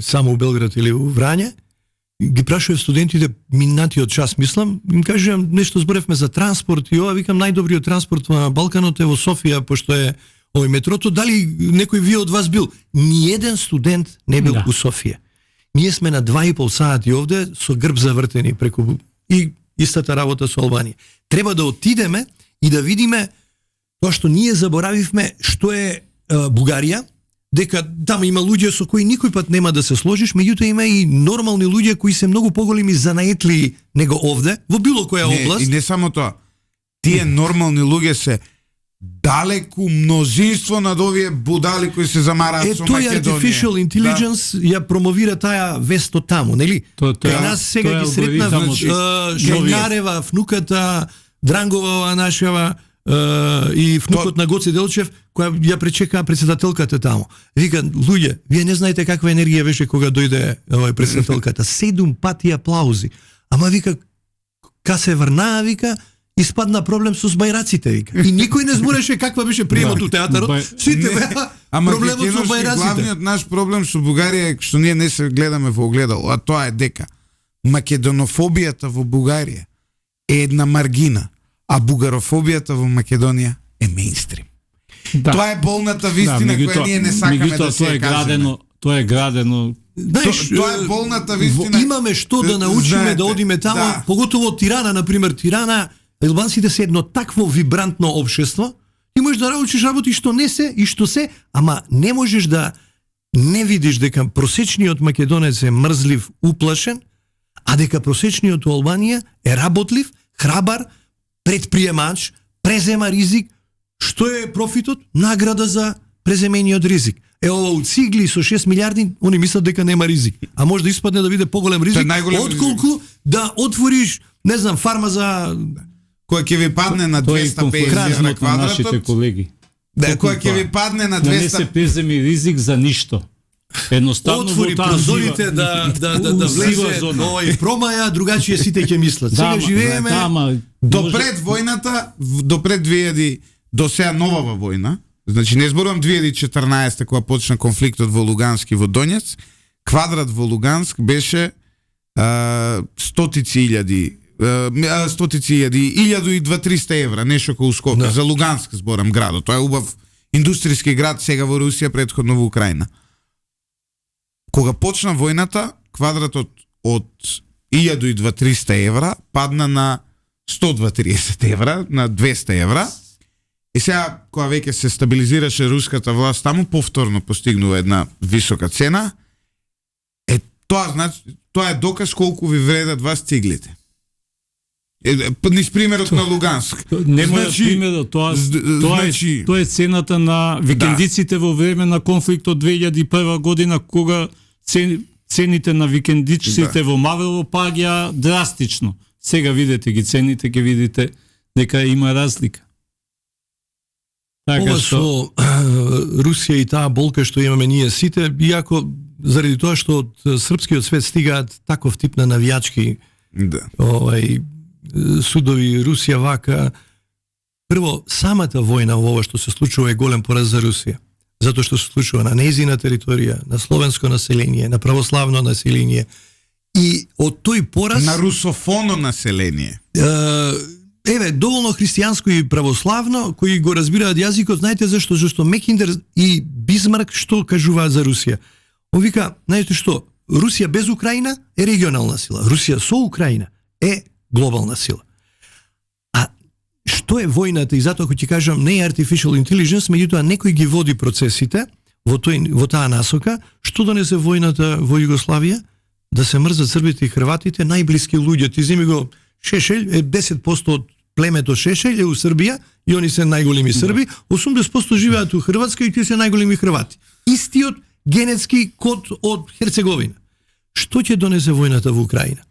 само у Белград или у Врање. Ги прашував студентите минатиот час, мислам, им кажувам нешто зборевме за транспорт и ова, викам најдобриот транспорт на Балканот е во Софија, пошто е метрото. Дали некој вие од вас бил? Ниеден студент не бил у Софија. Ние сме на 2,5 сати овде со грб завртени преку и истата работа со Албанија. Треба да отидеме и да видиме тоа што ние заборавивме, што е Бугарија, дека таму има луѓе со кои никој пат нема да се сложиш, меѓутоа има и нормални луѓе кои се многу поголеми занаетли него овде, во било која област. И не само тоа. Тие нормални луѓе се далеку мнозинство над овие будали кои се замараат со тој Македонија. artificial intelligence ја промовира таа вест од таму, нели? Кај нас сега ги сретнав Шајнарева, внуката Дрангова нашава и внукот на Гоце Делчев, која ја пречека председателката таму. Вика, луѓе, вие не знаете каква енергија беше кога дојде председателката. 7 пати аплаузи. Ама вика, ка се врнаа, вика, испадна проблем со бајраците, вика. И никој не збореше каква беше приемот у театарот. Сите беа проблемот со бајраците. Главниот наш проблем со Бугарија е што ние не се гледаме во огледало, а тоа е дека македонофобијата во Бугарија е една маргина, а бугарофобијата во Македонија е мејнстрим. Да. Тоа е болната вистина која ние не сакаме да се кажеме. Тоа е градено. Тоа е болната вистина. Имаме што да научиме, да одиме таму, поготово од Тирана, например, Тирана, албанците се едно такво вибрантно општество, ти можеш да научиш работи што не се и што се, ама не можеш да не видиш дека просечниот македонец е мрзлив, уплашен, а дека просечниот у Албанија е работлив, храбар, предприемач, презема ризик. Што е профитот? Награда за преземениот ризик. Ова у цигли со 6 милиарди, они мислат дека нема ризик. А може да испадне да биде поголем ризик, отколку да отвориш, не знам, фарма за која ќе ви падне на 250 на квадратот. Нашите колеги. Да, која ќе ви падне на 200. Да не се преземи ризик за ништо. Едноставно отвори прозорите да влезе овој промаја, другачие сите ќе мислат. Сега живееме допред војната, допред 2000 до сега новава војна. Значи не зборувам 2014 кога почна конфликтот во Лугански во Донец, квадрат во Луганск беше стотици илјади, 1200-300 евра, нешто како Скопје. Да. За Луганск зборам градот. Тоа е убав индустријски град сега во Русија, претходно во Украина. Кога почна војната, квадратот од 1200-300 евра падна на 120-30 евра, на 200 евра. И сега, кога веќе се стабилизираше руската власт, таму повторно постигнува една висока цена. Тоа е доказ колку ви вредат вас циглите. Низ примерот на Луганск. Нема примерот, тоа е цената на викендиците во време на конфликтот 2001 година, кога цените на викендиците во Маврово паѓа драстично. Сега видите ги цените, ќе видите дека има разлика. Ова со Русија и таа болка што имаме ние сите, иако заради тоа што од српскиот свет стигаат таков тип на навијачки, судови Русија вака, прво самата војна во ова што се случува е голем пораз за Русија, затоа што се случува на нејзина територија, на словенско население, на православно население, и од тој пораз на русофоно население. Еве, доволно христијанско и православно, кои го разбираат јазикот, знаете зашто? Зашто Мекиндер и Бисмарк што кажуваат за Русија? Он вика, знаете што? Русија без Украина е регионална сила. Русија со Украина е глобална сила. А што е војната? И затоа, ако ти кажам, не е artificial intelligence, меѓутоа некој ги води процесите во таа насока. Што донесе војната во Југославија? Да се мрзат србите и хрватите, најблиски луѓе. Ти земи го Шешелј е 10% од племето Шешелј е у Србија и они се најголеми срби, 80% живеат у Хрватска и тие се најголеми хрвати. Истиот генетски код од Херцеговина. Што ќе донесе војната во Украина?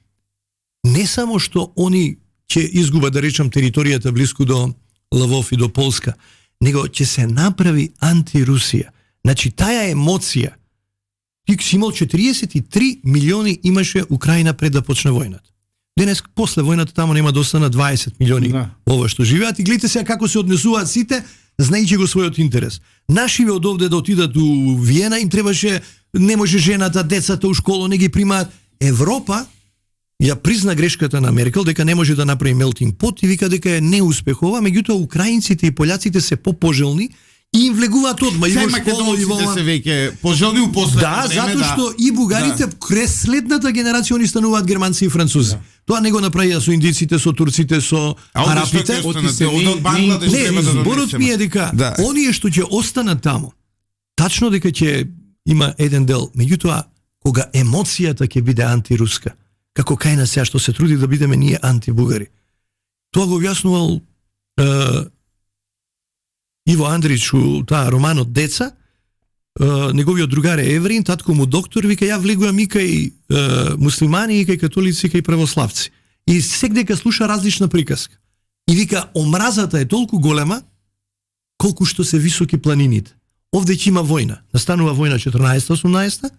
Не само што они ќе изгубат, да речам, територијата блиску до Лвов и до Полска, него ќе се направи антирусија. Значи, таа емоција, ти си имал 43 милиони имаше Украина пред да почне војната. Денес, после војната, тамо нема да остана 20 милиони ова што живеат и гледате сега како се однесуваат сите, знаејќи го својот интерес. Нашиве од овде да отидат у Виена, им требаше, не може жената, децата у школа, не ги примаат. Европа ја призна грешката на Меркел, дека не може да направи melting pot и вика дека е неуспехова, меѓутоа украинците и пољаците се попожелни и им влегуваат одма и во школа и во се веќе пожелни у последно време. Затоа што и бугарите крез следната генерација они стануваат германци и французи. Тоа не го направија со индиците, со турците, со арапите. Не, зборот ми е дека оние што ќе останат таму, тачно дека ќе има еден дел, меѓутоа кога емоцијата ќе биде антируска, како кај нас сега што се труди да бидеме ние антибугари. Тоа го објаснувал Иво Андрич у таа романот Деца, неговиот другар е евреин, татко му доктор, вика ја влегувам и кај муслимани, и кај католици, и кај православци. И секдека слуша различна приказка. И вика, омразата е толку голема, колку што се високи планините. Овде ќе има војна. Настанува војна 14-18,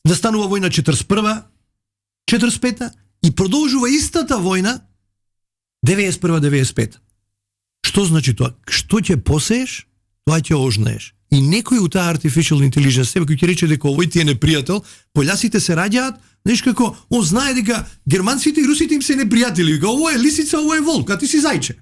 настанува војна 41-45 и продолжува истата војна 91-95. Што значи тоа? Што ќе посееш, тоа ќе ожнееш. И некој у таа artificial intelligence себе кој ќе рече дека овој ти е непријател, пољаците се раѓаат, знаеш како, он знае дека германците и русите им се непријатели, вика ово е лисица, ово е волк, а ти си зајче.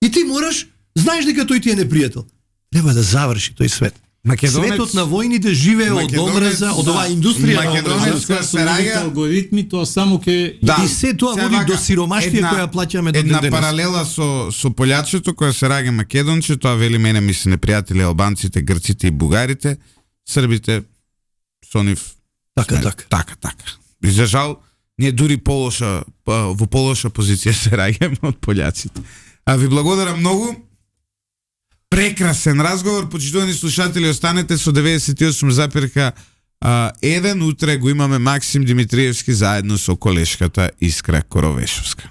И ти мораш, знаеш дека тој ти е непријател. Треба да заврши тој свет. Светот на војните живее од омраза, од оваа индустрија на омраза. Се раѓа алгоритми, тоа само ке И се тоа води до сиромаштија која плаќаме до една денес. паралела со полјачето која се раѓа македонче, тоа вели мене ми се непријатели албанците, грците и бугарите, србите со нив Така. така. И за жал ние дури во полоша позиција се раѓаме од полјаците. А ви благодарам многу. Прекрасен разговор, почитувани слушатели, останете со 98,1. Утре го имаме Максим Димитриевски заедно со колешката Искра Коровешовска.